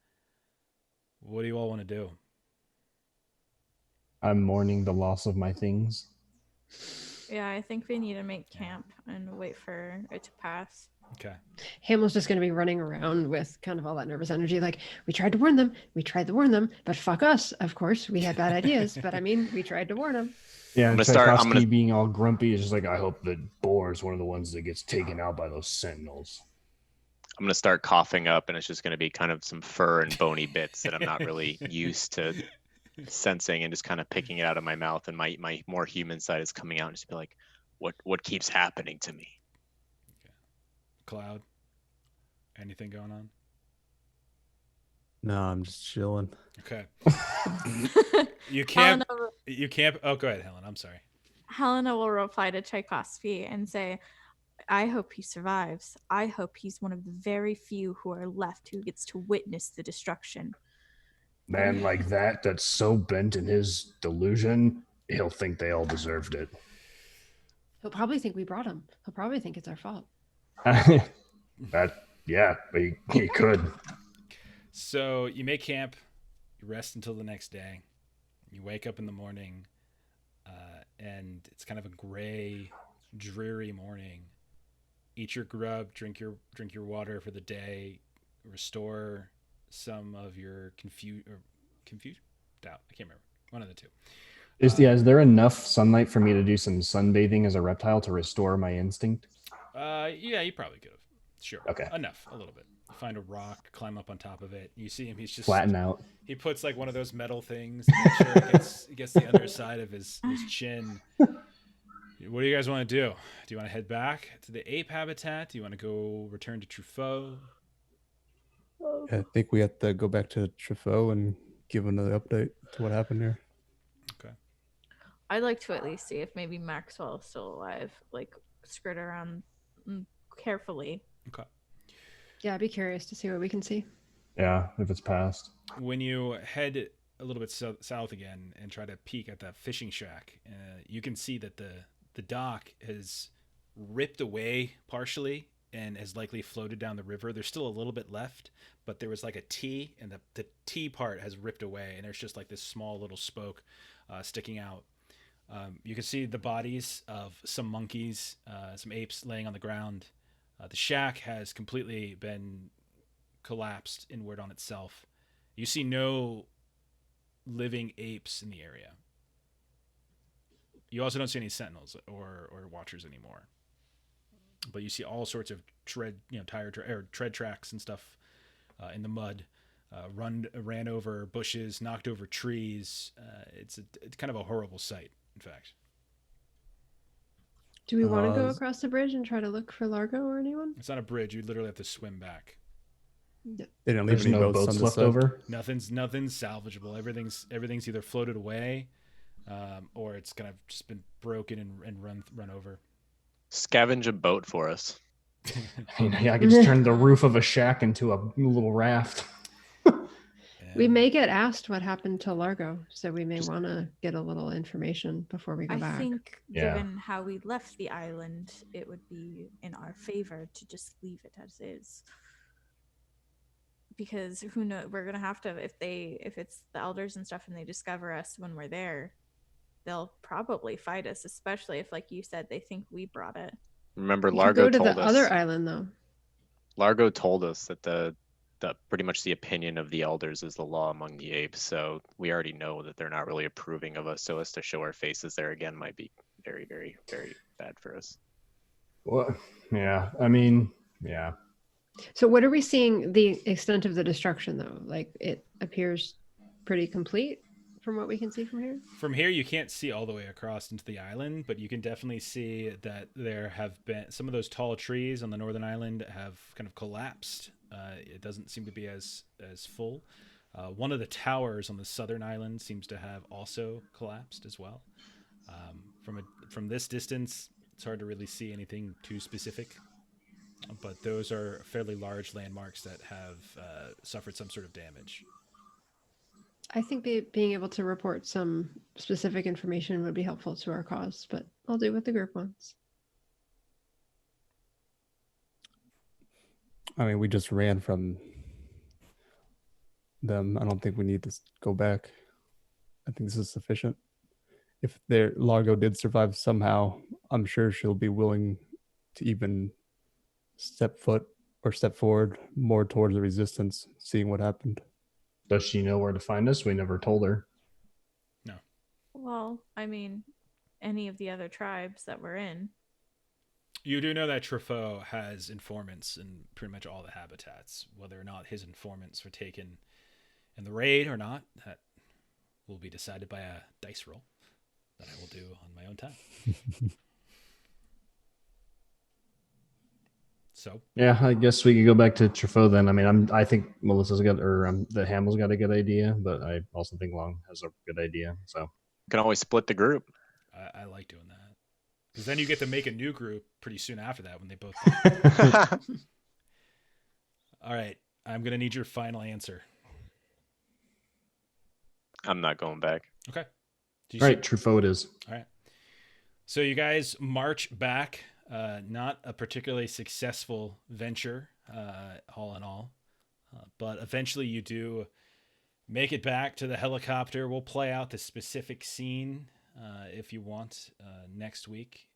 What do you all want to do? I'm mourning the loss of my things. Yeah, I think we need to make camp and wait for it to pass. Okay. Hamill's just going to be running around with kind of all that nervous energy. Like, we tried to warn them. We tried to warn them. But fuck us. Of course, we had bad ideas. But I mean, we tried to warn them. Yeah, I'm and gonna start- I'm Tchaikovsky gonna- being all grumpy is just like, I hope that Bohr is one of the ones that gets taken out by those sentinels. I'm gonna start coughing up, and it's just gonna be kind of some fur and bony bits that I'm not really used to sensing, and just kind of picking it out of my mouth. And my more human side is coming out, and just be like, what keeps happening to me? Cloud. Anything going on? No, I'm just chilling. Okay. You can't. Helena, You can't. Oh, go ahead, Helen. I'm sorry. Helena will reply to Tchaikovsky and say, I hope he survives. I hope he's one of the very few who are left who gets to witness the destruction. Man like that, that's so bent in his delusion, he'll think they all deserved it. He'll probably think we brought him. He'll probably think it's our fault. Yeah, but he could. So you make camp. You rest until the next day. You wake up in the morning, and it's kind of a gray, dreary morning. Eat your grub, drink your water for the day, restore some of your doubt. I can't remember. One of the two. Is there enough sunlight for me to do some sunbathing as a reptile to restore my instinct? Yeah, you probably could have. Sure. Okay. Enough, a little bit. You find a rock, climb up on top of it. You see him. He's just Flatten out. He puts like one of those metal things to make sure it gets the other side of his chin. What do you guys want to do? Do you want to head back to the Ape Habitat? Do you want to go return to Truffaut? I think we have to go back to Truffaut and give another update to what happened here. Okay. I'd like to at least see if maybe Maxwell is still alive. Like, skirt around carefully. Okay. Yeah, I'd be curious to see what we can see. Yeah, if it's past. When you head a little bit south again and try to peek at that fishing shack, you can see that the dock has ripped away partially and has likely floated down the river. There's still a little bit left, but there was like a T, and the T part has ripped away, and there's just like this small little spoke sticking out. You can see the bodies of some monkeys, some apes laying on the ground. The shack has completely been collapsed inward on itself. You see no living apes in the area. You also don't see any sentinels or watchers anymore. But you see all sorts of tread tracks and stuff in the mud. Ran over bushes, knocked over trees. It's kind of a horrible sight, in fact. Do we want to go across the bridge and try to look for Largo or anyone? It's not a bridge. You'd literally have to swim back. They didn't leave There's any no boats boats on left this side. over. Nothing's salvageable. Everything's either floated away, or it's kind of just been broken and run over. Scavenge a boat for us. I could just turn the roof of a shack into a little raft. We may get asked what happened to Largo, so we may want to get a little information before we go I back. think, Yeah. given how we left the island, it would be in our favor to just leave it as is. Because who knows? We're gonna have to if it's the elders and stuff, and they discover us when we're there, they'll probably fight us. Especially if, like you said, they think we brought it. Remember, We could Largo go to told the us. other island, though. Largo told us that pretty much the opinion of the elders is the law among the apes. So we already know that they're not really approving of us. So as to show our faces there again might be very, very, very bad for us. Well, yeah. I mean, yeah. So what are we seeing the extent of the destruction, though? Like, it appears pretty complete from what we can see from here? From here, you can't see all the way across into the island, but you can definitely see that there have been some of those tall trees on the northern island have kind of collapsed. It doesn't seem to be as full. One of the towers on the southern island seems to have also collapsed as well. From this distance, it's hard to really see anything too specific, but those are fairly large landmarks that have suffered some sort of damage. I think being able to report some specific information would be helpful to our cause, but I'll do what the group wants. I mean, we just ran from them. I don't think we need to go back. I think this is sufficient. If Largo did survive somehow, I'm sure she'll be willing to even step forward more towards the resistance, seeing what happened. Does she know where to find us? We never told her. No. Well, I mean, any of the other tribes that we're in. You do know that Truffaut has informants in pretty much all the habitats. Whether or not his informants were taken in the raid or not, that will be decided by a dice roll that I will do on my own time. So Yeah, I guess we could go back to Truffaut then. I mean, I think Melissa's got, or that Hamill's got a good idea, but I also think Long has a good idea. So You can always split the group. I like doing that. Because then you get to make a new group pretty soon after that when they both. All right. I'm going to need your final answer. I'm not going back. Okay. All right, Truffaut it is. All right. So you guys march back. Not a particularly successful venture, all in all. But eventually you do make it back to the helicopter. We'll play out the specific scene if you want next week.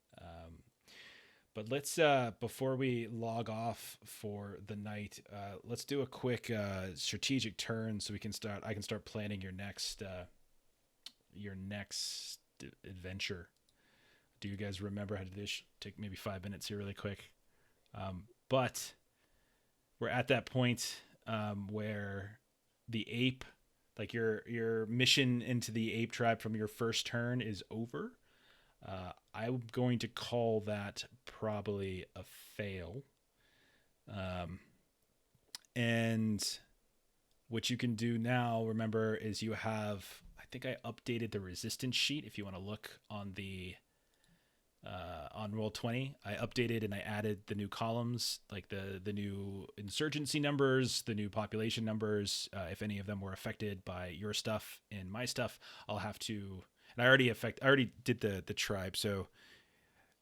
But let's, before we log off for the night, let's do a quick strategic turn so I can start planning your next adventure. Do you guys remember how to do this? Take maybe 5 minutes here really quick. But we're at that point where the ape, like your mission into the ape tribe from your first turn is over. I'm going to call that probably a fail. And what you can do now, remember, is you have, I think I updated the resistance sheet. If you want to look on the on Roll20, I updated and I added the new columns, like the new insurgency numbers, the new population numbers. If any of them were affected by your stuff and my stuff, I'll have to. And I already did the tribe. So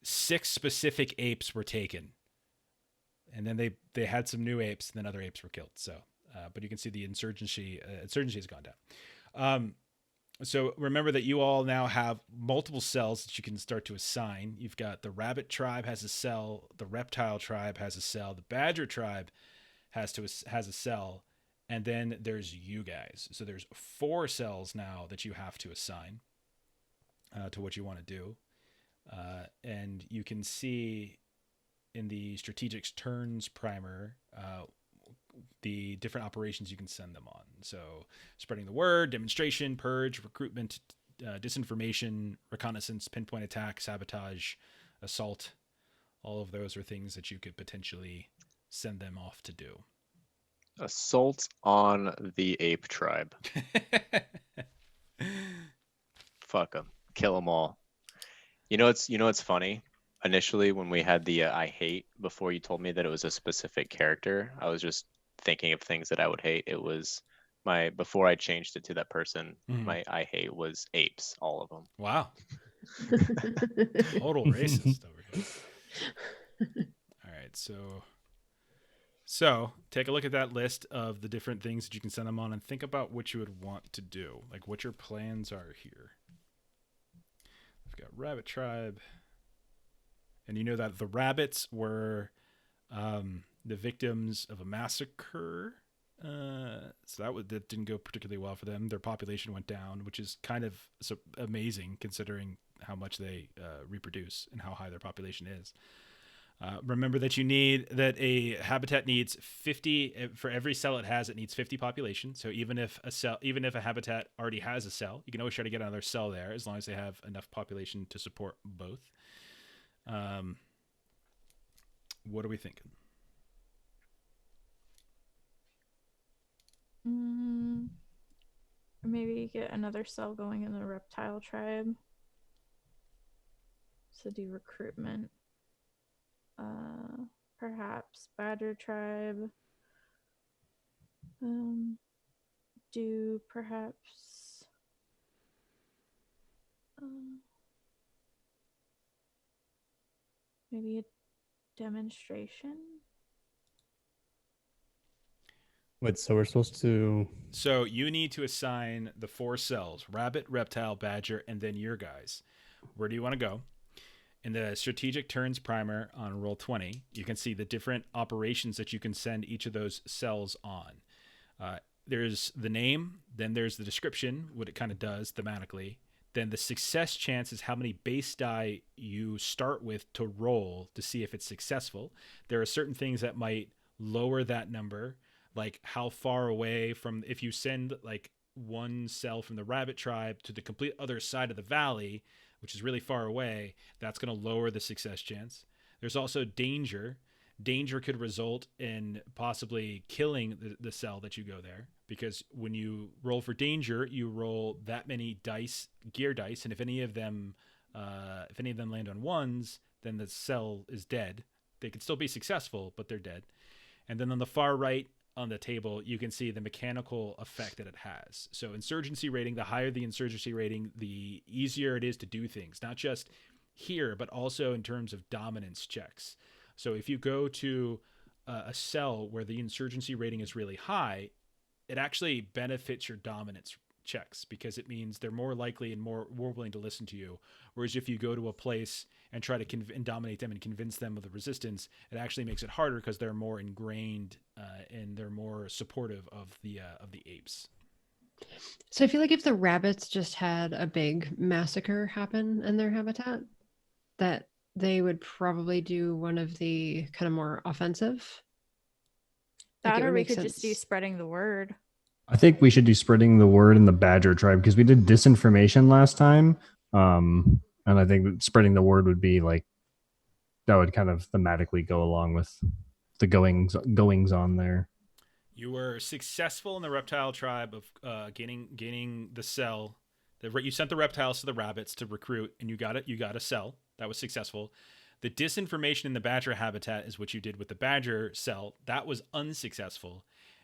6 specific apes were taken, and then they had some new apes, and then other apes were killed. So, but you can see the insurgency has gone down. So remember that you all now have multiple cells that you can start to assign. You've got the rabbit tribe has a cell, the reptile tribe has a cell, the badger tribe has a cell, and then there's you guys. So there's 4 cells now that you have to assign to what you want to do. And you can see in the strategic turns primer the different operations you can send them on. So spreading the word, demonstration, purge, recruitment, disinformation, reconnaissance, pinpoint attack, sabotage, assault. All of those are things that you could potentially send them off to do. Assault on the ape tribe. Fuck them. Kill them all. You know it's funny? Initially, when we had the I hate, before you told me that it was a specific character, I was just thinking of things that I would hate. It was before I changed it to that person, my I hate was apes, all of them. Wow. Total racist over here. All right, so take a look at that list of the different things that you can send them on and think about what you would want to do, like what your plans are here. We've got Rabbit Tribe. And you know that the rabbits were the victims of a massacre. So that didn't go particularly well for them. Their population went down, which is kind of amazing considering how much they reproduce and how high their population is. Remember that a habitat needs 50 for every cell it has. It needs 50 population. So even if a habitat already has a cell, you can always try to get another cell there as long as they have enough population to support both. What are we thinking? Maybe get another cell going in the reptile tribe. So do recruitment. Perhaps badger tribe. Do perhaps maybe a demonstration. Wait, so we're supposed to... So you need to assign the 4 cells, rabbit, reptile, badger, and then your guys. Where do you want to go? In the strategic turns primer on roll 20, you can see the different operations that you can send each of those cells on. There's the name, then there's the description, what it kind of does thematically. Then the success chance is how many base die you start with to roll to see if it's successful. There are certain things that might lower that number, like how far away from, if you send like one cell from the rabbit tribe to the complete other side of the valley, which is really far away, that's going to lower the success chance. There's also danger. Danger could result in possibly killing the cell that you go there, because when you roll for danger, you roll that many dice, gear dice, and if any of them land on ones, then the cell is dead. They could still be successful, but they're dead. And then on the far right on the table, you can see the mechanical effect that it has. So insurgency rating, the higher the insurgency rating, the easier it is to do things, not just here, but also in terms of dominance checks. So if you go to a cell where the insurgency rating is really high, it actually benefits your dominance checks, because it means they're more likely and more willing to listen to you. Whereas if you go to a place and try to and dominate them and convince them of the resistance, it actually makes it harder because they're more ingrained and they're more supportive of the apes. So I feel like if the rabbits just had a big massacre happen in their habitat, that they would probably do one of the kind of more offensive. Like, That it or would we make could just do sense. spreading the word. I think we should do spreading the word in the badger tribe, because we did disinformation last time. And I think that spreading the word would be like, that would kind of thematically go along with the goings on there. You were successful in the reptile tribe of gaining the cell. You sent the reptiles to the rabbits to recruit, and you got it. You got a cell that was successful. The disinformation in the badger habitat is what you did with the badger cell. That was unsuccessful.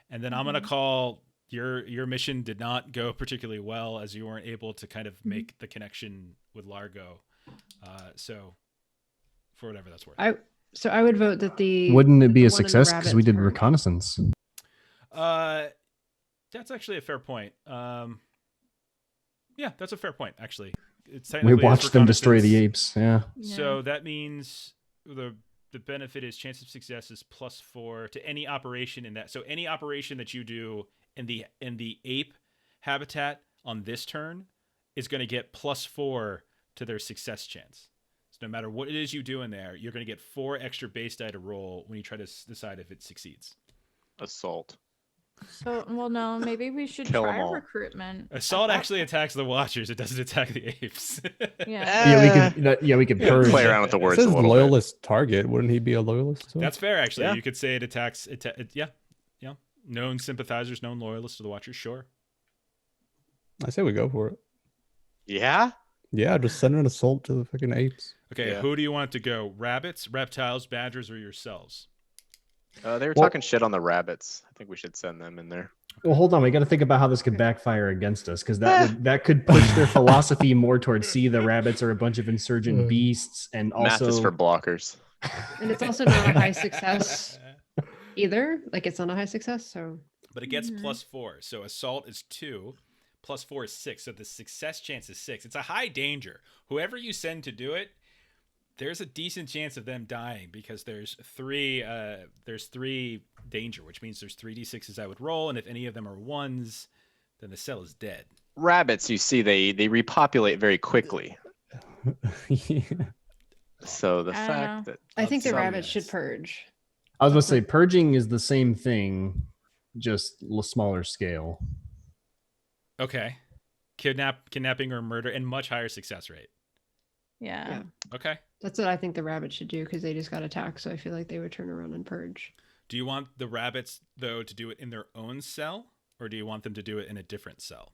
And then I'm going to call your mission did not go particularly well, as you weren't able to kind of make the connection with Largo. So for whatever that's worth. I would vote that Wouldn't it be the a one in the success because we rabbits did purge. reconnaissance? That's actually a fair point. Yeah, that's a fair point, actually. It's We technically watched them destroy the reconnaissance. apes. Yeah. So that means the benefit is chance of success is +4 to any operation in that. So any operation that you do in the ape habitat on this turn is going to get +4 to their success chance. So no matter what it is you do in there, you're going to get 4 extra base die to roll when you try to decide if it succeeds. Assault. So, well, no, maybe we should Kill 'em try all. recruitment. Assault actually attacks the watchers. It doesn't attack the apes. Yeah. We could Yeah, purge. Play around with the It words a says little bit. loyalist target. Wouldn't he be a loyalist? too? That's fair, actually. Yeah. You could say it attacks. Yeah. Known sympathizers, known loyalists to the watchers. Sure. I say we go for it. Yeah? Yeah, just send an assault to the fucking apes. Okay, Yeah. who do you want it to go? Rabbits, reptiles, badgers, or yourselves? They were Well- talking shit on the rabbits. I think we should send them in there. Well, hold on. We got to think about how this could backfire against us, because that could push their philosophy more towards the rabbits are a bunch of insurgent beasts, and Math is also for blockers. And it's also not a high success either. Like, it's not a high success, so But it gets +4. So assault is 2, +4 is 6. So the success chance is 6. It's a high danger. Whoever you send to do it, there's a decent chance of them dying, because there's 3 danger, which means there's 3d6s I would roll, and if any of them are 1s, then the cell is dead. Rabbits, you see, they repopulate very quickly. So the I don't fact know. that I think the Some rabbits guys. should purge. I was going to say purging is the same thing, just smaller scale. Okay. Kidnapping or murder, and much higher success rate. Yeah. Okay. That's what I think the rabbits should do, because they just got attacked. So I feel like they would turn around and purge. Do you want the rabbits, though, to do it in their own cell, or do you want them to do it in a different cell?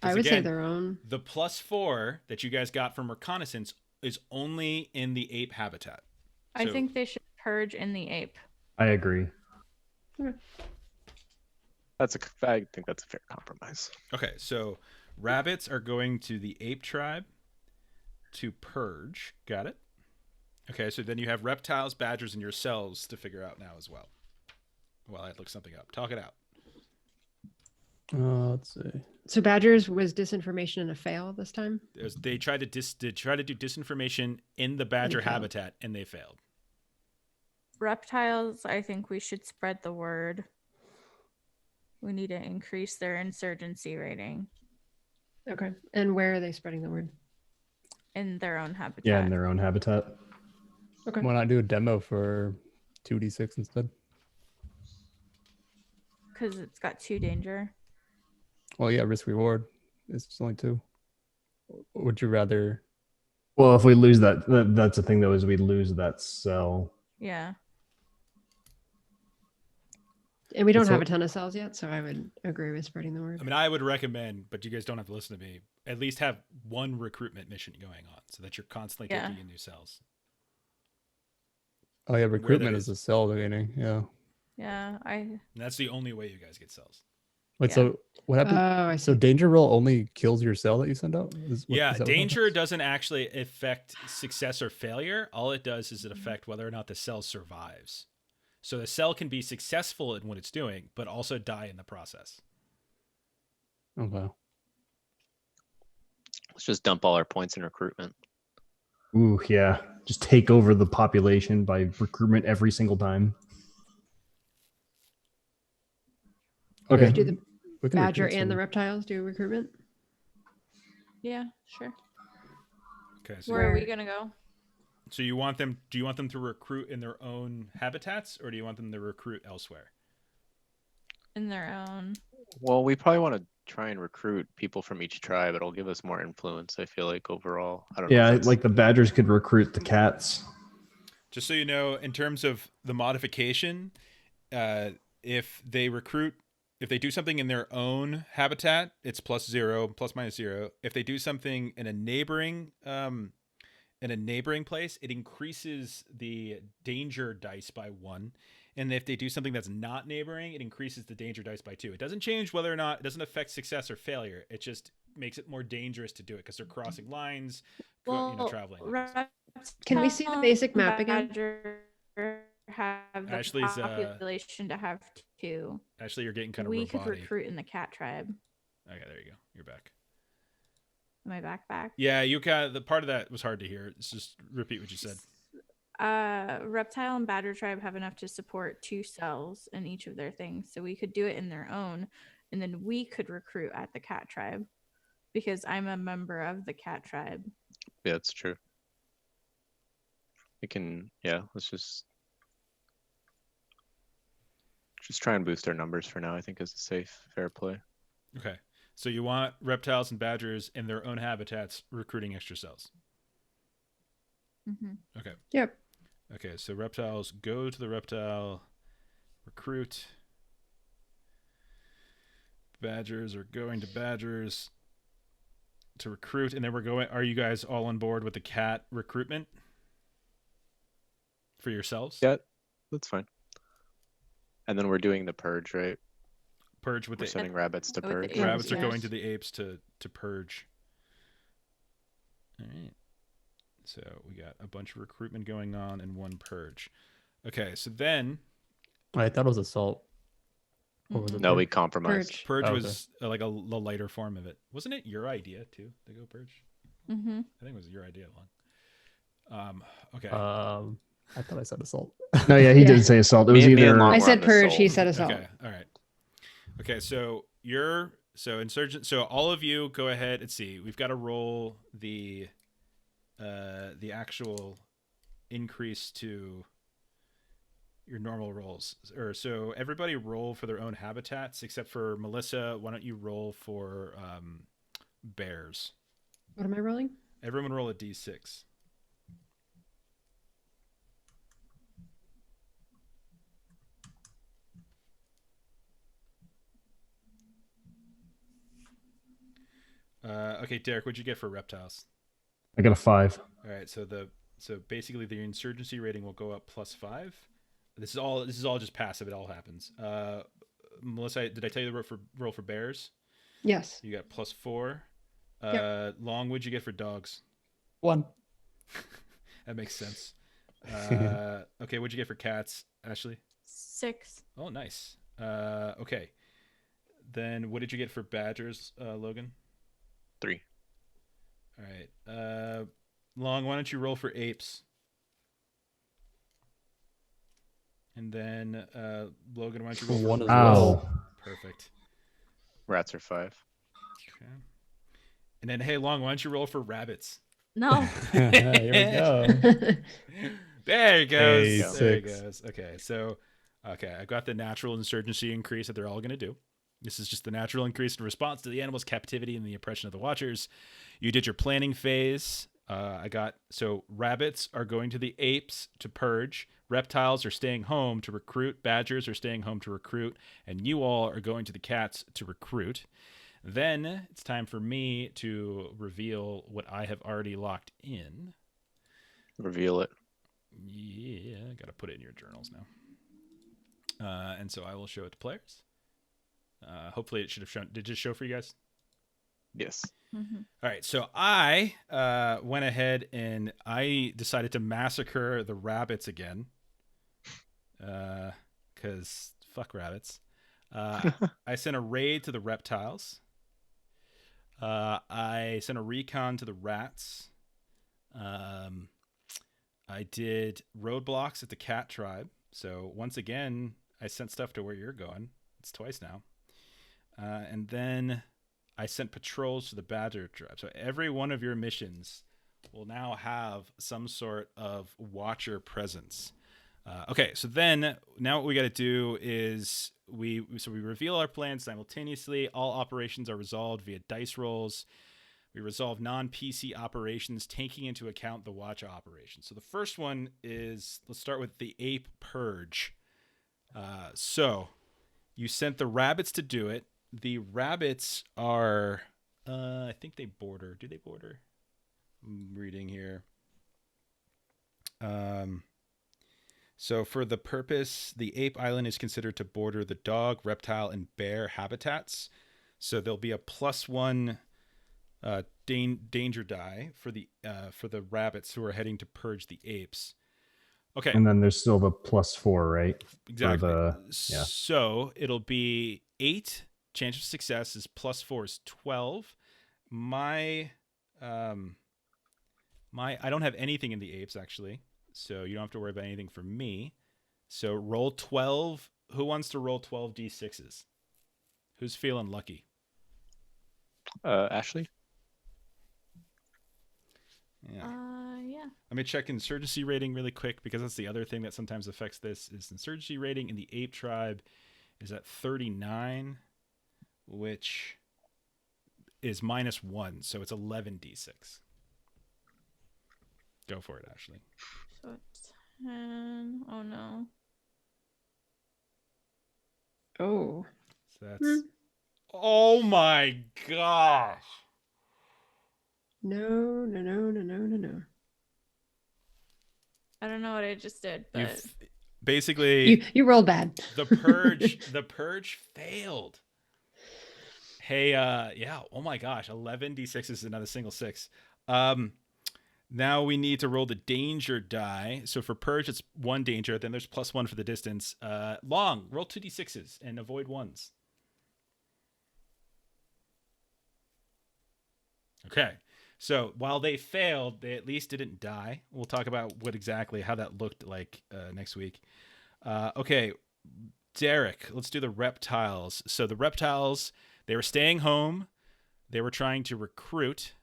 I would say again, their own. The +4 that you guys got from reconnaissance is only in the ape habitat. I So- think they should purge in the ape. I agree. I think that's a fair compromise. Okay, so rabbits are going to the ape tribe to purge. Got it? Okay, so then you have reptiles, badgers, and yourselves to figure out now as well. While I look something up. Talk it out. Let's see. So Badgers was disinformation and a fail this time. They tried to do disinformation in the badger failed. habitat, and they failed. Reptiles, I think we should spread the word. We need to increase their insurgency rating Okay. And where are they spreading the word? in their own habitat. Yeah, in their own habitat. Okay. Why not do a demo for 2d6 instead? Because it's got 2 danger. Well, yeah, risk reward. It's just only 2. Would you rather? Well, if we lose that's the thing though, is we lose that cell. Yeah. And we don't So- have a ton of cells yet, so I would agree with spreading the word. I mean, I would recommend, but you guys don't have to listen to me. At least have one recruitment mission going on, so that you're constantly Yeah. taking in new cells. Oh yeah, recruitment is. is a cell beginning. Yeah. Yeah. And that's the only way you guys get cells. Wait, Yeah. so what happens? Oh, I see. So danger roll only kills your cell that you send out? Yeah, is that what danger happens? doesn't actually affect success or failure. All it does is it affect whether or not the cell survives. So the cell can be successful in what it's doing, but also die in the process. Okay. Let's just dump all our points in recruitment. Ooh, yeah. Just take over the population by recruitment every single time. Okay. Okay. Do the We can badger recruit and the some- reptiles do recruitment? Yeah. Sure. Okay, so Where are we Where- gonna go? So you want them? Do you want them to recruit in their own habitats, or do you want them to recruit elsewhere? In their own. Well, we probably want to try and recruit people from each tribe. It'll give us more influence, I feel like, overall. I don't know. Yeah, if that's- like the badgers could recruit the cats. Just so you know, in terms of the modification, if they recruit, if they do something in their own habitat, it's +0, ±0. If they do something in a neighboring place, it increases the danger dice by 1. And if they do something that's not neighboring, it increases the danger dice by 2. It doesn't change whether or not, it doesn't affect success or failure. It just makes it more dangerous to do it because they're crossing lines, traveling. Can we see the basic map again? Badger have the Ashley's, population to have 2. Actually, you're getting kind of We could robotic. recruit in the cat tribe. Okay, there you go. You're back. Am I back? Yeah, you kind of, the part of that was hard to hear. Let's just repeat what you said. Reptile and badger tribe have enough to support 2 cells in each of their things, so we could do it in their own, and then we could recruit at the cat tribe because I'm a member of the cat tribe. Yeah, it's true. We can, yeah, let's just try and boost our numbers for now, I think is a safe, fair play. Okay. So you want reptiles and badgers in their own habitats recruiting extra cells. Mm-hmm. Okay. Yep. Okay, so reptiles go to the reptile, recruit. Badgers are going to badgers to recruit, and then we're going. Are you guys all on board with the cat recruitment for yourselves? Yeah, that's fine. And then we're doing the purge, right? Purge with We're the sending rabbits to With the purge. apes, rabbits are yes. going to the apes to purge. All right. So we got a bunch of recruitment going on and 1 purge. Okay, so then I thought it was assault. Or was it No, we purge? compromised. purge Oh, okay. was like a lighter form of it. Wasn't it your idea too to go purge? Mm-hmm. I think it was your idea, Long. Okay. I thought I said assault. No, yeah, he Yeah. did say assault. It was Me and either Long I were said on the purge. He soul. said assault. Okay. All right. Okay. So insurgent. So all of you go ahead. Let's see. We've got to roll the actual increase to your normal rolls. Or so everybody roll for their own habitats except for Melissa. Why don't you roll for bears? What am I rolling? Everyone roll a d6. Okay, Derek, what'd you get for reptiles? I got a 5. All right, so basically the insurgency rating will go up +5. This is all just passive. It all happens. Melissa, did I tell you the roll for bears? Yes. You got +4. Yep. Long, what'd you get for dogs? 1. That makes sense. Okay, what'd you get for cats, Ashley? 6. Oh, nice. Okay. Then what did you get for badgers, Logan? 3. All right. Long, why don't you roll for apes? And then Logan, why don't you roll for One as rats? well. Perfect. Rats are 5. Okay. And then, hey, Long, why don't you roll for rabbits? No. Here we go. There he goes. Hey, There he 6. goes. Okay, so, I got the natural insurgency increase that they're all going to do. This is just the natural increase in response to the animal's captivity and the oppression of the Watchers. You did your planning phase. So rabbits are going to the apes to purge. Reptiles are staying home to recruit. Badgers are staying home to recruit. And you all are going to the cats to recruit. Then it's time for me to reveal what I have already locked in. Reveal it. Yeah, I got to put it in your journals now. And so I will show it to players. Hopefully it should have shown. Did it show for you guys? Yes. Mhm. All right, so I went ahead and I decided to massacre the rabbits again, because fuck rabbits. I sent a raid to the reptiles. I sent a recon to the rats. I did roadblocks at the cat tribe. So once again, I sent stuff to where you're going. It's twice now. And then I sent patrols to the badger tribe. So every one of your missions will now have some sort of watcher presence. Okay, so then now what we got to do is we reveal our plans simultaneously. All operations are resolved via dice rolls. We resolve non-PC operations, taking into account the watch operation. So the first one is, let's start with the ape purge. So you sent the rabbits to do it. The rabbits are, I think they border. Do they border? I'm reading here. So for the purpose, the ape island is considered to border the dog, reptile, and bear habitats. So there'll be a +1 danger die for the rabbits who are heading to purge the apes. Okay. And then there's still the +4, right? Exactly. Yeah. So it'll be 8. Chance of success is +4 is 12. I don't have anything in the apes actually, so you don't have to worry about anything for me. So roll 12. Who wants to roll 12 d6s? Who's feeling lucky? Ashley? Yeah. Let me check insurgency rating really quick, because that's the other thing that sometimes affects this. Is insurgency rating in the ape tribe is at 39, which is -1, so it's 11d6. Go for it, Ashley. So it's 10. Oh no. Oh. So that's. Oh my gosh. No. I don't know what I just did, but Basically You rolled bad. the purge failed. Hey, yeah. Oh my gosh, 11d6 is another single 6. Now we need to roll the danger die. So for purge, it's 1 danger. Then there's +1 for the distance. Long, roll 2d6s and avoid 1s. Okay. So while they failed, they at least didn't die. We'll talk about how that looked like next week. Okay, Derek, let's do the reptiles. So the reptiles, they were staying home. They were trying to recruit,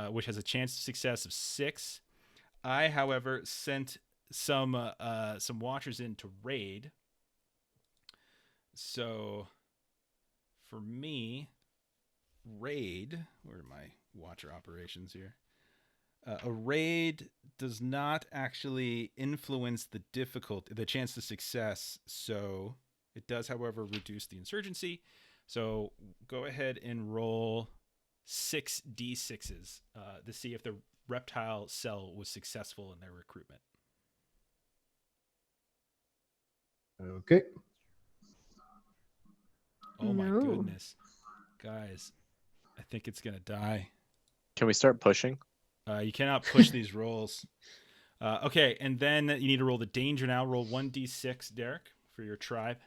which has a chance of success of 6. I, however, sent some watchers in to raid. So for me, raid, where are my watcher operations here? A raid does not actually influence the difficulty, the chance of success. So it does, however, reduce the insurgency. So go ahead and roll 6 d6s to see if the reptile cell was successful in their recruitment. Okay. Oh my No. goodness, guys, I think it's gonna die. Can we start pushing? You cannot push these rolls. Okay, and then you need to roll the danger now. Roll 1d6, Derek, for your tribe.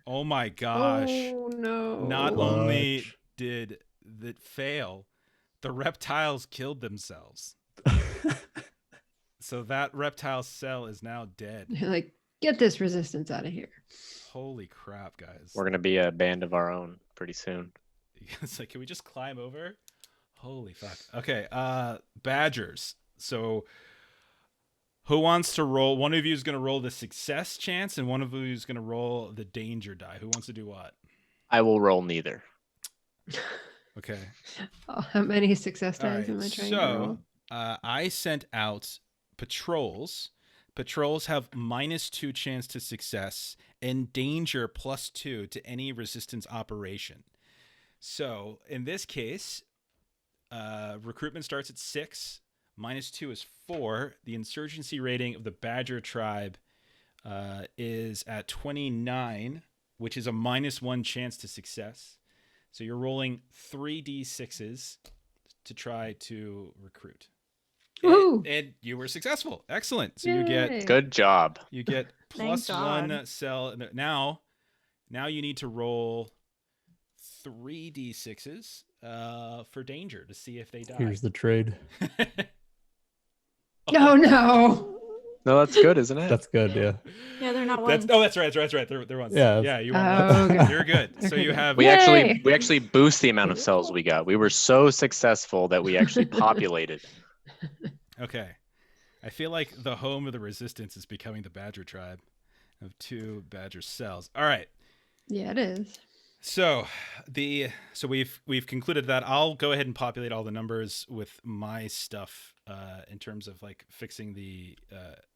Oh my gosh. Oh no. Not only Clutch. did that fail, the reptiles killed themselves. So that reptile cell is now dead. Like, get this resistance out of here. Holy crap, guys. We're gonna be a band of our own pretty soon. It's like, can we just climb over? Holy fuck. Okay, badgers. So who wants to roll? One of you is going to roll the success chance, and one of you is going to roll the danger die. Who wants to do what? I will roll neither. Okay. Oh, how many success All dice right. am I trying to So roll? I sent out patrols. Patrols have -2 chance to success and danger +2 to any resistance operation. So in this case, recruitment starts at 6. -2 is 4. The insurgency rating of the Badger tribe is at 29, which is a -1 chance to success. So you're rolling 3d6s to try to recruit. Woohoo! And you were successful. Excellent. So you Yay. get Good job. Thank +1 God. cell. Now you need to roll 3d6s for danger to see if they die. Here's the trade. No, no. No, that's good, isn't it? That's good. Yeah. Yeah, they're not That's ones. right. They're ones. Yeah. Yeah, you won. Oh, one. okay. You're good. So Okay, you good. have we Yay! actually boost the amount of cells we got. We were so successful that we actually populated. Okay. I feel like the home of the resistance is becoming the Badger tribe of 2 Badger cells. All right. Yeah, it is. So we've concluded that. I'll go ahead and populate all the numbers with my stuff in terms of like fixing the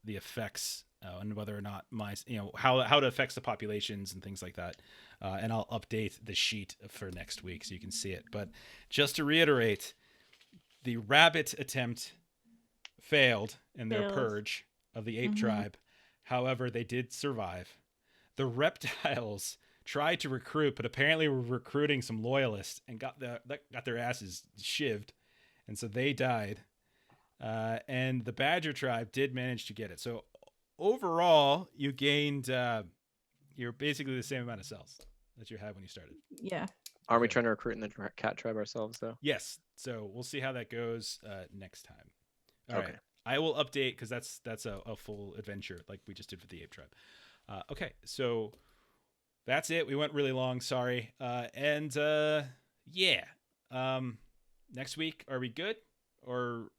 effects and whether or not how it affects the populations and things like that. And I'll update the sheet for next week so you can see it. But just to reiterate, the rabbit attempt failed in their Failed. purge of the ape Mhm. tribe. However, they did survive. The reptiles tried to recruit, but apparently were recruiting some loyalists and got their asses shivved, and so they died. And the Badger tribe did manage to get it. So overall, you gained you're basically the same amount of cells that you had when you started. Yeah. Aren't we trying to recruit in the cat tribe ourselves, though? Yes. So we'll see how that goes next time. All Okay. right. I will update because that's a full adventure like we just did with the ape tribe. Okay. So that's it. We went really long. Sorry. Yeah. Next week, are we good? Or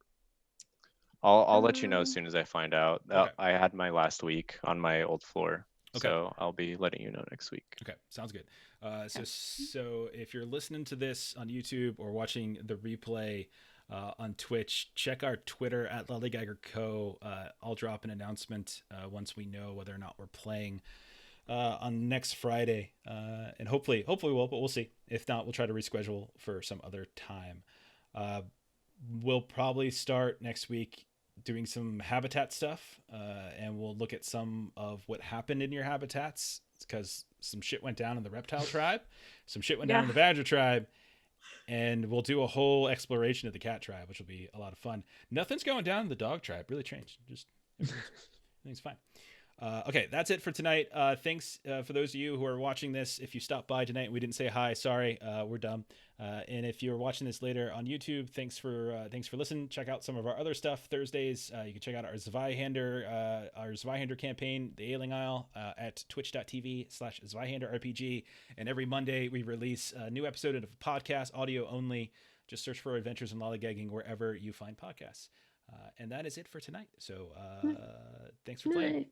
I'll let you know as soon as I find out. Okay. I had my last week on my old floor, Okay. so I'll be letting you know next week. Okay, sounds good. So if you're listening to this on YouTube or watching the replay on Twitch, check our Twitter at Lollygagging Co. I'll drop an announcement once we know whether or not we're playing on next Friday, and hopefully we'll, but we'll see. If not, we'll try to reschedule for some other time. We'll probably start next week doing some habitat stuff, and we'll look at some of what happened in your habitats, because some shit went down in the reptile tribe, some shit went down in the badger tribe, and we'll do a whole exploration of the cat tribe, which will be a lot of fun. Nothing's going down in the dog tribe. Really changed. Just everything's fine. Okay, that's it for tonight. Thanks for those of you who are watching this. If you stopped by tonight and we didn't say hi, sorry, we're dumb. And if you're watching this later on YouTube, thanks for listening. Check out some of our other stuff. Thursdays, you can check out our Zweihander campaign, The Ailing Isle, at twitch.tv/ZweihanderRPG. And every Monday we release a new episode of a podcast, audio only. Just search for Adventures in Lollygagging wherever you find podcasts. And that is it for tonight. So thanks for playing. Night.